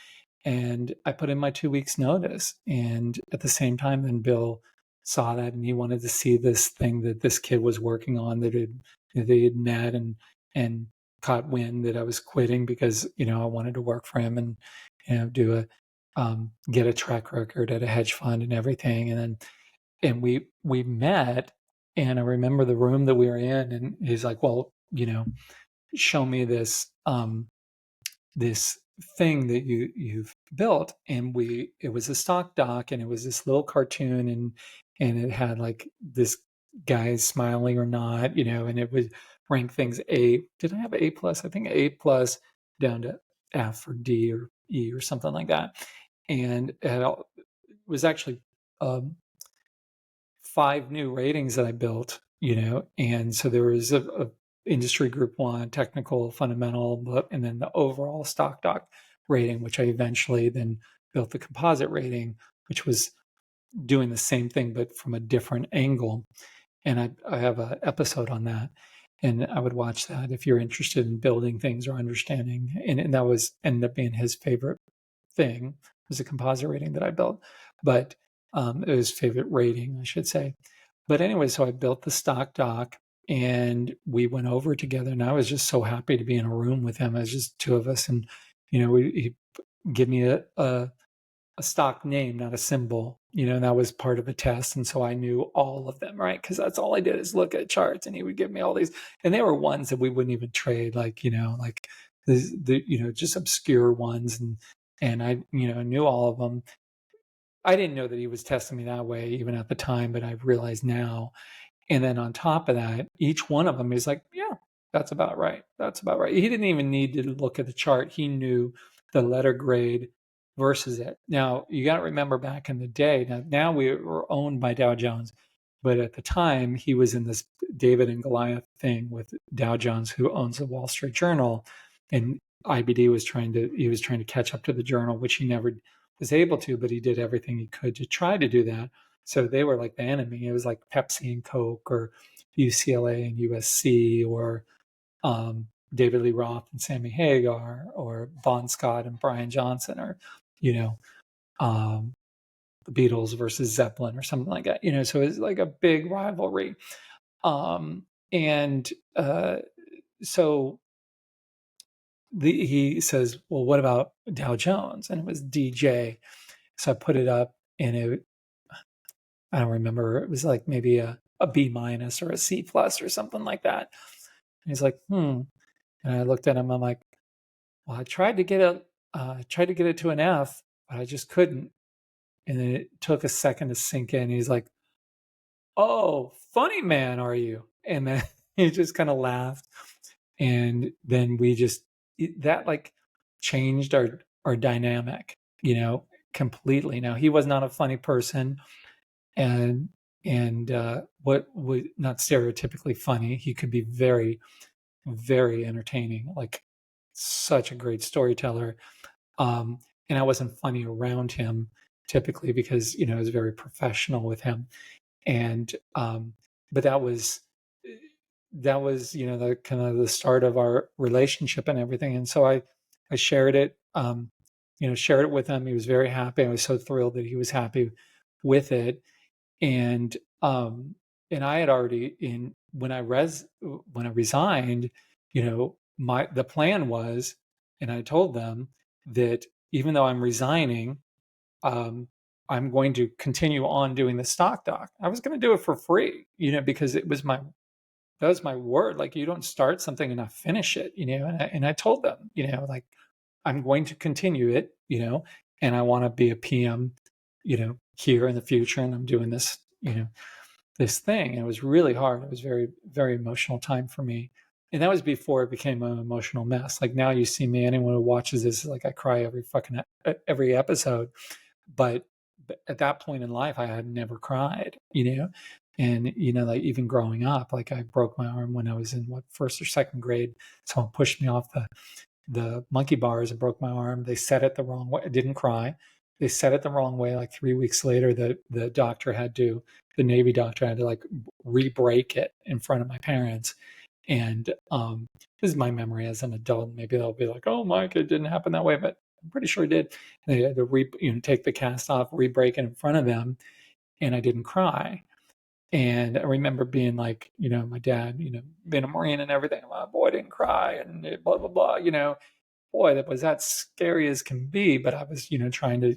And I put in my 2 weeks notice. And at the same time, then Bill saw that, and he wanted to see this thing that this kid was working on that they had met and caught wind that I was quitting because, I wanted to work for him and, do get a track record at a hedge fund and everything. And we met, and I remember the room that we were in, and he's like, well, show me this, this thing that you've built. And it was a stock doc, and it was this little cartoon, and it had like this guy smiling or not, and it would rank things did I have A plus? I think A plus down to F or D or E or something like that. And it was actually 5 new ratings that I built, and so there was a industry group 1, technical, fundamental, and then the overall stock doc rating, which I eventually then built the composite rating, which was doing the same thing but from a different angle. And I have an episode on that, and I would watch that if you're interested in building things or understanding. And that ended up being his favorite thing, was a composite rating that I built, but it was favorite rating, I should say. But anyway, so I built the stock doc, and we went over together, and I was just so happy to be in a room with him. It was just 2 of us, and he give me a stock name, not a symbol, and that was part of a test. And so I knew all of them, right? Because that's all I did is look at charts, and he would give me all these, and they were ones that we wouldn't even trade, like like just obscure ones, and I knew all of them. I didn't know that he was testing me that way even at the time, but I've realized now. And then on top of that, each one of them is like, yeah, that's about right. That's about right. He didn't even need to look at the chart. He knew the letter grade versus it. Now, you got to remember back in the day, now we were owned by Dow Jones, but at the time he was in this David and Goliath thing with Dow Jones, who owns the Wall Street Journal. And IBD was trying to catch up to the journal, which he never was able to, but he did everything he could to try to do that. So they were like the enemy. It was like Pepsi and Coke, or UCLA and USC, or David Lee Roth and Sammy Hagar, or Bon Scott and Brian Johnson, or the Beatles versus Zeppelin, or something like that. So it's like a big rivalry. And so he says, well, what about Dow Jones? And it was DJ. So I put it up, and I don't remember, it was like maybe a B minus or a C plus or something like that. And he's like, And I looked at him, I'm like, well, I tried to get it to an F, but I just couldn't. And then it took a second to sink in. He's like, oh, funny man, are you? And then he just kind of laughed. And then that like changed our dynamic, completely. Now, he was not a funny person, and what was not stereotypically funny. He could be very, very entertaining, like such a great storyteller. And I wasn't funny around him typically because, I was very professional with him. And, but that was, the kind of the start of our relationship and everything. And so I shared it, shared it with him. He was very happy. I was so thrilled that he was happy with it. And I had already when I resigned, the plan was, and I told them that even though I'm resigning, um, I'm going to continue on doing the stock doc. I was going to do it for free, because that was my word. Like, you don't start something and not finish it, and I told them, like, I'm going to continue it, and I want to be a PM, here in the future. And I'm doing this, this thing. And it was really hard. It was very, very emotional time for me. And that was before it became an emotional mess. Like, now you see me, anyone who watches this, like, I cry every episode. But at that point in life, I had never cried, and, like, even growing up, like, I broke my arm when I was in first or second grade. Someone pushed me off the monkey bars and broke my arm. They set it the wrong way. I didn't cry. They set it the wrong way. Like 3 weeks later, the Navy doctor had to, like, re-break it in front of my parents. And this is my memory as an adult. Maybe they'll be like, "Oh, Mike, it didn't happen that way," but I'm pretty sure it did. They had to take the cast off, re-break it in front of them, and I didn't cry. And I remember being like, my dad, being a Marine and everything. My boy didn't cry, and blah blah blah. Boy, that was that scary as can be. But I was, trying to,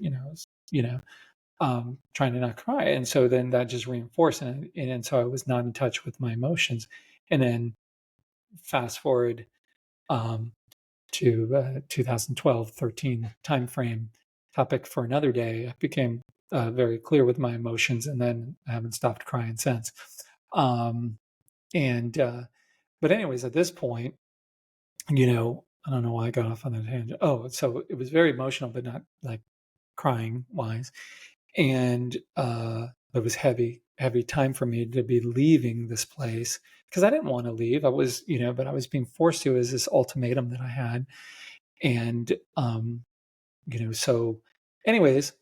trying to not cry, and so then that just reinforced, and so I was not in touch with my emotions. And then fast forward um, to 2012, 13 timeframe, topic for another day. I became very clear with my emotions, and then I haven't stopped crying since. Um, and But anyways, at this point, I don't know why I got off on that tangent. Oh, so it was very emotional, but not like crying wise. And it was heavy time for me to be leaving this place, because I didn't want to leave. I was, but I was being forced to, as this ultimatum that I had. And so anyways,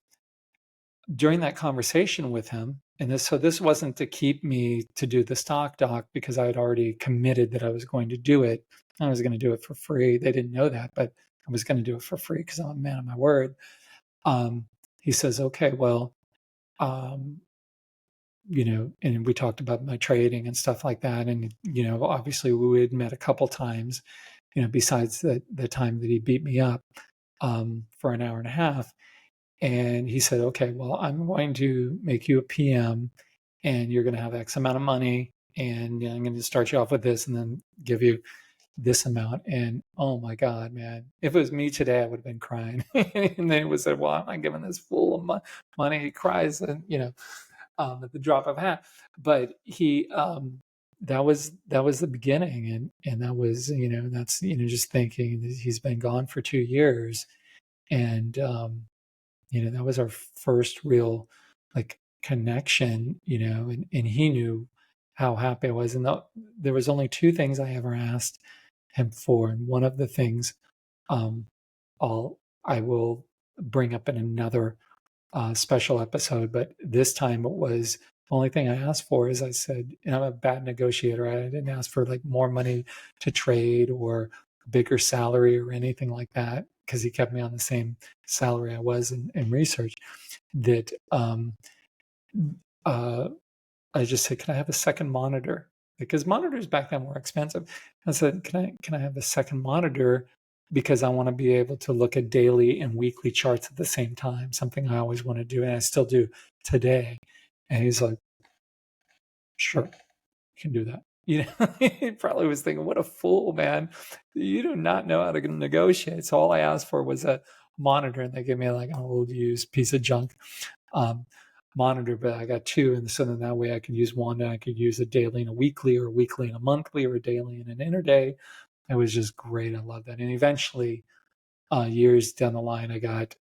during that conversation with him, and this wasn't to keep me to do the stock doc, because I had already committed that I was going to do it. I was going to do it for free. They didn't know that, but I was going to do it for free because I'm a man of my word. He says, "Okay, well, um, and we talked about my trading and stuff like that. And, obviously we had met a couple times, besides the time that he beat me up for an hour and a half. And he said, "Okay, well, I'm going to make you a PM, and you're going to have X amount of money. And, I'm going to start you off with this and then give you this amount." And oh my God, man, if it was me today, I would have been crying. And then he would say, "Well, I'm not giving this fool money." He cries, and, at the drop of a hat. But that was the beginning. And that was, that's, just thinking that he's been gone for 2 years. And, that was our first real, like, connection, and he knew how happy I was. And there was only two things I ever asked him for. And one of the things, um, I will bring up in another special episode, but this time it was, the only thing I asked for is, I said, and I'm a bad negotiator. I didn't ask for, like, more money to trade or a bigger salary or anything like that, because he kept me on the same salary I was in research. That uh, I just said, "Can I have a second monitor?" Because monitors back then were expensive. I said, "Can I have a second monitor? Because I want to be able to look at daily and weekly charts at the same time." Something I always want to do, and I still do today. And he's like, "Sure, you can do that." He probably was thinking, "What a fool, man! You do not know how to negotiate." So all I asked for was a monitor, and they gave me, like, an old used piece of junk um, monitor, but I got two, and so then that way I could use one, and I could use a daily and a weekly, or a weekly and a monthly, or a daily and an interday. It was just great. I love that. And eventually, years down the line,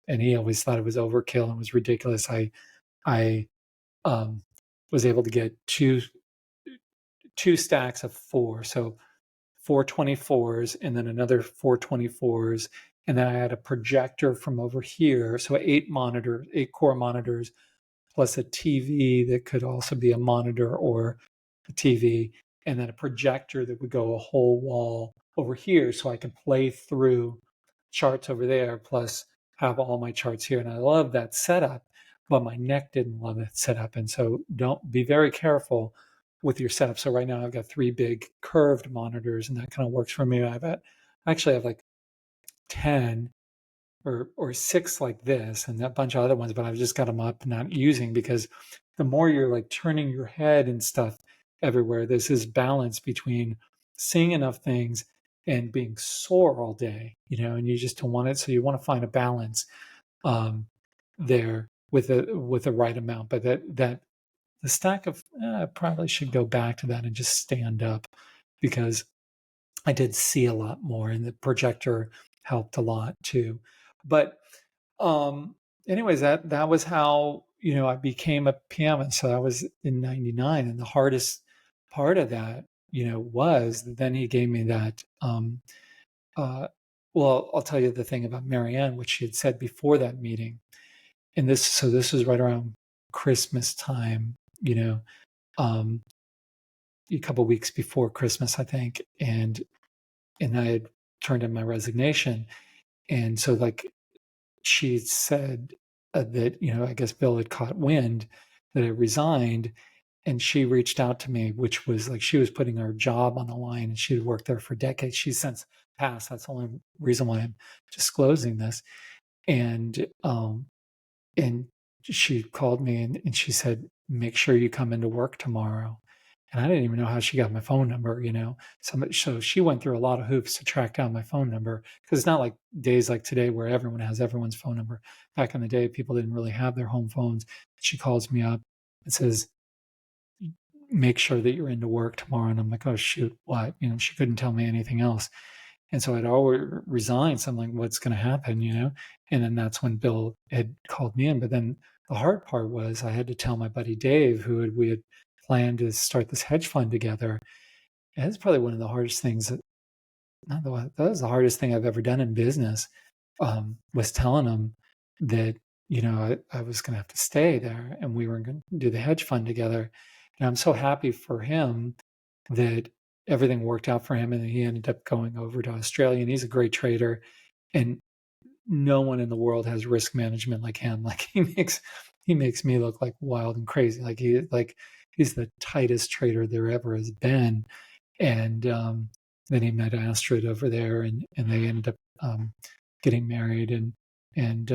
and he always thought it was overkill and was ridiculous. I was able to get two stacks of four, so 424s, and then another 424s, and then I had a projector from over here, so 8 core monitors, plus a TV that could also be a monitor or a TV, and then a projector that would go a whole wall over here, so I could play through charts over there, plus have all my charts here. And I love that setup, but my neck didn't love that setup. And so don't be very careful with your setup. So right now I've got 3 big curved monitors, and that kind of works for me. I actually have like 10 or 6 like this and a bunch of other ones, but I've just got them up and not using, because the more you're like turning your head and stuff everywhere, there's this balance between seeing enough things and being sore all day, and you just don't want it. So you want to find a balance there with the right amount. But that the stack of I probably should go back to that and just stand up, because I did see a lot more, and the projector helped a lot too. But anyways, that was how I became a pianist. So that was in '99, and the hardest part of that was then he gave me that. Uh, well, I'll tell you the thing about Marianne, which she had said before that meeting, and this was right around Christmas time, um, a couple weeks before Christmas, I think, and I had turned in my resignation, and so like she said that I guess Bill had caught wind that I resigned, and she reached out to me, which was like she was putting her job on the line, and she had worked there for decades. She's since passed. That's the only reason why I'm disclosing this. And and she called me, and she said, make sure you come into work tomorrow. And I didn't even know how she got my phone number, So she went through a lot of hoops to track down my phone number, because it's not like days like today where everyone has everyone's phone number. Back in the day, people didn't really have their home phones. She calls me up and says, make sure that you're into work tomorrow. And I'm like, oh, shoot, what? She couldn't tell me anything else. And so I'd already resigned. So I'm like, what's going to happen, And then that's when Bill had called me in. But then the hard part was I had to tell my buddy Dave, we had planned to start this hedge fund together. And that's probably one of the hardest things that was the hardest thing I've ever done in business, was telling him that, I was going to have to stay there, and we were going to do the hedge fund together. And I'm so happy for him that everything worked out for him, and he ended up going over to Australia, and he's a great trader, and no one in the world has risk management like him. Like he makes me look like wild and crazy. He's the tightest trader there ever has been. And then he met Astrid over there, and they ended up getting married, and and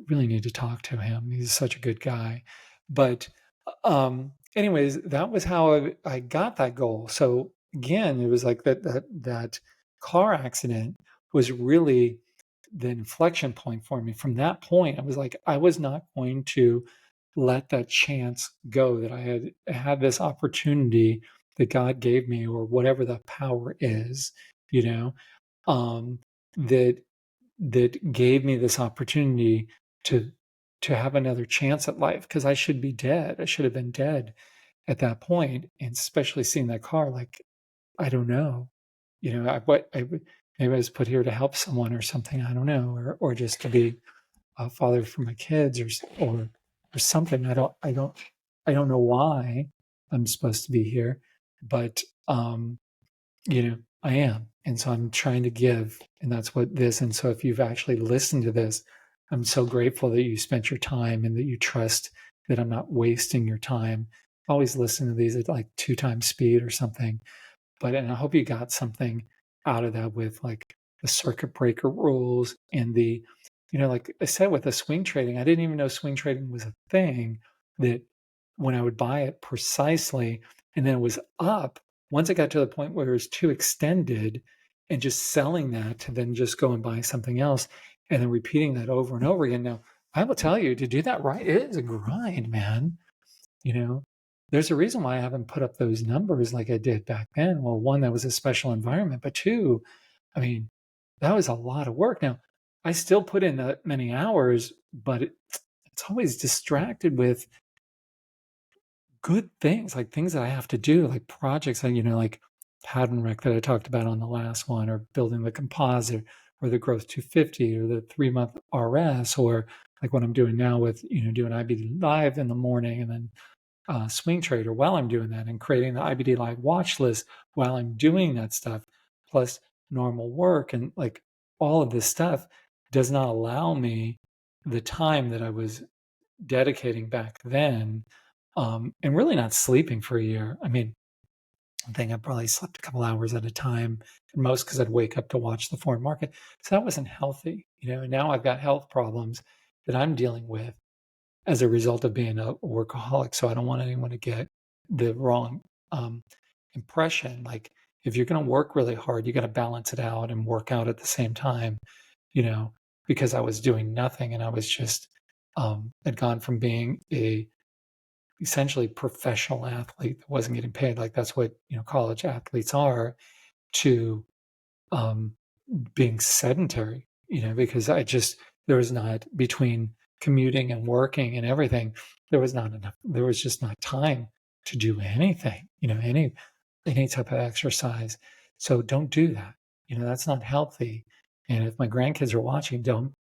really need to talk to him. He's such a good guy. But anyways, that was how I got that goal. So again, it was like that car accident was really the inflection point for me. From that point, I was like, I was not going to let that chance go, that I had this opportunity that God gave me, or whatever the power is, um, that gave me this opportunity to have another chance at life, because I should be dead. I should have been dead at that point. And especially seeing that car, like, I don't know, maybe I was put here to help someone or something. I don't know, or just to be a father for my kids, or something. I don't know why I'm supposed to be here, but I am. And so I'm trying to give, and that's what this. And so if you've actually listened to this, I'm so grateful that you spent your time and that you trust that I'm not wasting your time. Always listen to these at like 2 times speed or something. And I hope you got something out of that, with like the circuit breaker rules, and like I said, with the swing trading, I didn't even know swing trading was a thing, that when I would buy it precisely, and then it was up, once it got to the point where it was too extended, and just selling that to then just go and buy something else, and then repeating that over and over again. Now, I will tell you, to do that right, it is a grind, man. There's a reason why I haven't put up those numbers like I did back then. Well, one, that was a special environment, but two, I mean, that was a lot of work. Now, I still put in that many hours, but it's always distracted with good things, like things that I have to do, like projects that, like pattern rec that I talked about on the last one, or building the composite, or the growth 250, or the 3-month RS, or like what I'm doing now with, doing IBD live in the morning, and then swing trader while I'm doing that, and creating the IBD live watch list while I'm doing that stuff, plus normal work. And like all of this stuff does not allow me the time that I was dedicating back then and really not sleeping for a year. I mean, I think I probably slept a couple hours at a time, and most because I'd wake up to watch the foreign market. So that wasn't healthy, and now I've got health problems that I'm dealing with as a result of being a workaholic. So I don't want anyone to get the wrong um, impression. Like, if you're going to work really hard, you got to balance it out and work out at the same time, because I was doing nothing and I was just, had gone from being a essentially professional athlete that wasn't getting paid, like that's what, college athletes are, to um, being sedentary, because there was not, between commuting and working and everything, there was just not time to do anything, any type of exercise. So don't do that. That's not healthy. And if my grandkids are watching, don't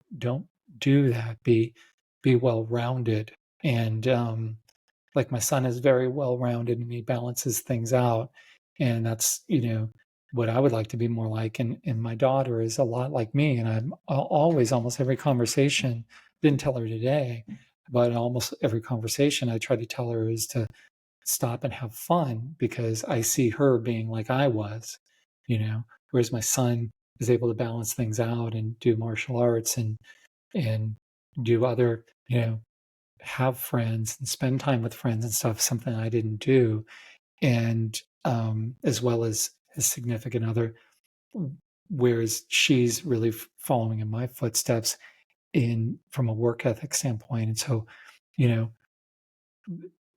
do that. Be well-rounded. And like my son is very well-rounded and he balances things out. And that's, what I would like to be more like. And my daughter is a lot like me. And I'm always, almost every conversation, didn't tell her today, but almost every conversation I try to tell her is to stop and have fun, because I see her being like I was, whereas my son is able to balance things out and do martial arts and do other, have friends and spend time with friends and stuff, something I didn't do. And as well as his significant other, whereas she's really following in my footsteps from a work ethic standpoint. And so, you know,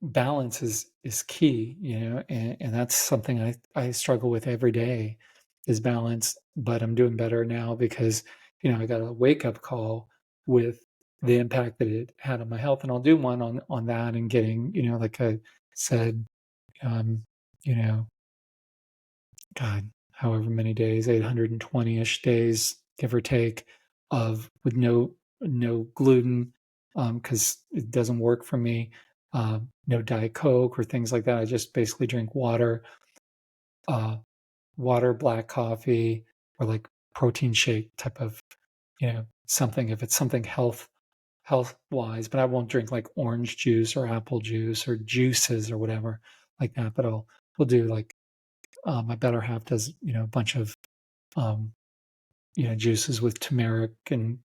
balance is key, and that's something I struggle with every day, is balance. But I'm doing better now because, I got a wake up call with the impact that it had on my health. And I'll do one on that, and getting, like I said, um, you know, God, however many days, 820-ish days, give or take, with no gluten, because it doesn't work for me. No Diet Coke or things like that. I just basically drink water, black coffee, or like protein shake type of, something, if it's something health wise. But I won't drink like orange juice or apple juice or juices or whatever like that. But we'll do like, my better half does, a bunch of, um, juices with turmeric and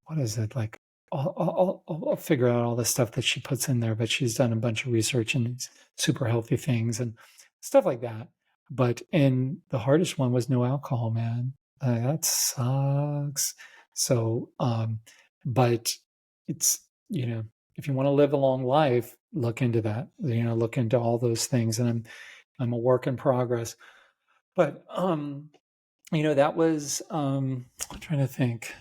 what is it, like, I'll figure out all the stuff that she puts in there, but she's done a bunch of research and super healthy things and stuff like that. And the hardest one was no alcohol, man. That sucks. So, but it's, if you want to live a long life, look into that, look into all those things. And I'm a work in progress. But, that was, I'm trying to think.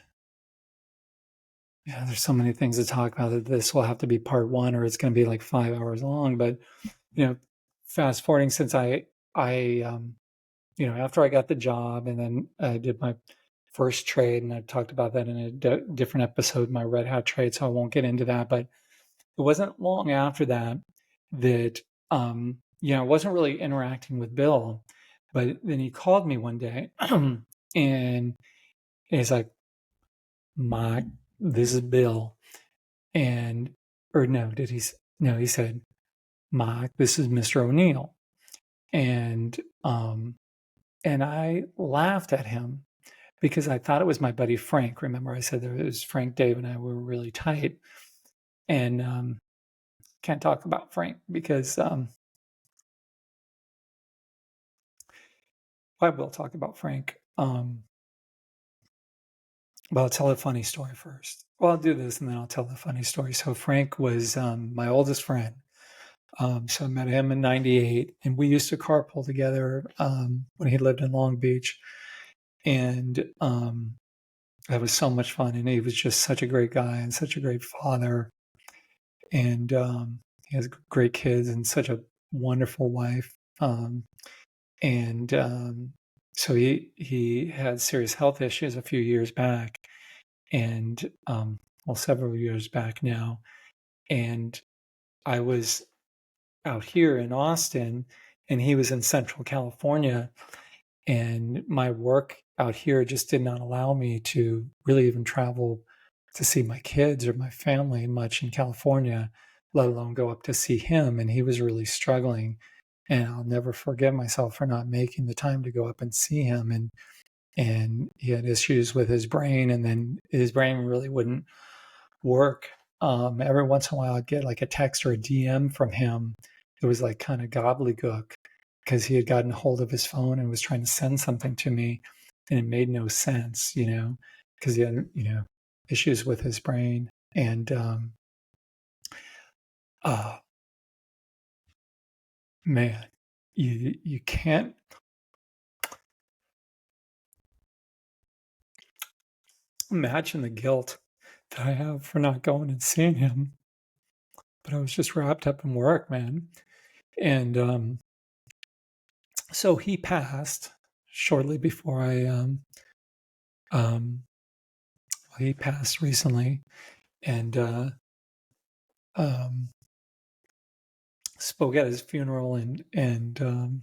Yeah, there's so many things to talk about that this will have to be part one, or it's going to be like 5 hours long. But, fast forwarding, since after I got the job and then I did my first trade, and I talked about that in a different episode, my red hat trade, so I won't get into that. But it wasn't long after that I wasn't really interacting with Bill. But then he called me one day and he's like, "Mike, this is Bill." And, or no, he said, "Mike, this is Mr. O'Neill." And, and I laughed at him because I thought it was my buddy Frank. Remember, I said there was Frank, Dave, and I were really tight. And can't talk about Frank because I will talk about Frank. But I'll tell a funny story first. Well, I'll do this and then I'll tell the funny story. So Frank was my oldest friend. So I met him in '98, and we used to carpool together when he lived in Long Beach. And that was so much fun. And he was just such a great guy and such a great father. And he has great kids and such a wonderful wife. So he had serious health issues a few years back, and several years back now. And I was out here in Austin, and he was in Central California, and my work out here just did not allow me to really even travel to see my kids or my family much in California. let alone go up to see him. And he was really struggling. And I'll never forgive myself for not making the time to go up and see him. And he had issues with his brain, and then his brain really wouldn't work. Every once in a while, I'd get like a text or a DM from him. It was like kind of gobbledygook because he had gotten a hold of his phone and was trying to send something to me, and it made no sense, because he had, issues with his brain. And man, you can't imagine the guilt that I have for not going and seeing him. But I was just wrapped up in work, man. And so he passed shortly before he passed recently, and spoke at his funeral, and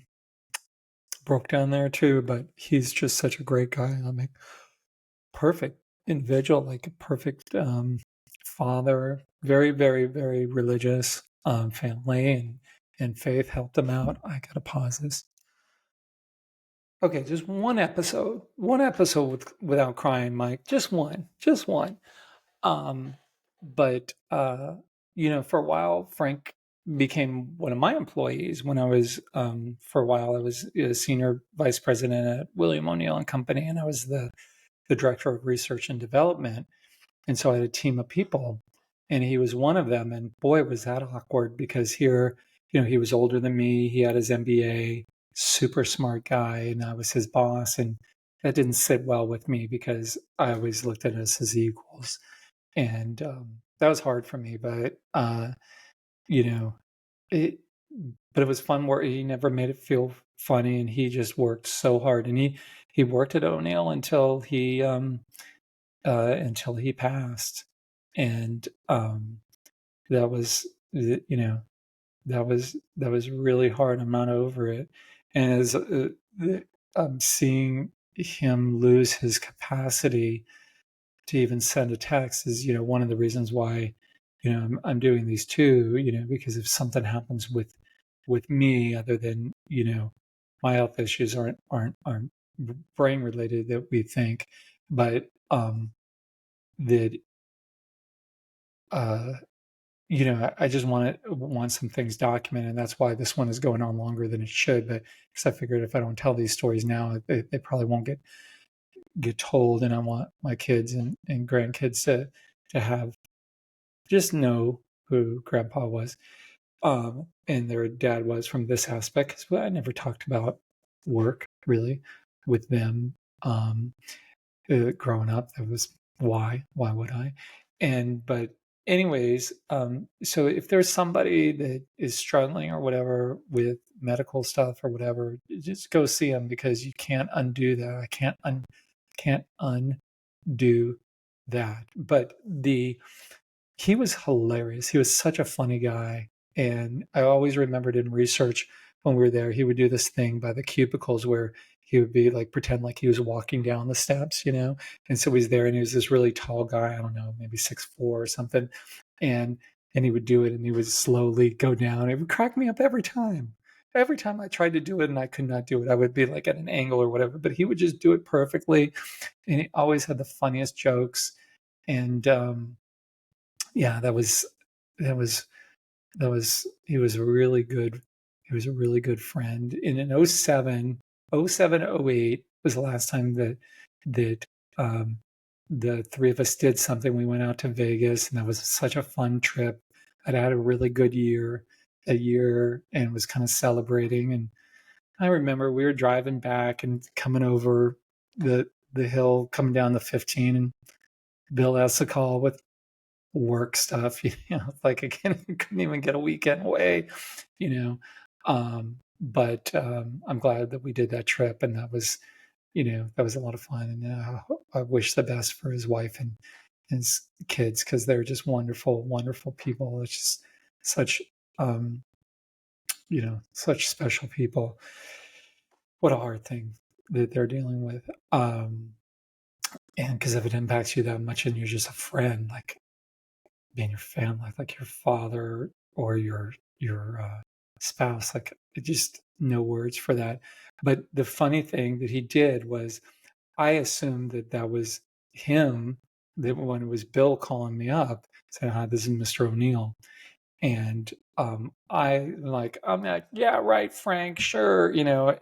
broke down there too. But he's just such a great guy. I mean, perfect individual, like a perfect father, very, very, very religious family, and faith helped him out. I gotta pause this. Okay, just one episode without crying, Mike. Just one. Um, but for a while, Frank became one of my employees. When I was for a while, I was a senior vice president at William O'Neill and Company, and I was the director of research and development. And so I had a team of people, and he was one of them. And boy, was that awkward, because here, he was older than me. He had his MBA, super smart guy, and I was his boss. And that didn't sit well with me because I always looked at us as equals. And that was hard for me. But, it, but it was fun work. He never made it feel funny, and he just worked so hard. And he worked at O'Neill until he passed. And that was that was really hard. I'm not over it. And as seeing him lose his capacity to even send a text is one of the reasons why I'm doing these too, because if something happens with me, other than my health issues aren't brain related that we think, but that I just want some things documented, and that's why this one is going on longer than it should. But because I figured if I don't tell these stories now, they probably won't get told, and I want my kids and grandkids to have just know who Grandpa was, and their dad was, from this aspect. Because I never talked about work really with them. Growing up, that was why would I? But anyways, so if there's somebody that is struggling or whatever with medical stuff or whatever, just go see them, because you can't undo that. I can't undo that. But he was hilarious. He was such a funny guy. And I always remembered in research, when we were there, he would do this thing by the cubicles where he would be like, pretend like he was walking down the steps, And so he's there, and he was this really tall guy, I don't know, maybe 6'4" or something. And he would do it, and he would slowly go down. It would crack me up every time. Every time I tried to do it and I could not do it, I would be like at an angle or whatever, but he would just do it perfectly. And he always had the funniest jokes. And yeah, that was he was a really good friend. And in '08 was the last time that the three of us did something. We went out to Vegas, and that was such a fun trip. I'd had a really good year that year and was kind of celebrating. And I remember we were driving back and coming over the hill, coming down the 15, and Bill has a call with work stuff, like I couldn't even get a weekend away, but I'm glad that we did that trip, and that was a lot of fun. And I wish the best for his wife and his kids, because they're just wonderful, wonderful people. It's just such such special people. What a hard thing that they're dealing with, and because if it impacts you that much and you're just a friend, like being your family, like your father, or your spouse. Like, just no words for that. But the funny thing that he did was, I assumed that that was him. That when it was Bill calling me up, saying, "Hi, this is Mr. O'Neill," and I'm like, "Yeah, right, Frank, sure,"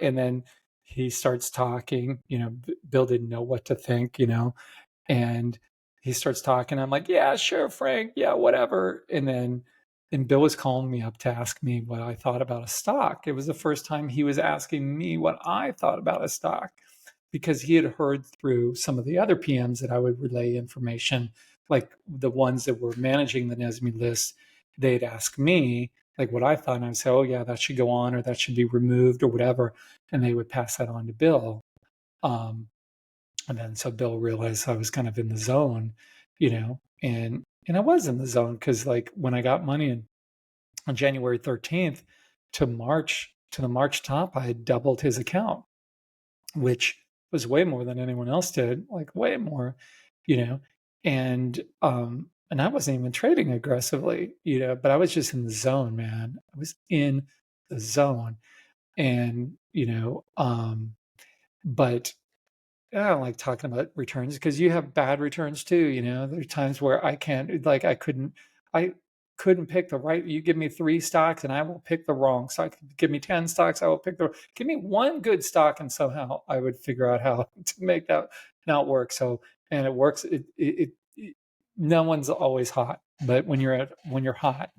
and then he starts talking. Bill didn't know what to think, and he starts talking. I'm like, "Yeah, sure, Frank. Yeah, whatever." And Bill was calling me up to ask me what I thought about a stock. It was the first time he was asking me what I thought about a stock, because he had heard through some of the other PMs that I would relay information, like the ones that were managing the NESME list. They'd ask me like what I thought, and I'd say, "Oh yeah, that should go on, or that should be removed, or whatever," and they would pass that on to Bill. Um, and then so Bill realized I was kind of in the zone, and I was in the zone, because like when I got money on January 13th to the March top, I had doubled his account, which was way more than anyone else did, like way more, you know, and I wasn't even trading aggressively, but I was just in the zone, man. I was in the zone, and but I don't like talking about returns, because you have bad returns too. There are times where I couldn't pick the right. You give me 3 stocks and I will pick the wrong stock. Give me 10 stocks, I will pick give me one good stock, and somehow I would figure out how to make that not work. So, and it works. No one's always hot, but when you're hot,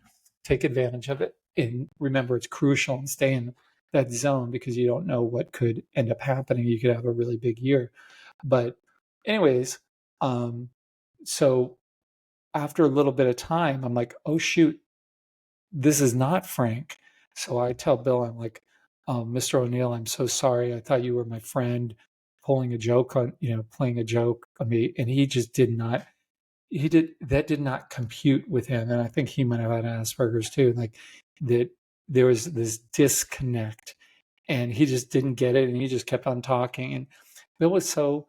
take advantage of it. And remember, it's crucial and stay in that zone, because you don't know what could end up happening. You could have a really big year. But anyways, so after a little bit of time, I'm like, "Oh shoot, this is not Frank." So I tell Bill, I'm like, "Mr. O'Neill, I'm so sorry. I thought you were my friend, playing a joke on me." And he just did not compute with him. And I think he might have had Asperger's too. Like, that there was this disconnect, and he just didn't get it. And he just kept on talking. And Bill was so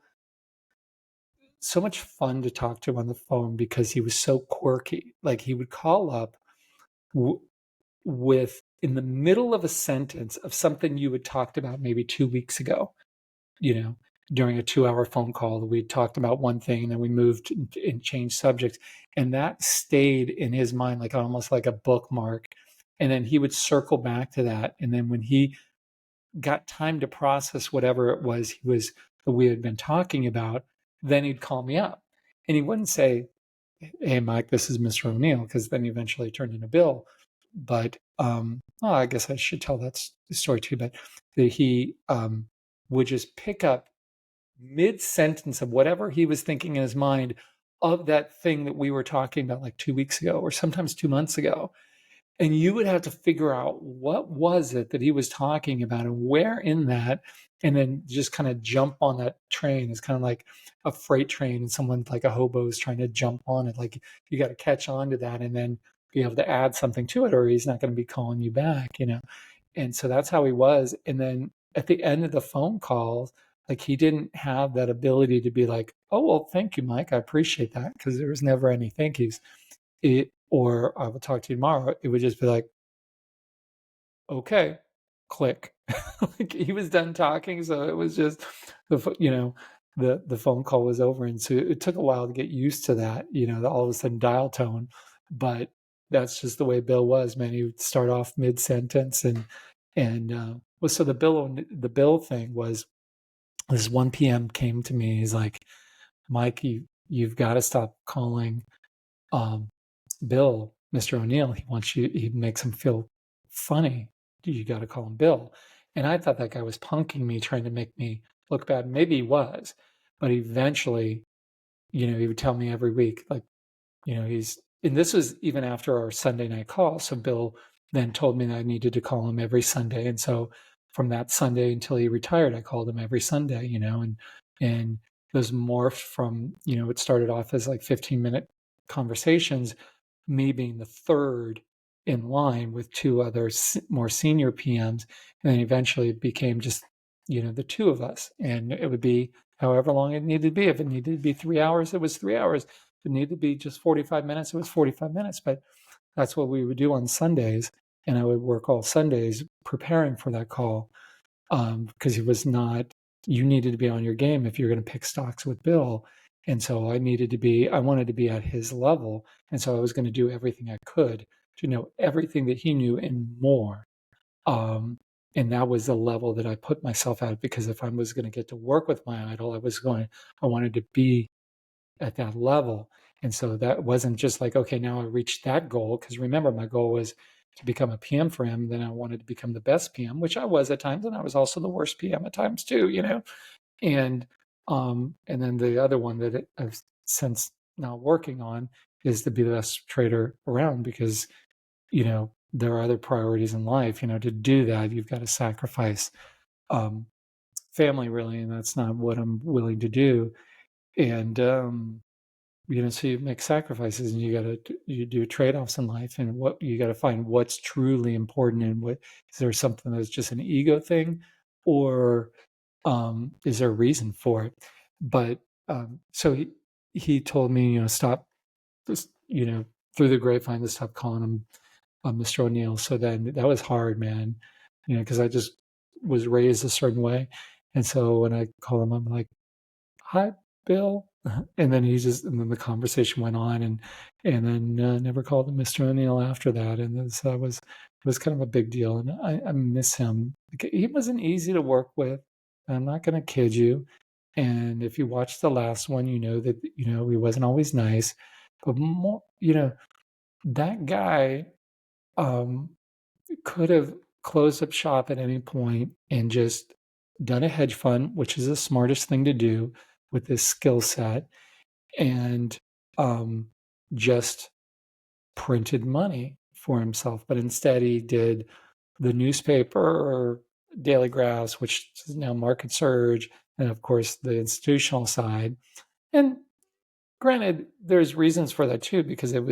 much fun to talk to on the phone, because he was so quirky. Like, he would call up with in the middle of a sentence of something you had talked about maybe 2 weeks ago, during a 2-hour phone call. We talked about one thing, and then we moved and changed subjects, and that stayed in his mind like almost like a bookmark. And then he would circle back to that, and then when he got time to process whatever it was we had been talking about, then he'd call me up, and he wouldn't say, "Hey, Mike, this is Mr. O'Neill," because then he eventually turned into Bill. But I guess I should tell that story too. But that he would just pick up mid sentence of whatever he was thinking in his mind of that thing that we were talking about like 2 weeks ago, or sometimes 2 months ago. And you would have to figure out what was it that he was talking about and where in that, and then just kind of jump on that train. It's kind of like a freight train, and someone like a hobo is trying to jump on it. Like, you got to catch on to that and then be able to add something to it, or he's not going to be calling you back. And so that's how he was. And then at the end of the phone calls, like, he didn't have that ability to be like, "Oh, well, thank you, Mike. I appreciate that," because there was never any thank yous. Or "I will talk to you tomorrow." It would just be like, "Okay," click. Like, he was done talking, so it was just the phone call was over. And so it took a while to get used to that, the all of a sudden dial tone. But that's just the way Bill was, man. He would start off mid sentence, and well, so the Bill thing was, this 1 p.m. came to me. He's like, "Mike, you've got to stop calling um, Bill, Mr. O'Neill. He makes him feel funny. You got to call him Bill." And I thought that guy was punking me, trying to make me look bad. Maybe he was, but eventually, he would tell me every week, like, and this was even after our Sunday night call. So Bill then told me that I needed to call him every Sunday. And so from that Sunday until he retired, I called him every Sunday, and those morphed from, it started off as like 15-minute conversations, me being the third in line with 2 other more senior PMs. And then eventually it became just, the 2 of us. And it would be however long it needed to be. If it needed to be 3 hours, it was 3 hours. If it needed to be just 45 minutes, it was 45 minutes. But that's what we would do on Sundays. And I would work all Sundays preparing for that call, because he was not, you needed to be on your game if you're going to pick stocks with Bill. And so I wanted to be at his level. And so I was going to do everything I could to know everything that he knew and more. Um, and that was the level that I put myself at, because if I was going to get to work with my idol, I wanted to be at that level. And so that wasn't just like, okay, now I reached that goal. Because remember, my goal was to become a PM for him. Then I wanted to become the best PM, which I was at times, and I was also the worst PM at times too, And and then the other one that I've since now working on is to be the best trader around, because there are other priorities in life. To do that, you've got to sacrifice family, really, and that's not what I'm willing to do. And so you make sacrifices, and you do trade-offs in life, and what you got to find what's truly important, and what is there something that's just an ego thing, or is there a reason for it? But so he told me, stop, just through the grapevine, to stop calling him Mr. O'Neill. So then that was hard, man, because I just was raised a certain way, and so when I call him, I'm like, "Hi, Bill," and then and then the conversation went on, and then never called him Mr. O'Neill after that, and it was kind of a big deal, and I miss him. He wasn't easy to work with. I'm not going to kid you. And if you watch the last one, you know that he wasn't always nice, but more, that guy um, could have closed up shop at any point and just done a hedge fund, which is the smartest thing to do with this skill set, and just printed money for himself. But instead, he did the newspaper, or Daily Graphs, which is now Market Surge, and of course the institutional side. And granted, there's reasons for that too, because it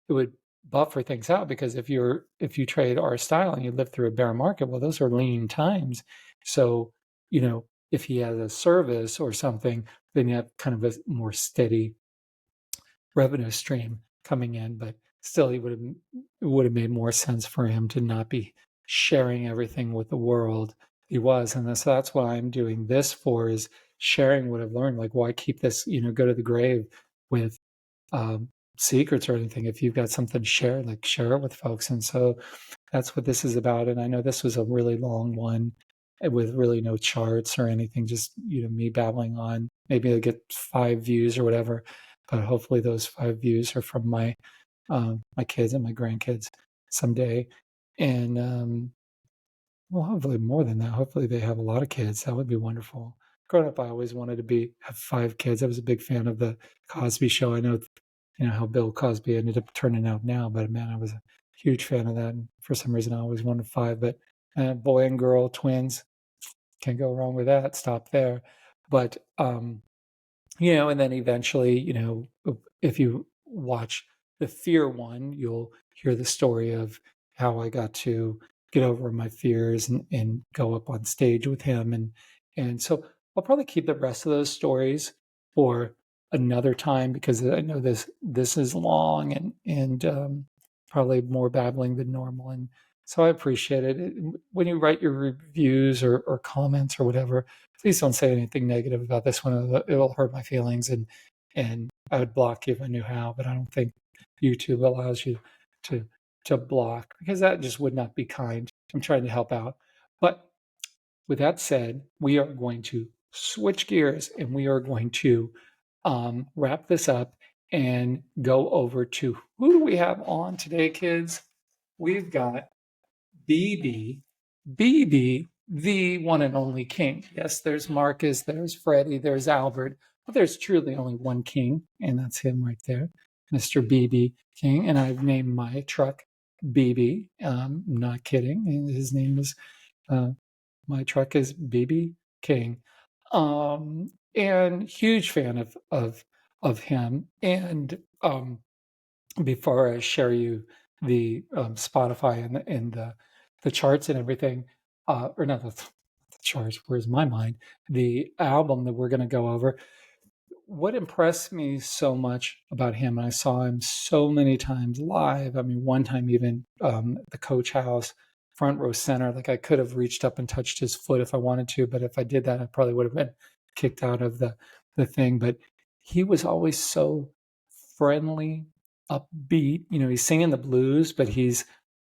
would buffer things out. Because if you trade our style and you live through a bear market, well, those are lean times. So if he has a service or something, then you have kind of a more steady revenue stream coming in. But still, it would have made more sense for him to not be sharing everything with the world. He was, and so that's why I'm doing this for, is sharing what I've learned. Like, why keep this, go to the grave with secrets or anything? If you've got something to share, like, share it with folks. And so that's what this is about. And I know this was a really long one with really no charts or anything, just me babbling on. Maybe I get 5 views or whatever, but hopefully those 5 views are from my my kids and my grandkids someday. And well, hopefully more than that. Hopefully they have a lot of kids. That would be wonderful. Growing up, I always wanted to have 5 kids. I was a big fan of the Cosby Show. I know, how Bill Cosby ended up turning out now, but man, I was a huge fan of that. And for some reason, I always wanted 5. But boy and girl, twins, can't go wrong with that. Stop there. But and then eventually, if you watch the fear one, you'll hear the story of how I got to get over my fears and go up on stage with him. And so I'll probably keep the rest of those stories for another time, because I know this is long and probably more babbling than normal. And so I appreciate it. When you write your reviews or comments or whatever, please don't say anything negative about this one. It'll hurt my feelings, and I would block you if I knew how, but I don't think YouTube allows you to block, because that just would not be kind. I'm trying to help out. But with that said, we are going to switch gears, and we are going to wrap this up and go over to, who do we have on today, kids? We've got BB, the one and only king. Yes, there's Marcus, there's Freddie, there's Albert, but there's truly only one king, and that's him right there, Mr. BB King. And I've named my truck BB. Not kidding. And his name is, my truck is BB King. And huge fan of him. And before I share you the Spotify and the charts and everything, or not the charts, where's my mind? The album that we're going to go over. what impressed me so much about him, and I saw him so many times live. I mean, one time even the coach house, front row center, like I could have reached up and touched his foot if I wanted to, but if I did that, I probably would have been kicked out of the thing. But he was always so friendly, upbeat. You know, he's singing the blues, but he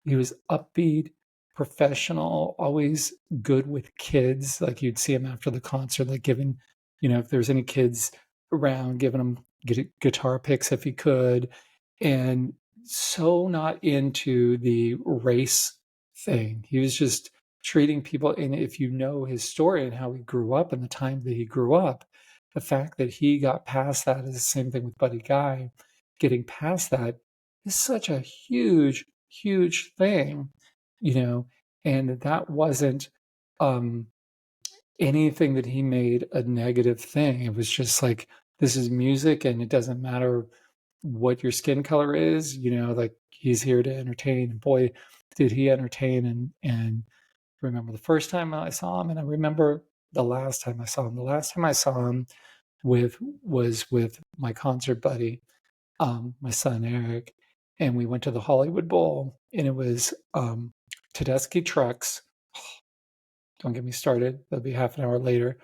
was upbeat, professional, always good with kids. Like you'd see him after the concert, like giving, you know, if there's any kids around, giving them guitar picks if he could, and so not into the race thing. He was just treating people. And if you know his story and how he grew up and the time that he grew up, the fact that he got past that is the same thing with Buddy Guy. Getting past that is such a huge, huge thing, you know, and that wasn't um, anything that he made a negative thing. It was just like, this is music and it doesn't matter what your skin color is, you know, like he's here to entertain. And boy, did he entertain. And remember the first time I saw him, and I remember the last time I saw him. The last time I saw him was with my concert buddy, my son Eric, and we went to the Hollywood Bowl, and it was Tedeschi Trucks. Don't get me started. That'll be half an hour later.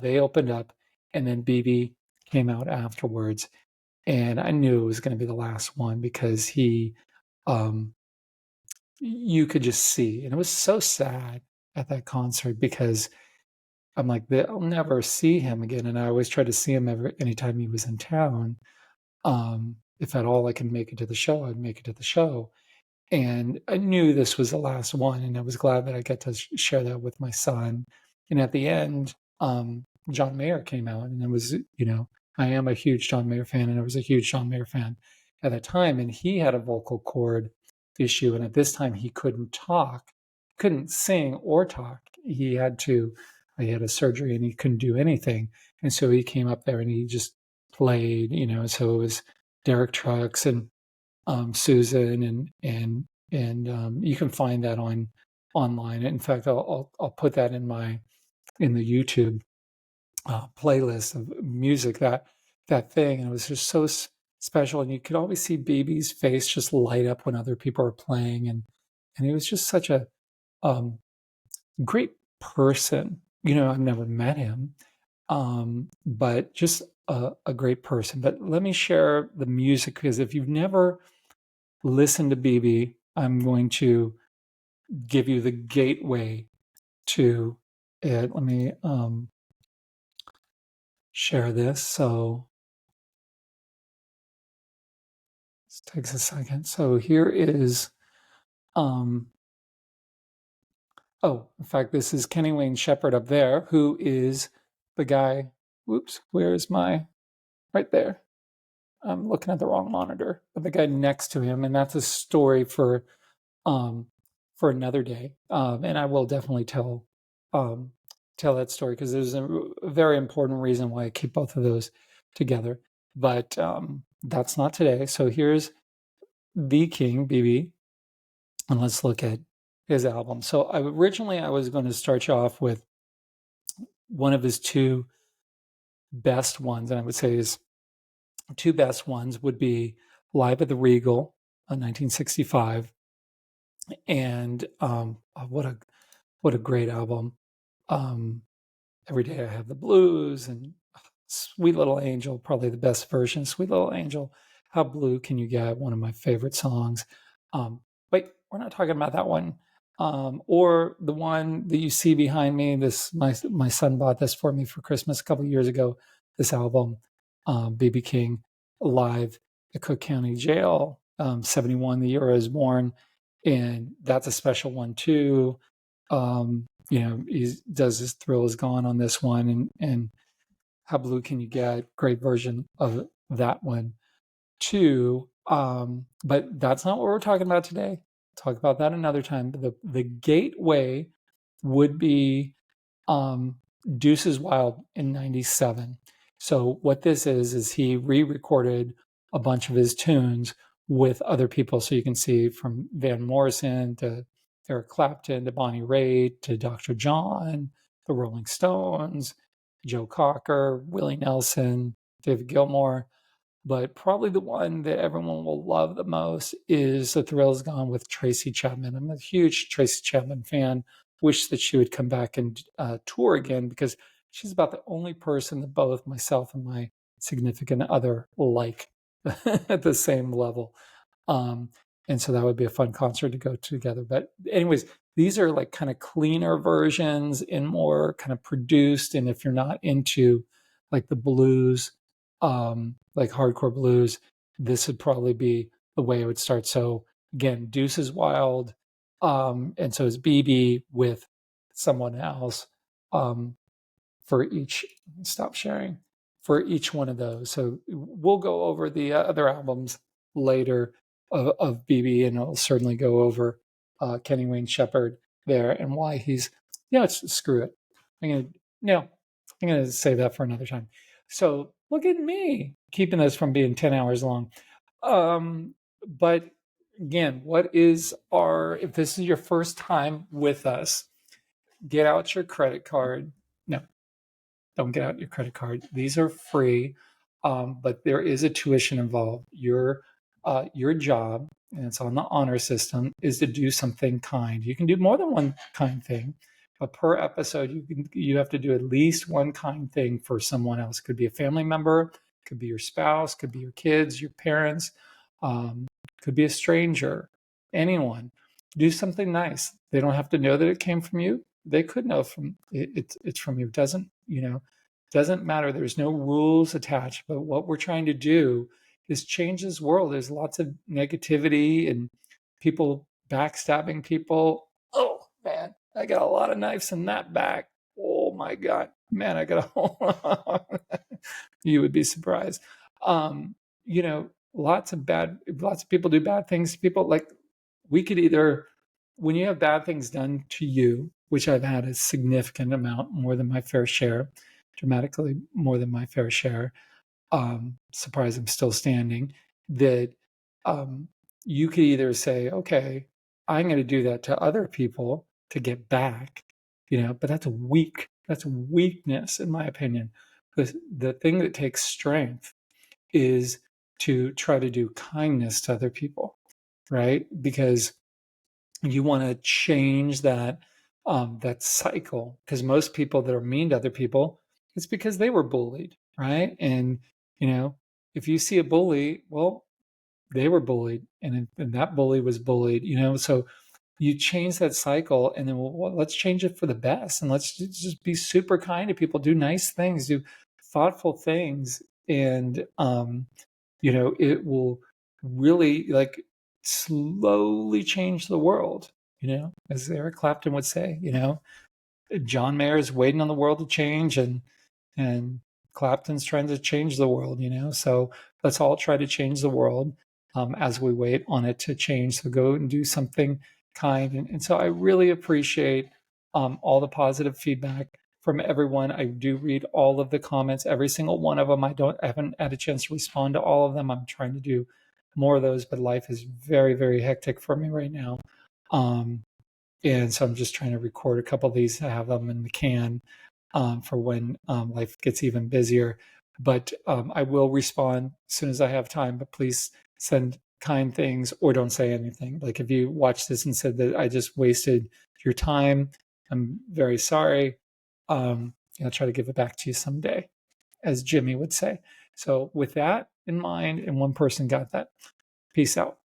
They opened up, and then BB came out afterwards, and I knew it was going to be the last one because he, you could just see, and it was so sad at that concert because I'm like, I'll never see him again, and I always try to see him anytime he was in town. If at all I can make it to the show, I'd make it to the show. And I knew this was the last one, and I was glad that I got to share that with my son. And at the end, John Mayer came out, and it was, you know, I am a huge John Mayer fan, and I was a huge John Mayer fan at that time. And he had a vocal cord issue, and at this time he couldn't talk, couldn't sing or talk. He had a surgery, and he couldn't do anything. And so he came up there and he just played, you know. So it was Derek Trucks and Susan, and you can find that online. In fact, I'll put that in the YouTube playlist of music, that thing, and it was just so special. And you could always see BB's face just light up when other people are playing, and he was just such a great person. You know, I've never met him, but just a great person. But let me share the music, because if you've never listened to BB, I'm going to give you the gateway to it. Let me share this. So this takes a second. So here is, in fact, this is Kenny Wayne Shepherd up there, who is the guy. Whoops, where's right there? I'm looking at the wrong monitor, but the guy next to him, and that's a story for another day. And I will definitely tell that story, because there's a very important reason why I keep both of those together. But that's not today. So here's the King, BB, and let's look at his album. So originally I was going to start you off with one of his two best ones, and I would say his two best ones would be Live at the Regal in 1965, and what a great album. Every Day I Have the Blues, and Sweet Little Angel, probably the best version. Sweet Little Angel, How Blue Can You Get? One of my favorite songs. Wait, we're not talking about that one. Or the one that you see behind me. My son bought this for me for Christmas a couple of years ago. This album, BB King, live at Cook County Jail, 71, the year I was born, and that's a special one too. You know, he does his Thrill Is Gone on this one, and How Blue Can You Get? Great version of that one too. But that's not what we're talking about today. Talk about that another time. The gateway would be Deuces Wild in 97. So what this is he re-recorded a bunch of his tunes with other people. So you can see from Van Morrison to Eric Clapton to Bonnie Raitt to Dr. John, the Rolling Stones, Joe Cocker, Willie Nelson, David Gilmour. But probably the one that everyone will love the most is The Thrill Is Gone with Tracy Chapman. I'm a huge Tracy Chapman fan. Wish that she would come back and tour again, because she's about the only person that both myself and my significant other like at the same level. And so that would be a fun concert to go to together. But anyways, these are like kind of cleaner versions and more kind of produced. And if you're not into like the blues, like hardcore blues, this would probably be the way it would start. So again, Deuces Wild, and so is BB with someone else, for each. Stop sharing for each one of those. So we'll go over the other albums later of BB, and I'll certainly go over Kenny Wayne Shepherd there and why he's, screw it. I'm gonna save that for another time. So look at me keeping this from being 10 hours long. But again, if this is your first time with us, get out your credit card. No, don't get out your credit card. These are free, but there is a tuition involved. Your job, and it's on the honor system, is to do something kind. You can do more than one kind thing, but per episode, you have to do at least one kind thing for someone else. It could be a family member, could be your spouse, could be your kids, your parents, could be a stranger, anyone. Do something nice. They don't have to know that it came from you. They could know it's from you. Doesn't matter. There's no rules attached. But what we're trying to do is change this world. There's lots of negativity and people backstabbing people. Oh man, I got a lot of knives in that back. Oh my God, man, I got a whole lot. You would be surprised. Lots of people do bad things to people. Like, we could either, when you have bad things done to you, which I've had a significant amount, more than my fair share, dramatically more than my fair share, surprised I'm still standing, that you could either say, okay, I'm going to do that to other people to get back, but that's weakness, in my opinion. The thing that takes strength is to try to do kindness to other people, right? Because you want to change that cycle. Because most people that are mean to other people, it's because they were bullied, right? And if you see a bully, well, they were bullied, and that bully was bullied. So you change that cycle, and then let's change it for the best, and let's just be super kind to people, do nice things, do thoughtful things, and it will really slowly change the world, as Eric Clapton would say. John Mayer is waiting on the world to change, and Clapton's trying to change the world, so let's all try to change the world as we wait on it to change. So go and do something kind. And so I really appreciate all the positive feedback from everyone. I do read all of the comments, every single one of them. I haven't had a chance to respond to all of them. I'm trying to do more of those, but life is very, very hectic for me right now. And so I'm just trying to record a couple of these to have them in the can for when life gets even busier. But I will respond as soon as I have time. But please send kind things, or don't say anything. Like, if you watch this and said that I just wasted your time, I'm very sorry. I'll try to give it back to you someday, as Jimmy would say. So with that in mind, and one person got that, peace out.